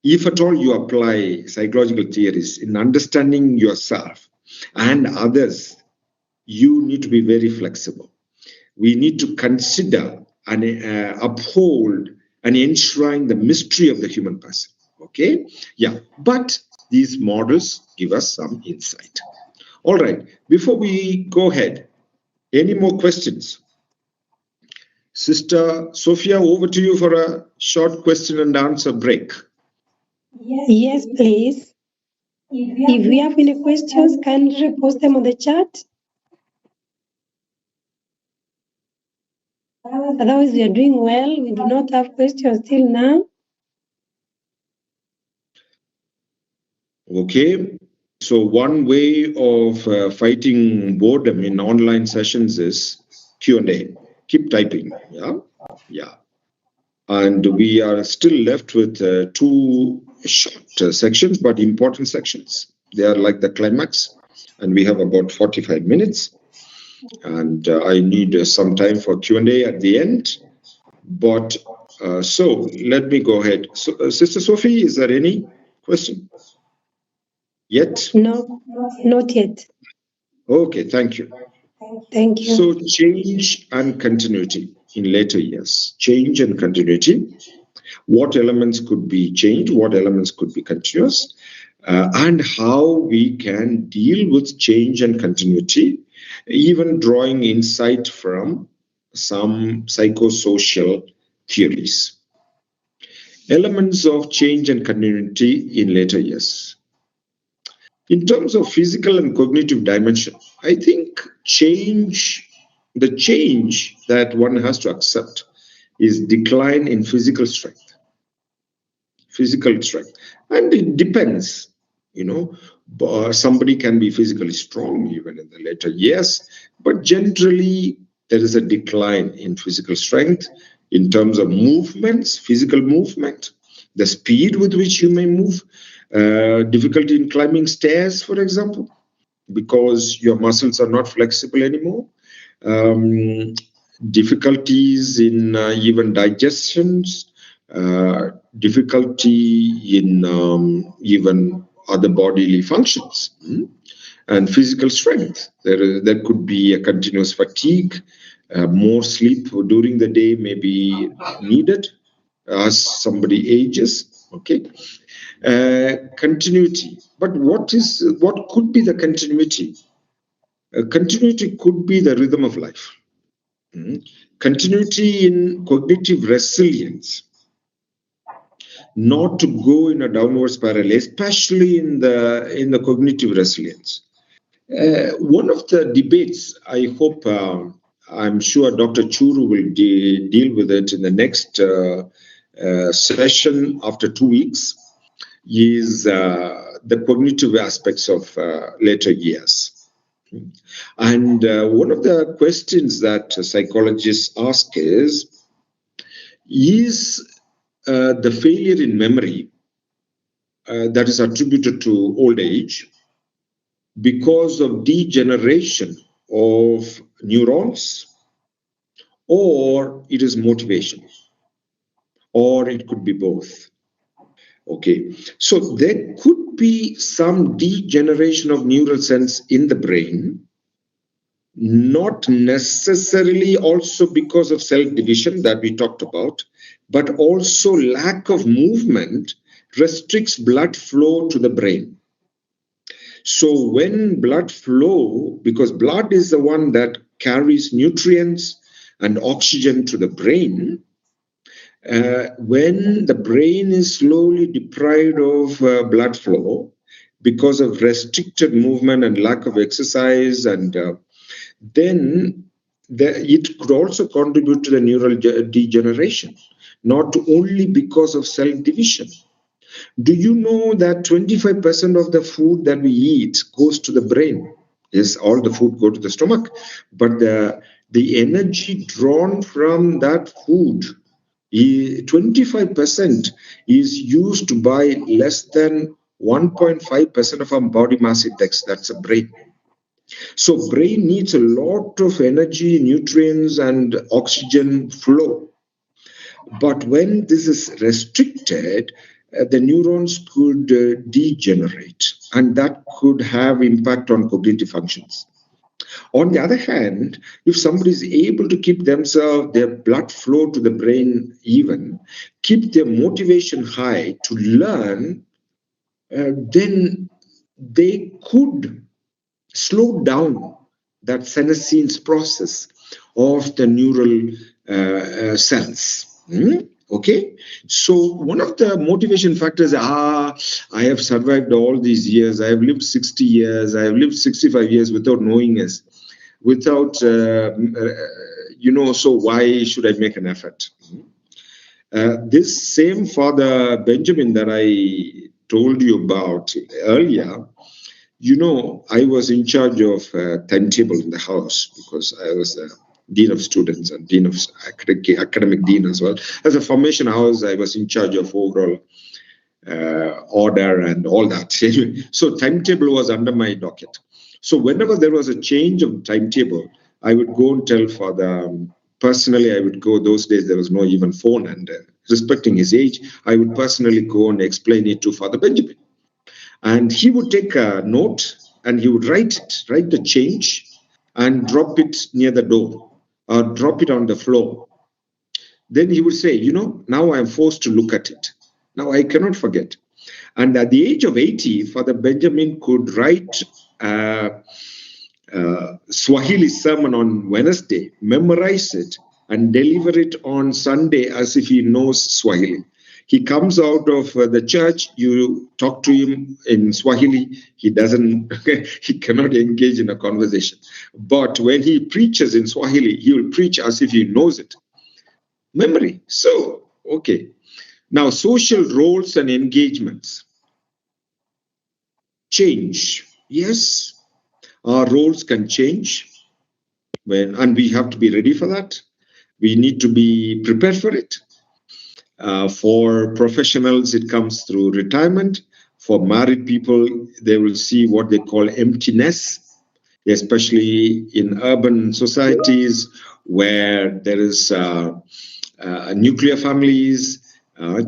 if at all you apply psychological theories in understanding yourself and others, you need to be very flexible. We need to consider and uphold and enshrine the mystery of the human person. Okay, yeah, but these models give us some insight. All right, before we go ahead, any more questions? Sister Sophia, over to you for a short question and answer break. Yes, please. If we have any questions, kindly post them on the chat. Otherwise, we are doing well. We do not have questions till now. Okay, so one way of fighting boredom in online sessions is Q&A. Keep typing, yeah. And we are still left with two short sections, but important sections. They are like the climax, and we have about 45 minutes. And I need some time for Q&A at the end. But so let me go ahead. So, Sister Sophie, is there any question? Yet? No, not yet. Okay, thank you. Thank you. So change and continuity in later years. Change and continuity. What elements could be changed? What elements could be continuous? And how we can deal with change and continuity, even drawing insight from some psychosocial theories. Elements of change and continuity in later years. In terms of physical and cognitive dimension, I think the change that one has to accept is decline in physical strength. And it depends, somebody can be physically strong even in the later years, but generally there is a decline in physical strength in terms of movements, physical movement, the speed with which you may move, difficulty in climbing stairs, for example, because your muscles are not flexible anymore, difficulties in even digestions, difficulty in even other bodily functions, and physical strength. There could be a continuous fatigue, more sleep during the day may be needed as somebody ages. Okay, continuity. But what could be the continuity? Continuity could be the rhythm of life. Continuity in cognitive resilience, not to go in a downward spiral, especially in the cognitive resilience. One of the debates, I hope, I'm sure Dr. Churu will deal with it in the next session after 2 weeks, is the cognitive aspects of later years. And one of the questions that psychologists ask is the failure in memory that is attributed to old age because of degeneration of neurons, or it is motivation, or it could be both? Okay, so there could be some degeneration of neural cells in the brain, not necessarily also because of cell division that we talked about, but also lack of movement restricts blood flow to the brain. So when blood flow, because blood is the one that carries nutrients and oxygen to the brain, when the brain is slowly deprived of blood flow because of restricted movement and lack of exercise, and then it could also contribute to the neural degeneration, not only because of cell division. Do you know that 25% of the food that we eat goes to the brain? Yes, all the food goes to the stomach, but the energy drawn from that food, 25% is used by less than 1.5% of our body mass index. That's a brain. So brain needs a lot of energy, nutrients, and oxygen flow. But when this is restricted, the neurons could degenerate, and that could have impact on cognitive functions. On the other hand, if somebody is able to keep their blood flow to the brain even, keep their motivation high to learn, then they could slow down that senescence process of the neural cells. Okay, so one of the motivation factors, I have survived all these years, I have lived 60 years, I have lived 65 years without knowing this, without, so why should I make an effort? This same Father Benjamin that I told you about earlier, I was in charge of timetable in the house because I was Dean of Students and Dean of Academic Dean as well. As a formation house, I was in charge of overall order and all that. So timetable was under my docket. So whenever there was a change of timetable, I would go and tell Father. Personally, I would go. Those days there was no even phone, and respecting his age, I would personally go and explain it to Father Benjamin. And he would take a note and he would write the change and drop it near the door or drop it on the floor, then he would say, now I'm forced to look at it. Now I cannot forget. And at the age of 80, Father Benjamin could write Swahili sermon on Wednesday, memorize it, and deliver it on Sunday as if he knows Swahili. He comes out of the church, you talk to him in Swahili, he cannot engage in a conversation. But when he preaches in Swahili, he will preach as if he knows it. Memory. So, okay. Now, social roles and engagements change. Yes, our roles can change, and we have to be ready for that. We need to be prepared for it. For professionals, it comes through retirement. For married people, they will see what they call emptiness, especially in urban societies where there is nuclear families.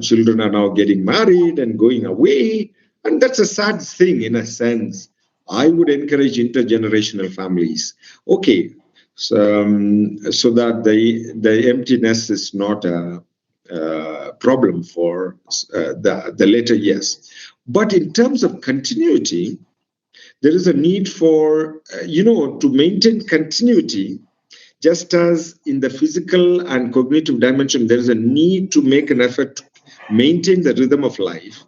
Children are now getting married and going away. And that's a sad thing in a sense. I would encourage intergenerational families. Okay, so that the emptiness is not a problem for the later years. But in terms of continuity, there is a need for, to maintain continuity. Just as in the physical and cognitive dimension, there is a need to make an effort to maintain the rhythm of life.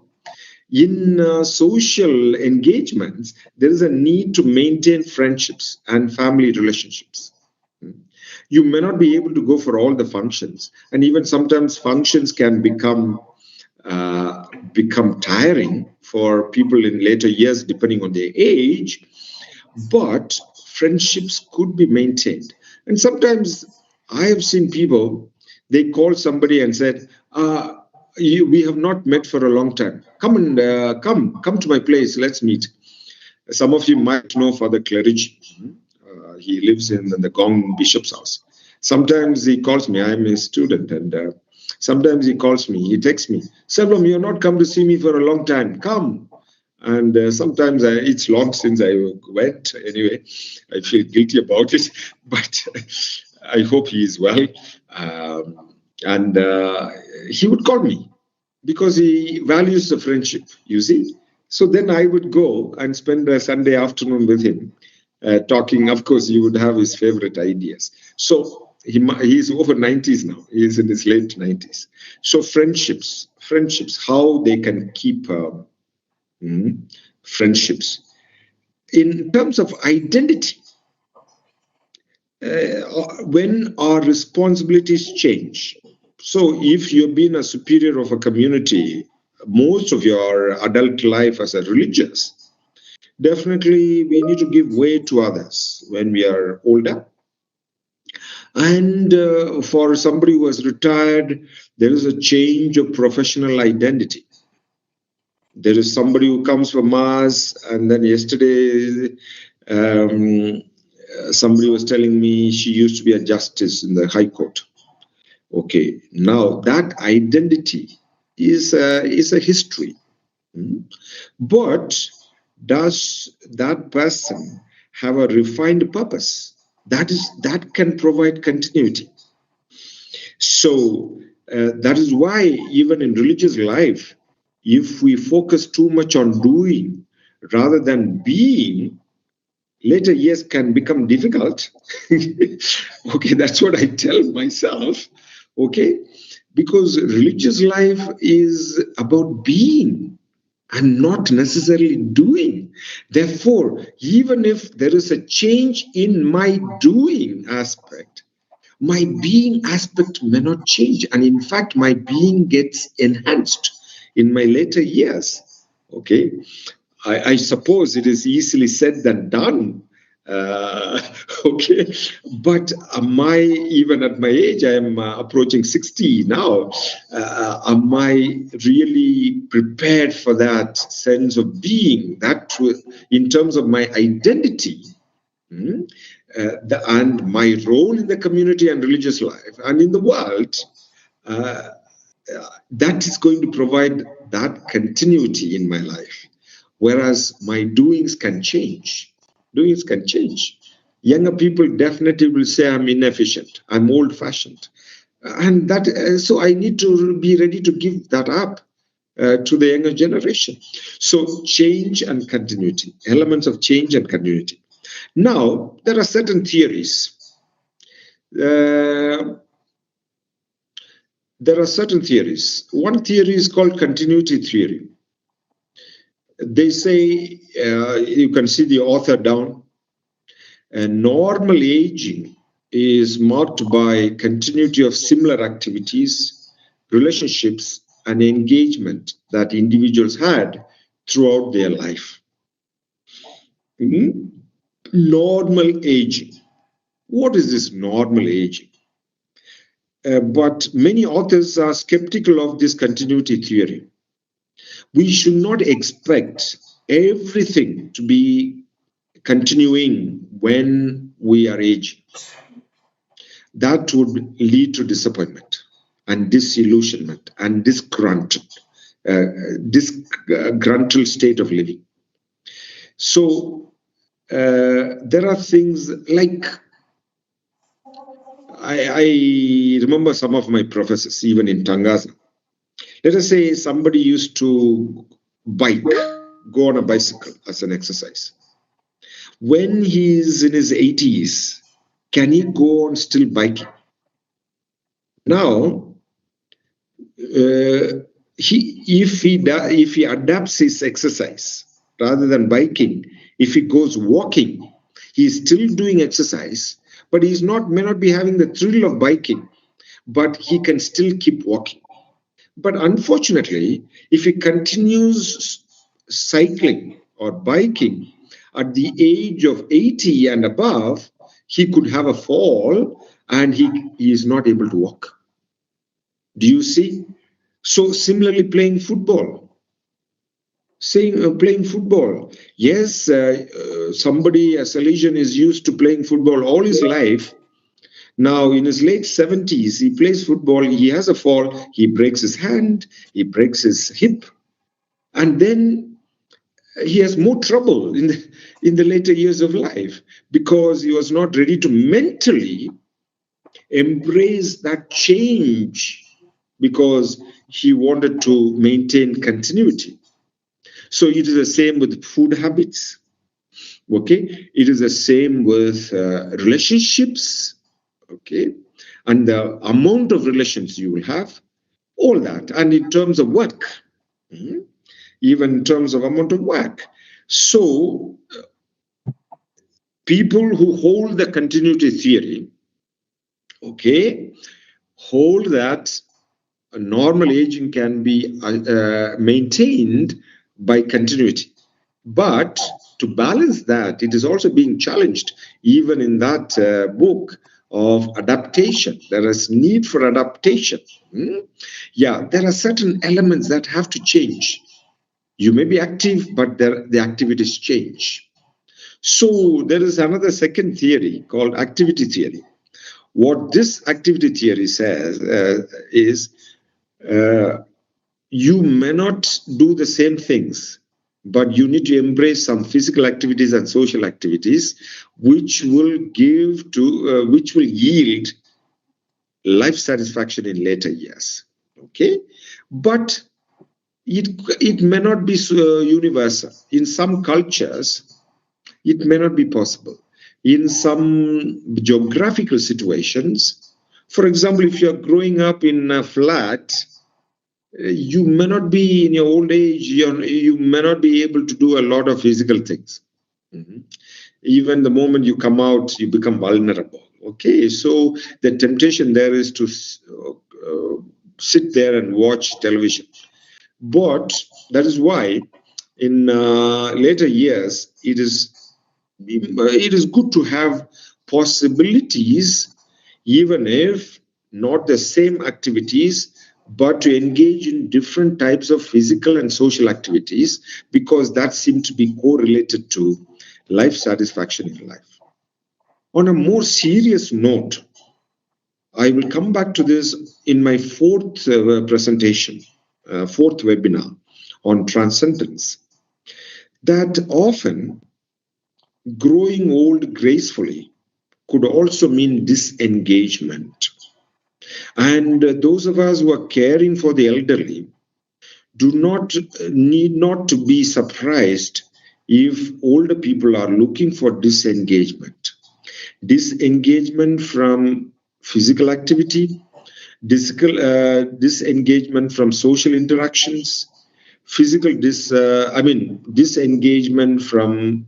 In social engagements, there is a need to maintain friendships and family relationships. You may not be able to go for all the functions, and even sometimes functions can become tiring for people in later years, depending on their age, but friendships could be maintained. And sometimes I have seen people, they call somebody and said, we have not met for a long time. Come to my place, let's meet. Some of you might know Father Clergy. He lives in the Gong Bishop's house. Sometimes he calls me, I'm a student, and sometimes he calls me, he texts me, Selvam, you're not come to see me for a long time, come. And sometimes it's long since I went. Anyway, I feel guilty about it, but I hope he is well. And he would call me because he values the friendship, you see. So then I would go and spend a Sunday afternoon with him, talking. Of course, he would have his favorite ideas. So he's over 90s now. He's in his late 90s. So friendships, how they can keep friendships. In terms of identity, when our responsibilities change. So if you've been a superior of a community most of your adult life as a religious, definitely we need to give way to others when we are older. And for somebody who has retired, there is a change of professional identity. There is somebody who comes from Mars, and then yesterday somebody was telling me she used to be a justice in the High Court. Okay, now that identity is a history. But does that person have a refined purpose? That can provide continuity. So that is why even in religious life, if we focus too much on doing rather than being, later years can become difficult. Okay, that's what I tell myself. Okay, because religious life is about being and not necessarily doing. Therefore, even if there is a change in my doing aspect, my being aspect may not change. And in fact, my being gets enhanced in my later years. Okay, I suppose it is easily said than done. Okay, but even at my age, I am approaching 60 now. Am I really prepared for that sense of being, that in terms of my identity? And my role in the community and religious life and in the world, that is going to provide that continuity in my life. Whereas my doings can change. Doings can change. Younger people definitely will say, I'm inefficient, I'm old-fashioned. And that, so I need to be ready to give that up to the younger generation. So change and continuity, elements of change and continuity. Now, there are certain theories. One theory is called continuity theory. They say, you can see the author down, normal aging is marked by continuity of similar activities, relationships, and engagement that individuals had throughout their life. Normal aging. What is this normal aging? But many authors are skeptical of this continuity theory. We should not expect everything to be continuing when we are aging. That would lead to disappointment and disillusionment and disgruntled state of living. So there are things like, I remember some of my professors, even in Tangasa. Let us say somebody used to go on a bicycle as an exercise. When he's in his 80s, can he go on still biking? Now, if he adapts his exercise rather than biking, if he goes walking, he's still doing exercise, but may not be having the thrill of biking, but he can still keep walking. But unfortunately, if he continues cycling or biking at the age of 80 and above, he could have a fall and he is not able to walk. Do you see? So similarly, playing football. Playing football. Yes, somebody, a Salesian, is used to playing football all his life. Now, in his late 70s, he plays football, he has a fall, he breaks his hand, he breaks his hip, and then he has more trouble in the later years of life because he was not ready to mentally embrace that change because he wanted to maintain continuity. So it is the same with food habits. Okay, it is the same with relationships. Okay, and the amount of relations you will have, all that, and in terms of work, even in terms of amount of work. So people who hold the continuity theory, okay, hold that normal aging can be maintained by continuity. But to balance that, it is also being challenged, even in that book of adaptation. There is need for adaptation. Yeah, there are certain elements that have to change. You may be active, but the activities change. So there is another second theory called activity theory. What this activity theory says is you may not do the same things, but you need to embrace some physical activities and social activities, which will yield life satisfaction in later years. Okay, but it may not be universal. In some cultures, it may not be possible. In some geographical situations, for example, if you're growing up in a flat, you may not be in your old age, you may not be able to do a lot of physical things. Even the moment you come out, you become vulnerable. Okay, so the temptation there is to sit there and watch television. But that is why in later years, it is good to have possibilities, even if not the same activities, but to engage in different types of physical and social activities, because that seems to be correlated to life satisfaction in life. On a more serious note, I will come back to this in my fourth presentation, fourth webinar on transcendence, that often growing old gracefully could also mean disengagement. And those of us who are caring for the elderly need not to be surprised if older people are looking for disengagement. Disengagement from physical activity, disengagement from social interactions, disengagement from,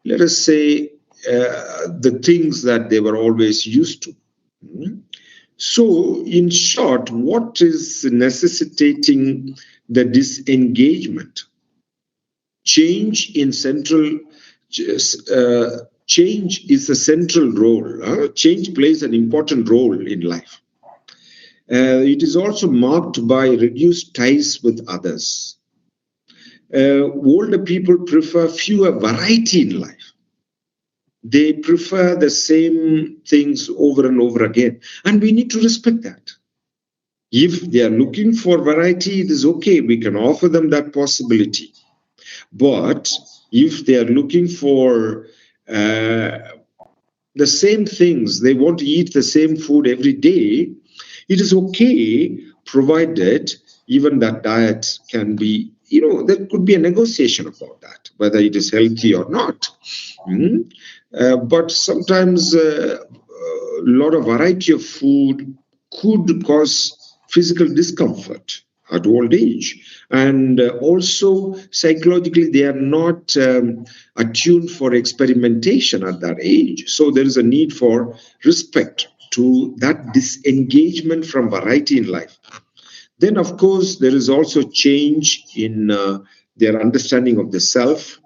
let us say, the things that they were always used to. So, in short, what is necessitating the disengagement? Change is a central role. Change plays an important role in life. It is also marked by reduced ties with others. Older people prefer fewer variety in life. They prefer the same things over and over again. And we need to respect that. If they are looking for variety, it is okay. We can offer them that possibility. But if they are looking for the same things, they want to eat the same food every day, it is okay, provided even that diet can be, there could be a negotiation about that, whether it is healthy or not. But sometimes a lot of variety of food could cause physical discomfort at old age. And also psychologically, they are not attuned for experimentation at that age. So there is a need for respect to that disengagement from variety in life. Then, of course, there is also change in their understanding of the self.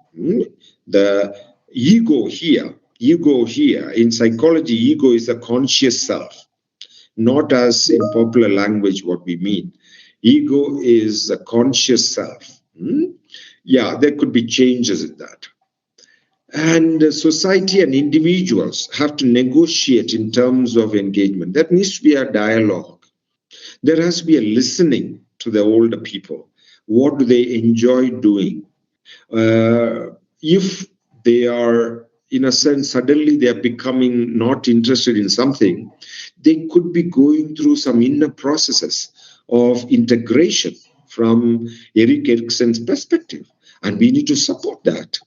The ego here, in psychology, ego is a conscious self, not as in popular language what we mean. Ego is a conscious self. Yeah, there could be changes in that. And society and individuals have to negotiate in terms of engagement. There needs to be a dialogue. There has to be a listening to the older people. What do they enjoy doing? If they are, in a sense, suddenly they are becoming not interested in something, they could be going through some inner processes of integration from Erik Erikson's perspective. And we need to support that.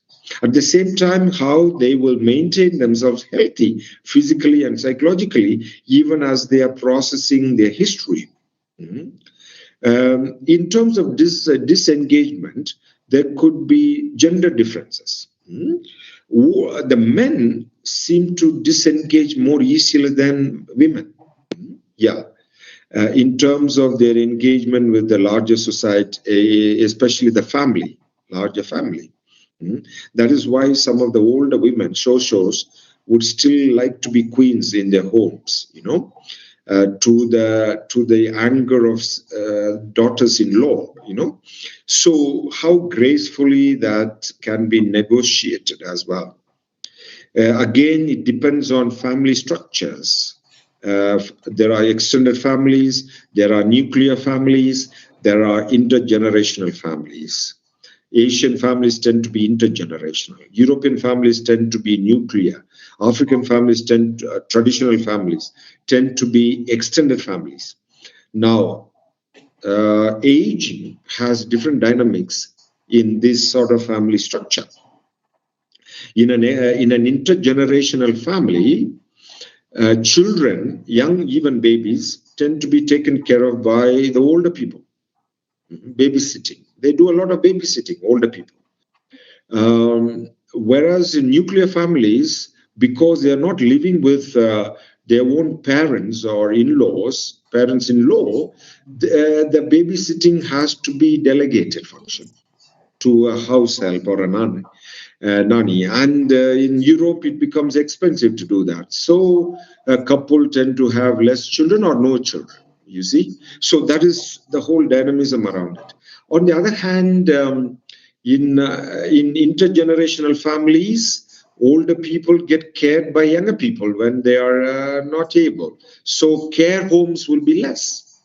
At the same time, how they will maintain themselves healthy physically and psychologically, even as they are processing their history. In terms of disengagement, there could be gender differences. The men seem to disengage more easily than women. Yeah. In terms of their engagement with the larger society, especially the family, larger family. That is why some of the older women, shows, would still like to be queens in their homes, to the anger of daughters-in-law, So how gracefully that can be negotiated as well. Again, it depends on family structures. There are extended families, there are nuclear families, there are intergenerational families. Asian families tend to be intergenerational. European families tend to be nuclear. African families traditional families tend to be extended families. Now, aging has different dynamics in this sort of family structure. In an intergenerational family, children, young, even babies, tend to be taken care of by the older people. Babysitting. They do a lot of babysitting, older people. Whereas in nuclear families, because they are not living with their own parents or in-laws, parents-in-law, the babysitting has to be delegated function to a house help or a nanny. And in Europe, it becomes expensive to do that. So a couple tend to have less children or no children, you see. So that is the whole dynamism around it. On the other hand, in intergenerational families, older people get cared by younger people when they are not able. So care homes will be less.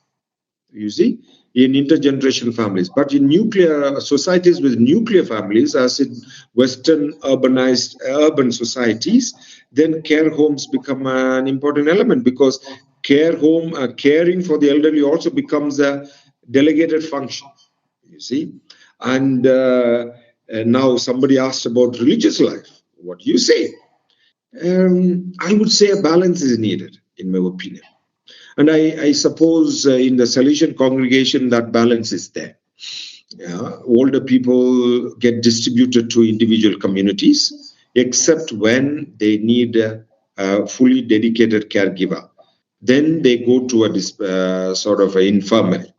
you see, in intergenerational families. But in nuclear societies with nuclear families, as in Western urban societies, then care homes become an important element, because caring for the elderly also becomes a delegated function, you see. And now somebody asked about religious life. What do you say? I would say a balance is needed, in my opinion. And I suppose in the Salesian congregation, that balance is there. Older people get distributed to individual communities, except when they need a fully dedicated caregiver. Then they go to a sort of an infirmary.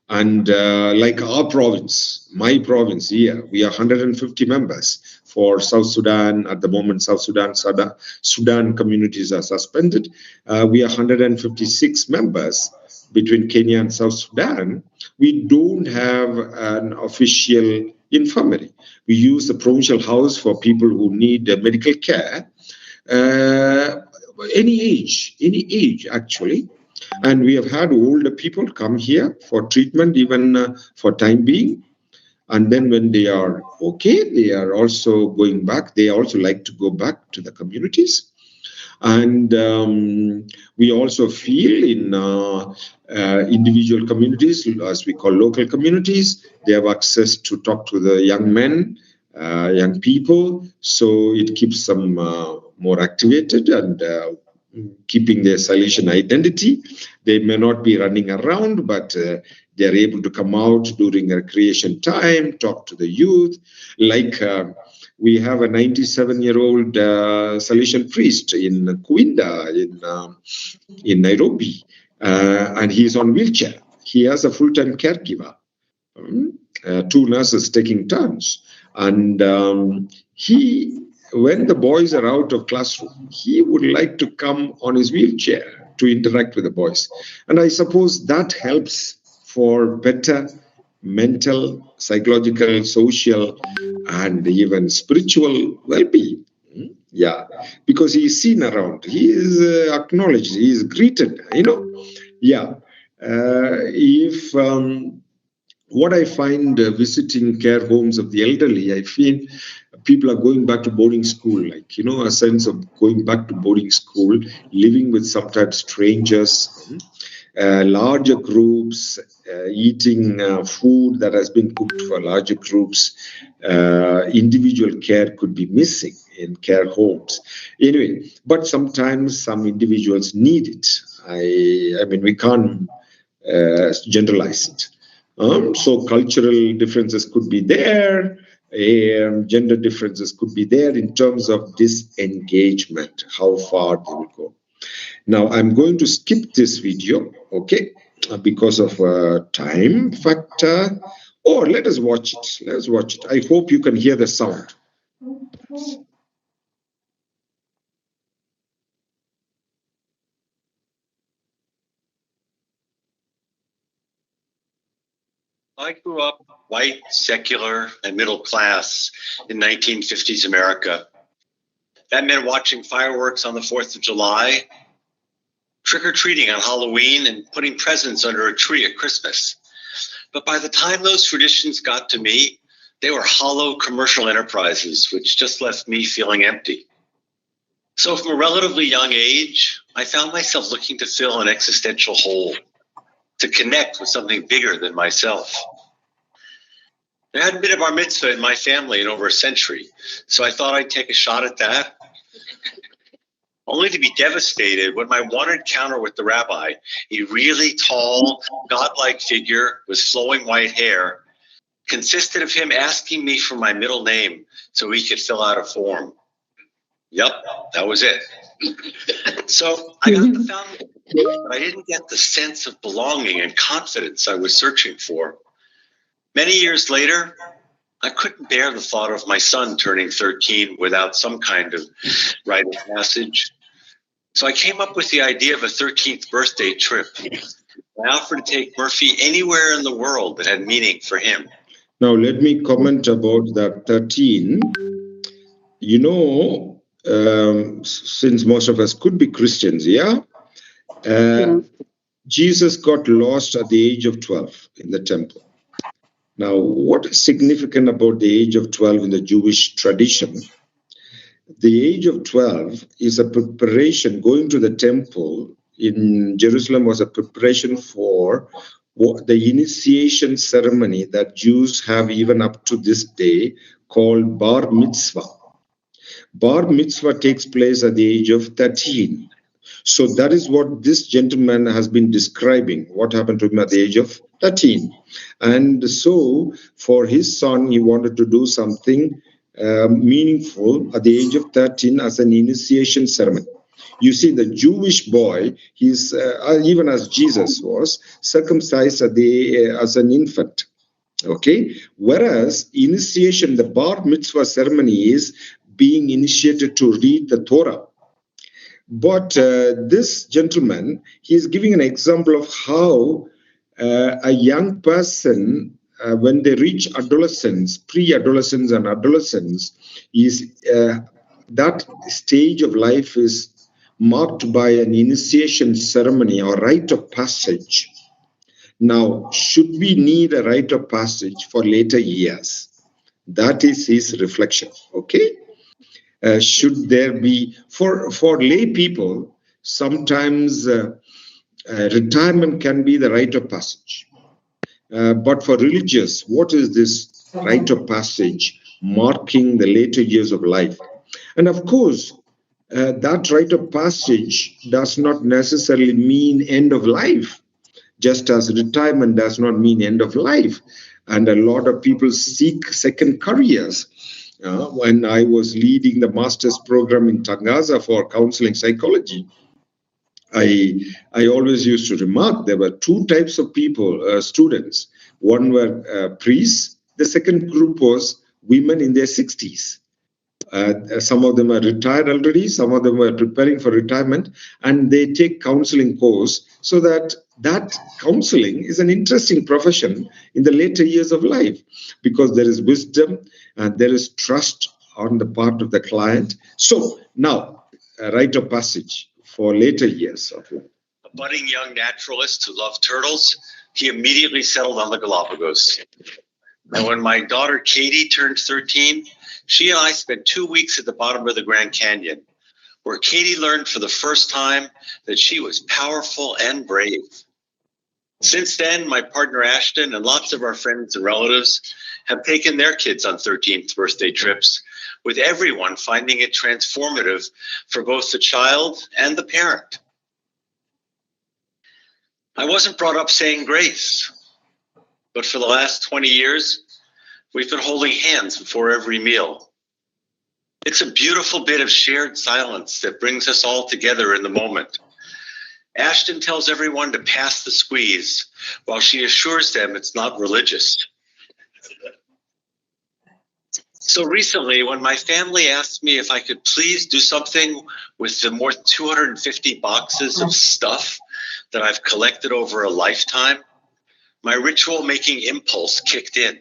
And like our province, my province here, we are 150 members. For South Sudan, at the moment, South Sudan communities are suspended. We are 156 members between Kenya and South Sudan. We don't have an official infirmary. We use the provincial house for people who need medical care, any age actually. And we have had older people come here for treatment, even for time being. And then when they are okay, they are also going back. They also like to go back to the communities. And we also feel in individual communities, as we call local communities, they have access to talk to the young men, young people. So it keeps them more activated and keeping their Salesian identity. They may not be running around, but they're able to come out during recreation time, talk to the youth. Like we have a 97-year-old Salesian priest in Kuinda, in Nairobi, and he's on wheelchair. He has a full-time caregiver, 2 nurses taking turns. And when the boys are out of classroom, he would like to come on his wheelchair to interact with the boys. And I suppose that helps for better mental, psychological, social, and even spiritual well-being. Yeah, because he is seen around, he is acknowledged, he is greeted, Yeah. If what I find visiting care homes of the elderly, I feel people are going back to boarding school, a sense of going back to boarding school, living with sometimes strangers, larger groups, eating food that has been cooked for larger groups. Individual care could be missing in care homes. Anyway, but sometimes some individuals need it. I mean, we can't generalize it. So cultural differences could be there, gender differences could be there in terms of disengagement, how far they will go. Now, I'm going to skip this video, okay, because of time factor. Or let us watch it. Let's watch it. I hope you can hear the sound. I grew up white, secular, and middle class in 1950s America. That meant watching fireworks on the 4th of July, trick-or-treating on Halloween, and putting presents under a tree at Christmas. But by the time those traditions got to me, they were hollow commercial enterprises, which just left me feeling empty. So from a relatively young age, I found myself looking to fill an existential hole, to connect with something bigger than myself. There hadn't been a bar mitzvah in my family in over a century, so I thought I'd take a shot at that. Only to be devastated when my one encounter with the rabbi, a really tall, godlike figure with flowing white hair, consisted of him asking me for my middle name so he could fill out a form. Yep, that was it. So I got the fountain, but I didn't get the sense of belonging and confidence I was searching for. Many years later, I couldn't bear the thought of my son turning 13 without some kind of rite of passage. So I came up with the idea of a 13th birthday trip. I offered to take Murphy anywhere in the world that had meaning for him. Now, let me comment about that 13. Since most of us could be Christians, Jesus got lost at the age of 12 in the temple. Now, what is significant about the age of 12 in the Jewish tradition? The age of 12 is a preparation. Going to the temple in Jerusalem was a preparation for the initiation ceremony that Jews have even up to this day, called bar mitzvah. Bar mitzvah takes place at the age of 13. So that is what this gentleman has been describing, what happened to him at the age of 13. And so for his son, he wanted to do something meaningful at the age of 13 as an initiation ceremony. You see, the Jewish boy, he's even as Jesus was, circumcised as an infant. Okay, whereas initiation, the bar mitzvah ceremony, is being initiated to read the Torah. But this gentleman, he is giving an example of how a young person, when they reach adolescence, pre-adolescence and adolescence, is that stage of life is marked by an initiation ceremony or rite of passage. Now, should we need a rite of passage for later years? That is his reflection, okay? Should there be, for lay people, sometimes retirement can be the rite of passage. But for religious, what is this rite of passage marking the later years of life? And of course, that rite of passage does not necessarily mean end of life, just as retirement does not mean end of life. And a lot of people seek second careers. When I was leading the master's program in Tangaza for counseling psychology, I always used to remark there were two types of people, students. One were priests. The second group was women in their 60s. Some of them are retired already. Some of them were preparing for retirement, and they take counseling course, so that counseling is an interesting profession in the later years of life, because there is wisdom and there is trust on the part of the client. So now, a rite of passage for later years of life. A budding young naturalist who loved turtles, he immediately settled on the Galapagos. And when my daughter Katie turned 13, she and I spent 2 weeks at the bottom of the Grand Canyon, where Katie learned for the first time that she was powerful and brave. Since then, my partner Ashton and lots of our friends and relatives have taken their kids on 13th birthday trips, with everyone finding it transformative for both the child and the parent. I wasn't brought up saying grace, but for the last 20 years, we've been holding hands before every meal. It's a beautiful bit of shared silence that brings us all together in the moment. Ashton tells everyone to pass the squeeze, while she assures them it's not religious. So recently, when my family asked me if I could please do something with the more 250 boxes of stuff that I've collected over a lifetime, my ritual-making impulse kicked in.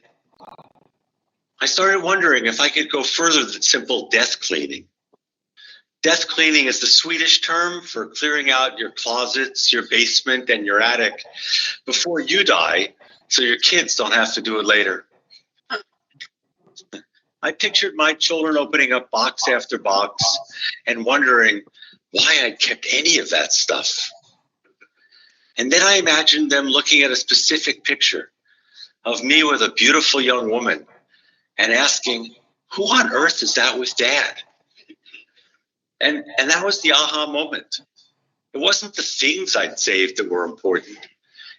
I started wondering if I could go further than simple death cleaning. Death cleaning is the Swedish term for clearing out your closets, your basement, and your attic before you die, so your kids don't have to do it later. I pictured my children opening up box after box and wondering why I'd kept any of that stuff. And then I imagined them looking at a specific picture of me with a beautiful young woman and asking, who on earth is that with Dad? And that was the aha moment. It wasn't the things I'd saved that were important.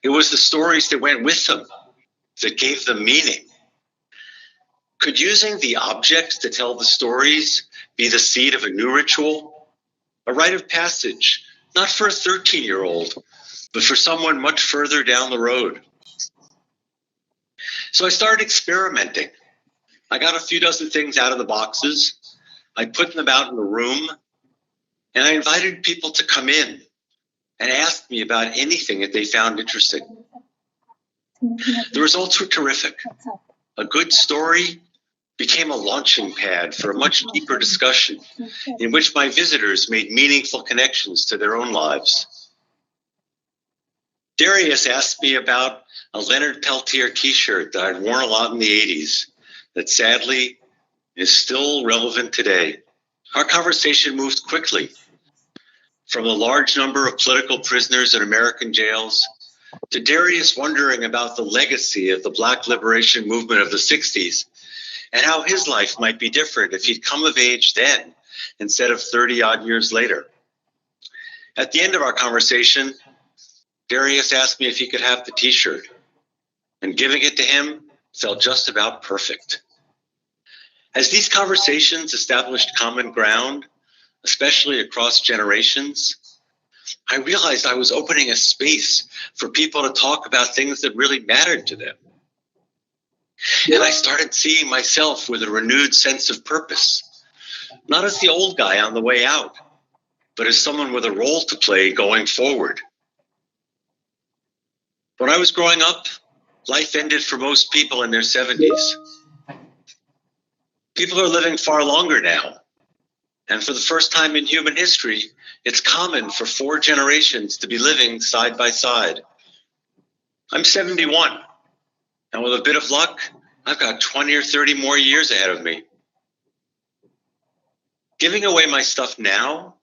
It was the stories that went with them, that gave them meaning. Could using the objects to tell the stories be the seed of a new ritual? A rite of passage, not for a 13-year-old, but for someone much further down the road. So I started experimenting. I got a few dozen things out of the boxes. I put them out in the room, and I invited people to come in and ask me about anything that they found interesting. The results were terrific. A good story became a launching pad for a much deeper discussion in which my visitors made meaningful connections to their own lives. Darius asked me about a Leonard Peltier t-shirt that I'd worn a lot in the 80s that sadly is still relevant today. Our conversation moved quickly from the large number of political prisoners in American jails to Darius wondering about the legacy of the Black liberation movement of the 60s and how his life might be different if he'd come of age then instead of 30-odd years later. At the end of our conversation, Darius asked me if he could have the t-shirt, and giving it to him felt just about perfect. As these conversations established common ground, especially across generations, I realized I was opening a space for people to talk about things that really mattered to them. And I started seeing myself with a renewed sense of purpose, not as the old guy on the way out, but as someone with a role to play going forward. When I was growing up, life ended for most people in their 70s. People are living far longer now. And for the first time in human history, it's common for 4 generations to be living side by side. I'm 71, and with a bit of luck, I've got 20 or 30 more years ahead of me. Giving away my stuff now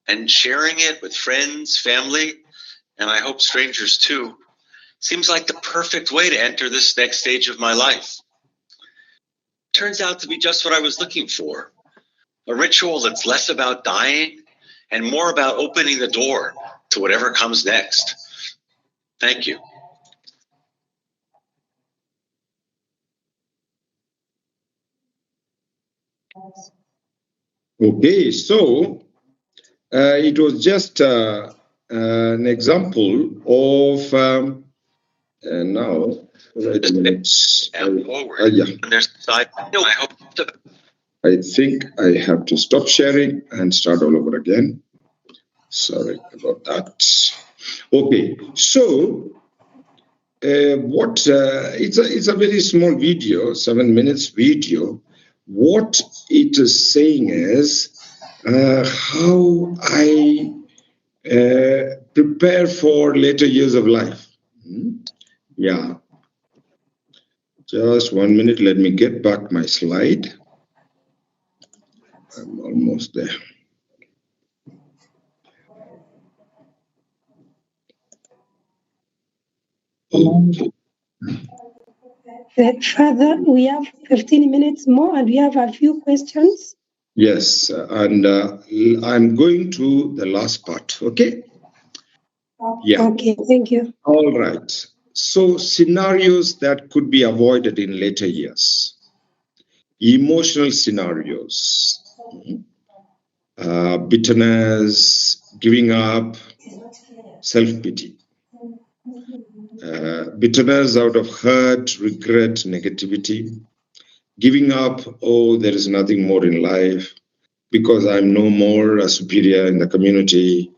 and sharing it with friends, family, and I hope strangers too, seems like the perfect way to enter this next stage of my life. Turns out to be just what I was looking for. A ritual that's less about dying and more about opening the door to whatever comes next. Thank you. Okay, so it was just an example of now. Wait a minute. I think I have to stop sharing and start all over again. Sorry about that. Okay, so it's a very small video, 7 minutes video. What it is saying is how I prepare for later years of life. Yeah. Just 1 minute. Let me get back my slide. I'm almost there. Okay. Father, we have 15 minutes more and we have a few questions. Yes, and I'm going to the last part, okay? Yeah. Okay, thank you. All right. So scenarios that could be avoided in later years. Emotional scenarios. Bitterness, giving up, self-pity. Bitterness out of hurt, regret, negativity. Giving up, oh, there is nothing more in life because I'm no more a superior in the community.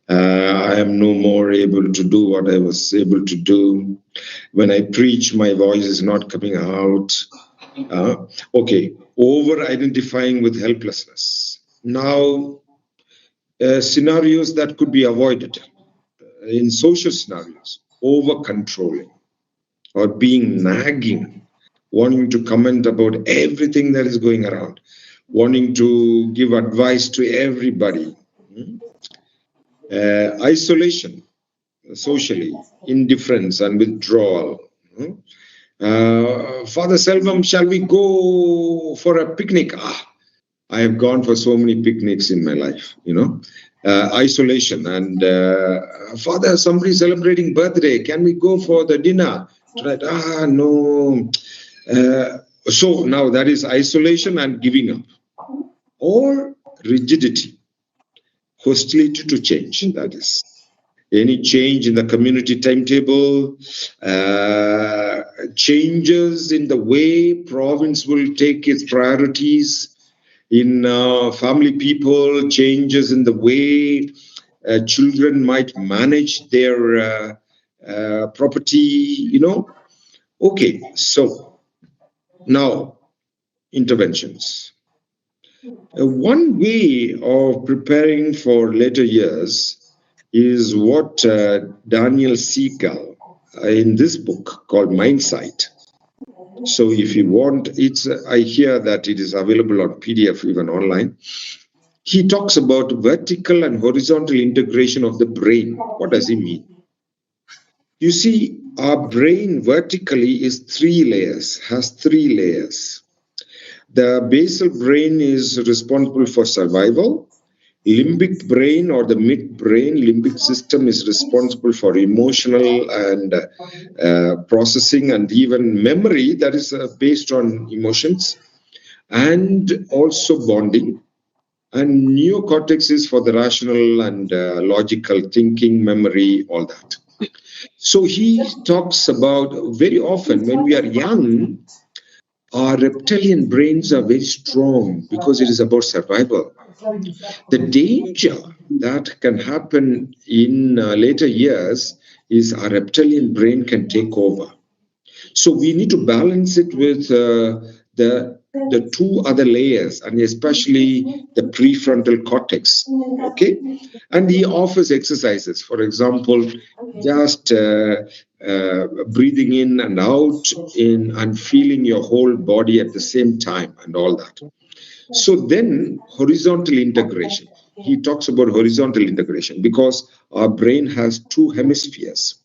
I am no more able to do what I was able to do. When I preach, my voice is not coming out. Okay, over-identifying with helplessness. Now, scenarios that could be avoided. In social scenarios, over-controlling or being nagging, wanting to comment about everything that is going around, wanting to give advice to everybody. Isolation, socially, indifference and withdrawal. Father Selvam, shall we go for a picnic? I have gone for so many picnics in my life, isolation. And Father, somebody celebrating birthday, can we go for the dinner tonight? No. So now that is isolation and giving up. Or rigidity, hostility to change, that is. Any change in the community timetable, changes in the way province will take its priorities, in family people, changes in the way children might manage their property, Okay, so now interventions. One way of preparing for later years is what Daniel Siegel in this book called Mindsight. So if you want, I hear that it is available on PDF, even online. He talks about vertical and horizontal integration of the brain. What does he mean? You see, our brain vertically has 3 layers. The basal brain is responsible for survival. Limbic brain, or the midbrain limbic system, is responsible for emotional and processing and even memory that is based on emotions, and also bonding. And neocortex is for the rational and logical thinking, memory, all that. So he talks about, very often when we are young, our reptilian brains are very strong because it is about survival. The danger that can happen in later years is our reptilian brain can take over. So we need to balance it with the 2 other layers, and especially the prefrontal cortex. Okay, and he offers exercises. For example, just breathing in and out, and feeling your whole body at the same time, and all that. So then horizontal integration. He talks about horizontal integration because our brain has 2 hemispheres.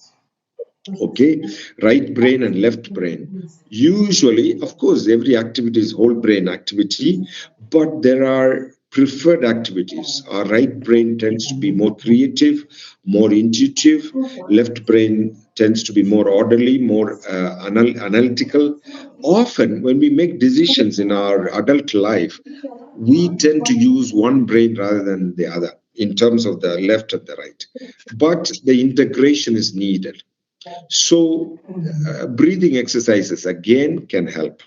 Okay, right brain and left brain. Usually, of course, every activity is whole brain activity, but there are preferred activities. Our right brain tends to be more creative, more intuitive. Left brain tends to be more orderly, more analytical. Often, when we make decisions in our adult life, we tend to use one brain rather than the other in terms of the left and the right. But the integration is needed. So breathing exercises again can help.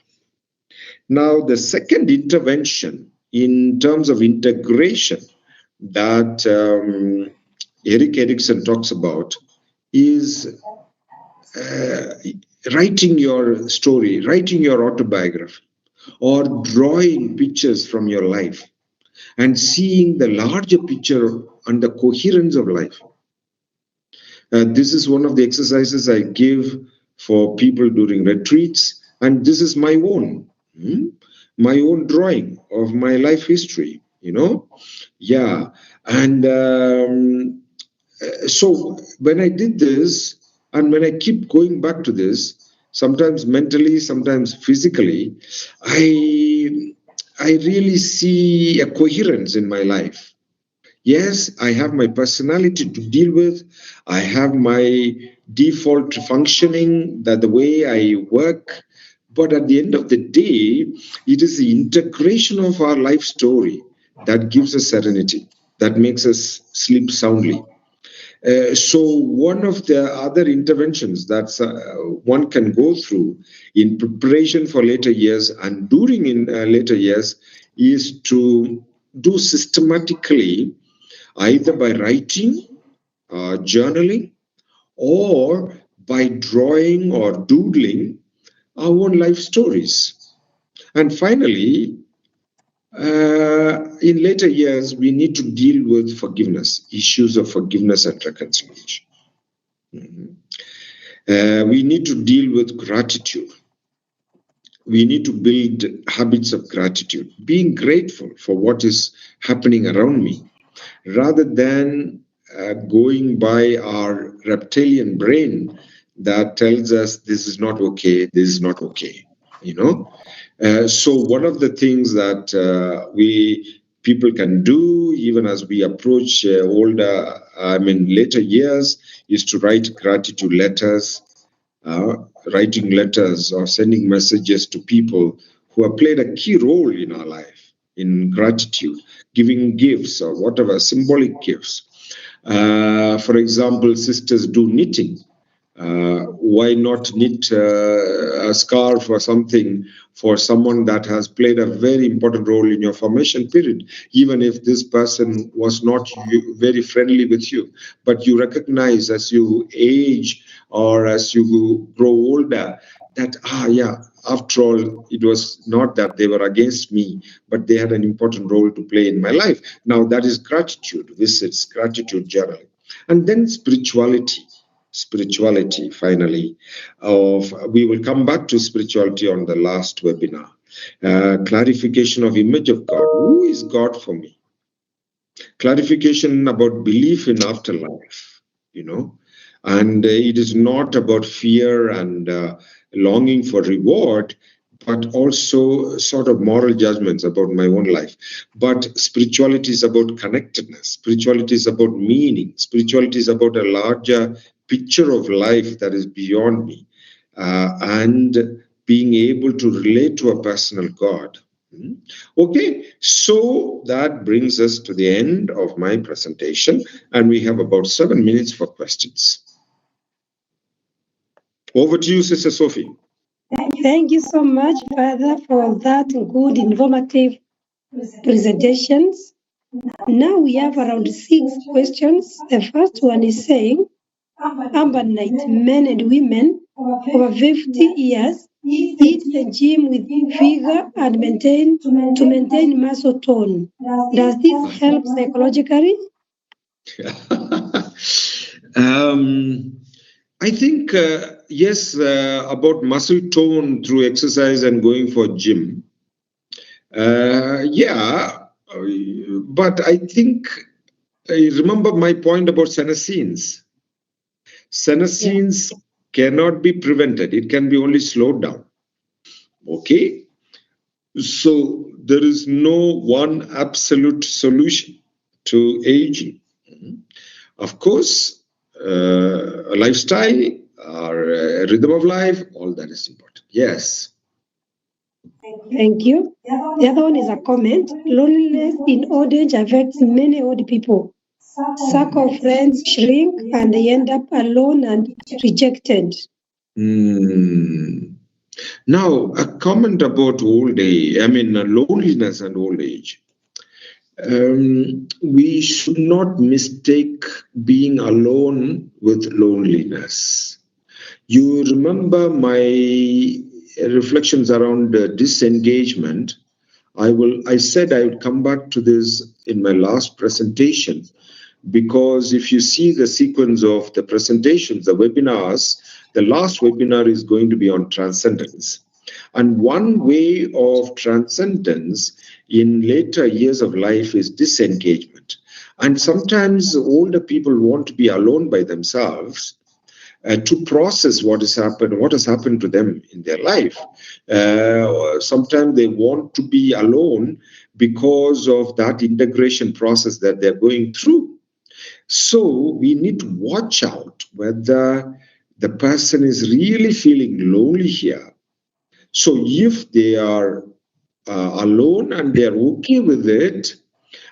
Now, the second intervention in terms of integration that Erik Erikson talks about is writing your story, writing your autobiography, or drawing pictures from your life and seeing the larger picture and the coherence of life. This is one of the exercises I give for people during retreats, and this is my own drawing of my life history, Yeah. And so when I did this, and when I keep going back to this, sometimes mentally, sometimes physically, I really see a coherence in my life. Yes, I have my personality to deal with. I have my default functioning, that the way I work. But at the end of the day, it is the integration of our life story that gives us serenity, that makes us sleep soundly. So one of the other interventions that one can go through in preparation for later years and during in later years is to do systematically, either by writing, journaling, or by drawing or doodling our own life stories. And finally, in later years, we need to deal with forgiveness, issues of forgiveness and reconciliation. We need to deal with gratitude. We need to build habits of gratitude, being grateful for what is happening around me, rather than going by our reptilian brain that tells us this is not okay, this is not okay, So one of the things that people can do, even as we approach later years, is to write gratitude letters, writing letters or sending messages to people who have played a key role in our life, in gratitude, giving gifts or whatever, symbolic gifts. For example, sisters do knitting. Why not knit a scarf or something for someone that has played a very important role in your formation period, even if this person was not very friendly with you, but you recognize as you age or as you grow older that, after all, it was not that they were against me, but they had an important role to play in my life. Now, that is gratitude visits, gratitude journaling. And then spirituality, finally. We will come back to spirituality on the last webinar. Clarification of image of God. Who is God for me? Clarification about belief in afterlife, and it is not about fear and longing for reward, but also sort of moral judgments about my own life. But spirituality is about connectedness. Spirituality is about meaning. Spirituality is about a larger picture of life that is beyond me, and being able to relate to a personal God. Okay, so that brings us to the end of my presentation, and we have about 7 minutes for questions. Over to you, Sister Sophie. Thank you so much, Father, for that good, informative presentations. Now we have around 6 questions. The first one is saying, Ambanite men and women over 50 years hit the gym with vigor and to maintain muscle tone. Does this help psychologically? I think, yes, about muscle tone through exercise and going for gym. Yeah, but I think I remember my point about senescence. Senescence cannot be prevented. It can be only slowed down. Okay? So there is no one absolute solution to aging. Of course, a lifestyle or a rhythm of life, all that is important. Yes. Thank you. The other one is a comment. Loneliness in old age affects many old people. Circle of friends shrink and they end up alone and rejected. Now, a comment about old age, loneliness and old age. We should not mistake being alone with loneliness. You remember my reflections around disengagement. I said I would come back to this in my last presentation, because if you see the sequence of the presentations, the webinars, the last webinar is going to be on transcendence. And one way of transcendence in later years of life is disengagement. And sometimes older people want to be alone by themselves to process what has happened to them in their life. Sometimes they want to be alone because of that integration process that they're going through. So we need to watch out whether the person is really feeling lonely here. So if they are alone and they're okay with it,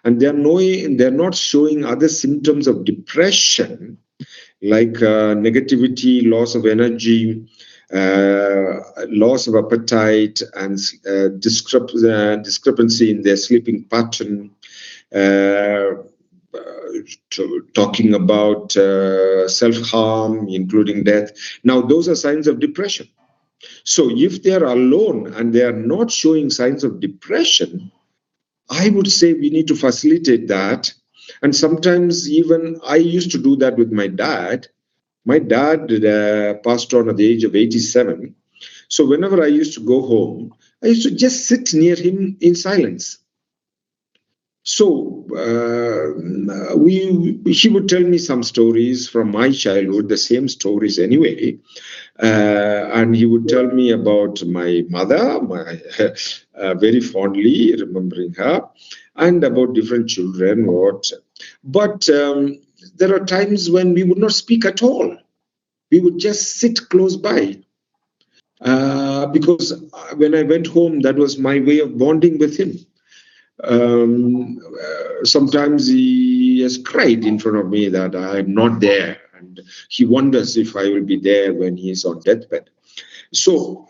and they're not showing other symptoms of depression, like negativity, loss of energy, loss of appetite, and discrepancy in their sleeping pattern, talking about self-harm, including death. Now, those are signs of depression. So if they're alone and they are not showing signs of depression, I would say we need to facilitate that. And sometimes even I used to do that with my dad. My dad passed on at the age of 87. So whenever I used to go home, I used to just sit near him in silence. So he would tell me some stories from my childhood, the same stories anyway. And he would tell me about my mother, very fondly remembering her, and about different children. But there are times when we would not speak at all. We would just sit close by. Because when I went home, that was my way of bonding with him. Sometimes he has cried in front of me that I'm not there, and he wonders if I will be there when he's on deathbed. So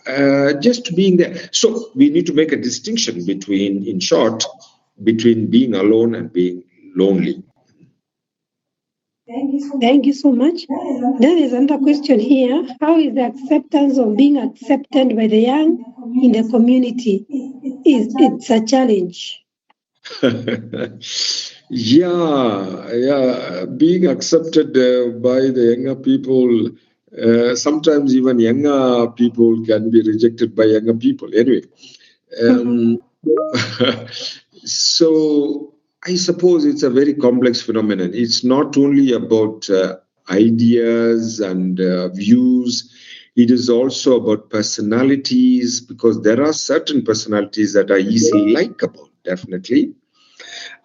just being there. So we need to make a distinction between being alone and being lonely. Thank you so much. There is another question here. How is the acceptance of being accepted by the young in the community? It's a challenge. Yeah, being accepted by the younger people. Sometimes even younger people can be rejected by younger people. Anyway, so I suppose it's a very complex phenomenon. It's not only about ideas and views. It is also about personalities, because there are certain personalities that are easily likable, definitely.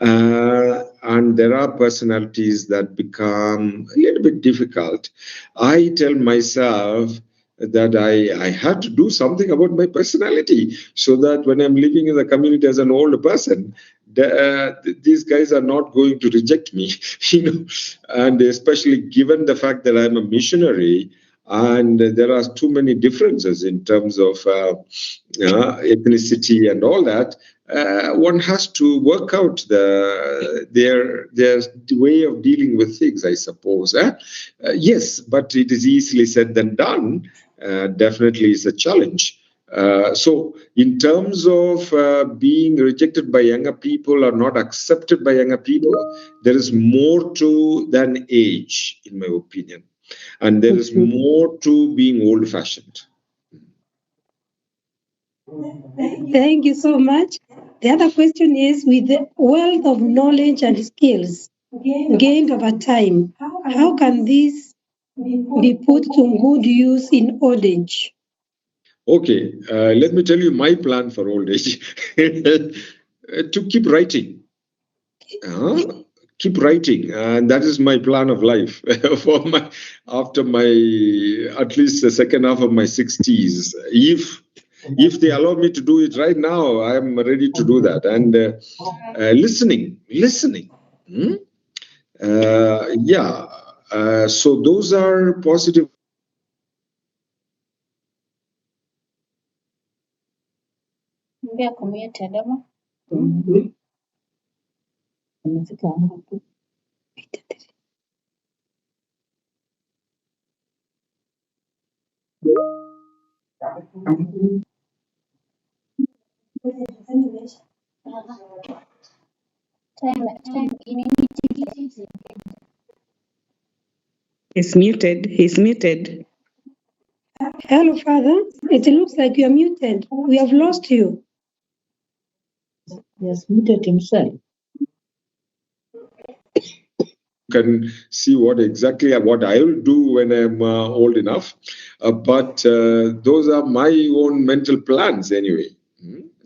And there are personalities that become a little bit difficult. I tell myself that I had to do something about my personality, so that when I'm living in the community as an older person, these guys are not going to reject me, and especially given the fact that I'm a missionary, and there are too many differences in terms of ethnicity and all that. One has to work out their way of dealing with things, I suppose. Yes, but it is easily said than done. Definitely is a challenge. So in terms of being rejected by younger people or not accepted by younger people, there is more to than age, in my opinion. And there is more to being old-fashioned. Thank you so much. The other question is, with the wealth of knowledge and skills gained over time, how can this be put to good use in old age? Okay, let me tell you my plan for old age. To keep writing. Keep writing, and that is my plan of life for after my at least the second half of my 60s. If they allow me to do it right now, I'm ready to do that. And listening. So those are positive. We are commuted, Emma. He's muted. He's muted. Hello, Father. It looks like you are muted. We have lost you. He has muted himself. Can see what I will do when I'm old enough, but those are my own mental plans anyway.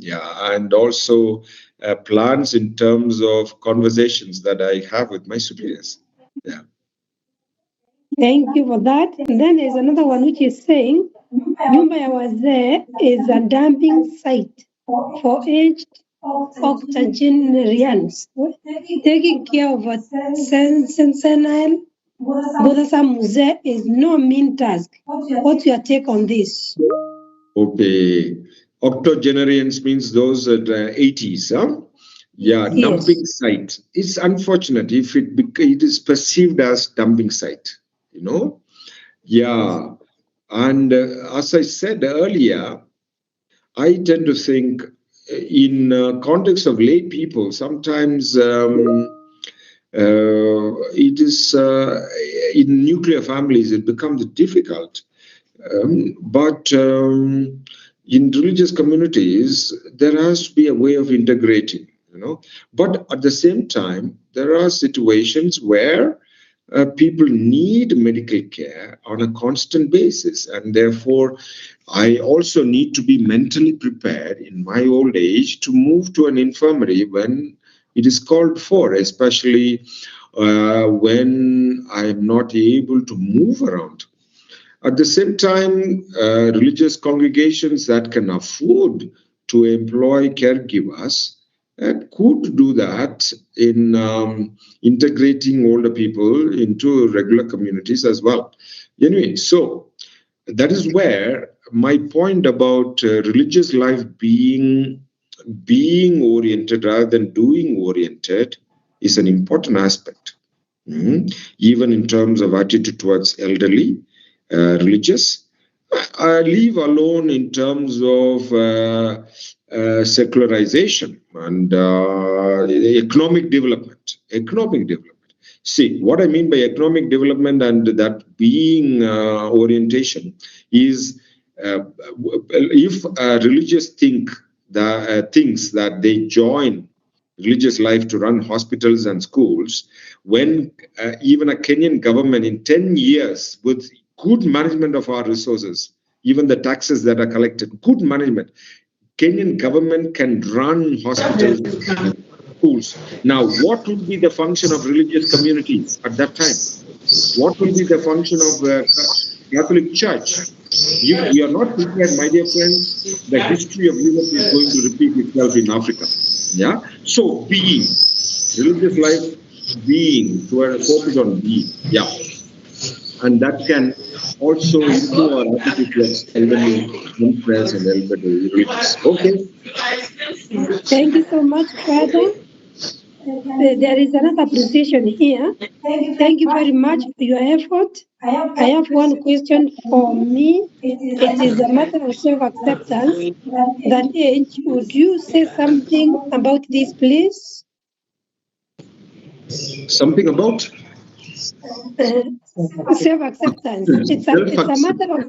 And also plans in terms of conversations that I have with my superiors. Thank you for that. And then there's another one which is saying, Nyumba ya Wazee is a dumping site for aged octogenarians, taking care of a senile bothersome muzee is no mean task. What's your take on this? Okay, octogenarians means those at 80s, huh? Yeah, Yes. dumping site. It's unfortunate if it is perceived as dumping site, Yeah, and as I said earlier, I tend to think in context of lay people, sometimes it is in nuclear families, it becomes difficult. But in religious communities, there has to be a way of integrating, But at the same time, there are situations where people need medical care on a constant basis. And therefore, I also need to be mentally prepared in my old age to move to an infirmary when it is called for, especially when I am not able to move around. At the same time, religious congregations that can afford to employ caregivers could do that in integrating older people into regular communities as well. Anyway, so that is where my point about religious life being oriented rather than doing oriented is an important aspect. Even in terms of attitude towards elderly, religious. I leave alone in terms of secularization and economic development. See, what I mean by economic development and that being orientation is if religious thinks that they join religious life to run hospitals and schools, when even a Kenyan government in 10 years with good management of our resources, even the taxes that are collected, good management, Kenyan government can run hospitals, schools. Now, what will be the function of religious communities at that time? What will be the function of the Catholic Church? If we are not prepared, my dear friends, the history of Europe is going to repeat itself in Africa. Yeah. So, being religious life, being to focus on being. Yeah, and that can also improve our attitude towards elderly prayers and elderly religious. Okay. Thank you so much, Father. There is another appreciation here. Thank you very much for your effort. I have one question for me. It is a matter of self-acceptance. That age, would you say something about this, please? Something about self-acceptance. It's a matter of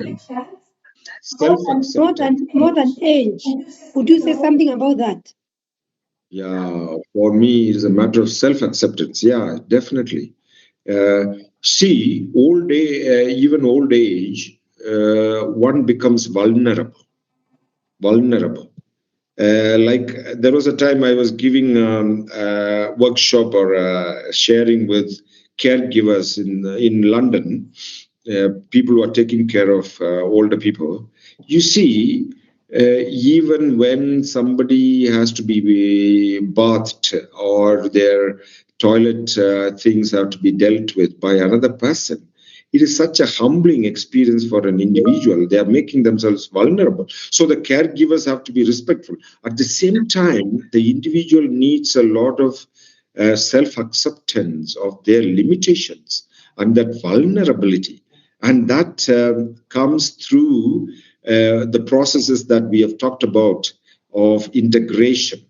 more than age. Would you say something about that? Yeah, for me, it is a matter of self-acceptance. Yeah, definitely. See, even old age, one becomes vulnerable. Like there was a time I was giving a workshop or sharing with caregivers in London, people who are taking care of older people. You see, even when somebody has to be bathed or their toilet things have to be dealt with by another person, it is such a humbling experience for an individual. They are making themselves vulnerable. So the caregivers have to be respectful. At the same time, the individual needs a lot of self-acceptance of their limitations and that vulnerability. And that comes through the processes that we have talked about of integration.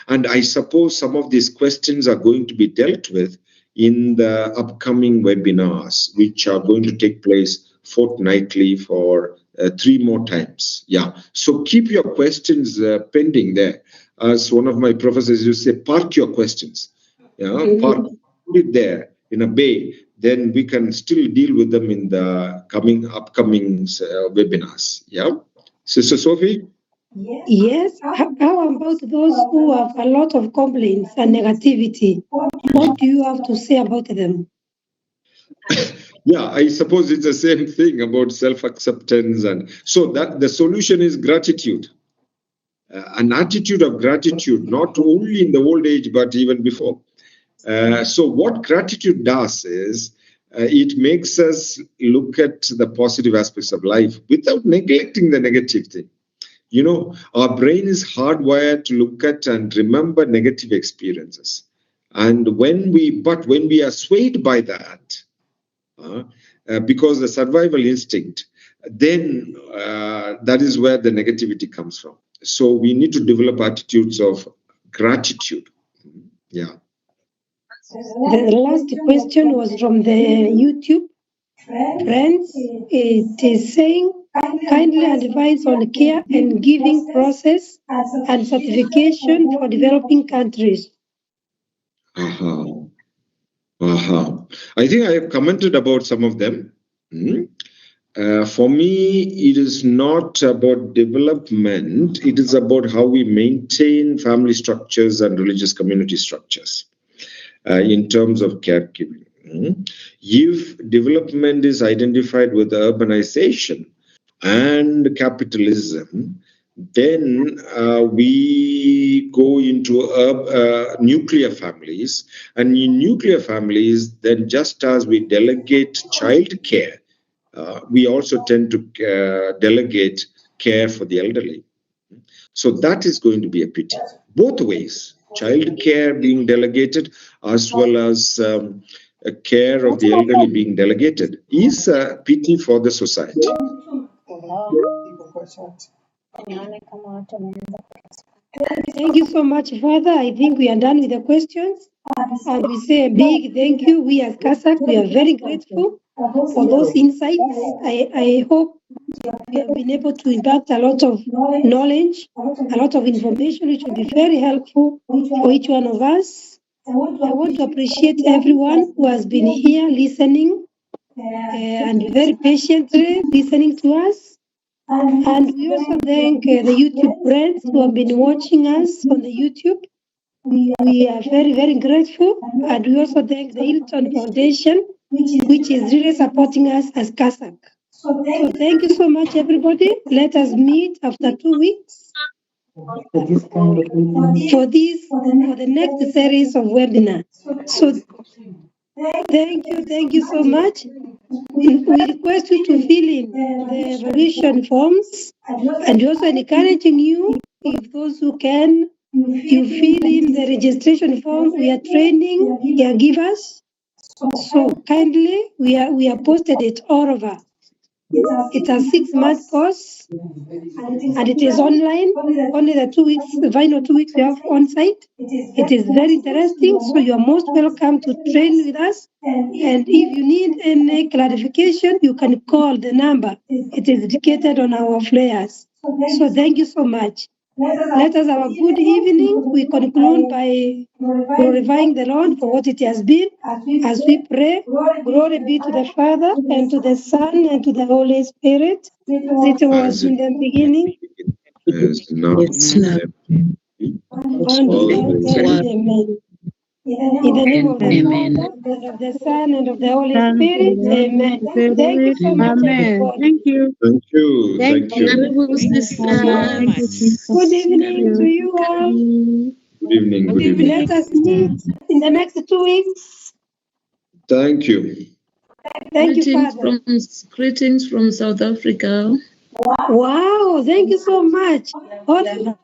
And I suppose some of these questions are going to be dealt with in the upcoming webinars, which are going to take place fortnightly for 3 more times. Yeah. So keep your questions pending there. As one of my professors used to say, park your questions. Yeah, park, put it there in a bay. Then we can still deal with them in the upcoming webinars. Yeah. Sister Sophie? Yes. How about those who have a lot of complaints and negativity? What do you have to say about them? Yeah, I suppose it's the same thing about self-acceptance. And so that the solution is gratitude. An attitude of gratitude, not only in the old age, but even before. So what gratitude does is it makes us look at the positive aspects of life without neglecting the negative thing. You know, our brain is hardwired to look at and remember negative experiences. And when we are swayed by that, because the survival instinct, then that is where the negativity comes from. So we need to develop attitudes of gratitude. Yeah. The last question was from the YouTube friends. It is saying, kindly advise on care and giving process and certification for developing countries. I think I have commented about some of them. For me, it is not about development. It is about how we maintain family structures and religious community structures in terms of caregiving. If development is identified with urbanization and capitalism, then we go into nuclear families. And in nuclear families, then just as we delegate child care, we also tend to delegate care for the elderly. So that is going to be a pity. Both ways, child care being delegated as well as care of the elderly being delegated is a pity for the society. Thank you so much, Father. I think we are done with the questions. And we say a big thank you. We as CASAK, we are very grateful for those insights. I hope we have been able to impact a lot of knowledge, a lot of information, which will be very helpful for each one of us. I want to appreciate everyone who has been here listening and very patiently listening to us. And we also thank the YouTube friends who have been watching us on the YouTube. We are very, very grateful. And we also thank the Hilton Foundation, which is really supporting us as CASAK. So thank you so much, everybody. Let us meet after 2 weeks For this kind of webinar. for the next series of webinar. So thank you so much. We request you to fill in the evaluation forms, and we're also encouraging you, if those who can, you fill in the registration form. We are training caregivers, so kindly we are posted it all over. It's a 6-month course, and it is online. Only the 2 weeks, the final 2 weeks we have on site. It is very interesting, so you are most welcome to train with us. And if you need any clarification, you can call the number. It is indicated on our flyers. So thank you so much. Let us have a good evening. We conclude by glorifying the Lord for what it has been. As we pray, glory be to the Father, and to the Son, and to the Holy Spirit. It was in the beginning, As now, Yes, Lord. and always. amen. In the name of the Amen. Father, and of the Son, and of the Holy Thank Spirit, you, amen. Thank you so much, Amen. everybody. Thank you. Thank you. Thank you. Karibu sister. Thank you, sister. Good evening to you all. Good evening. Good evening. Let us meet in the next 2 weeks. Thank you. Thank you, Father. Greetings from South Africa. Wow, thank you so much. Hold on.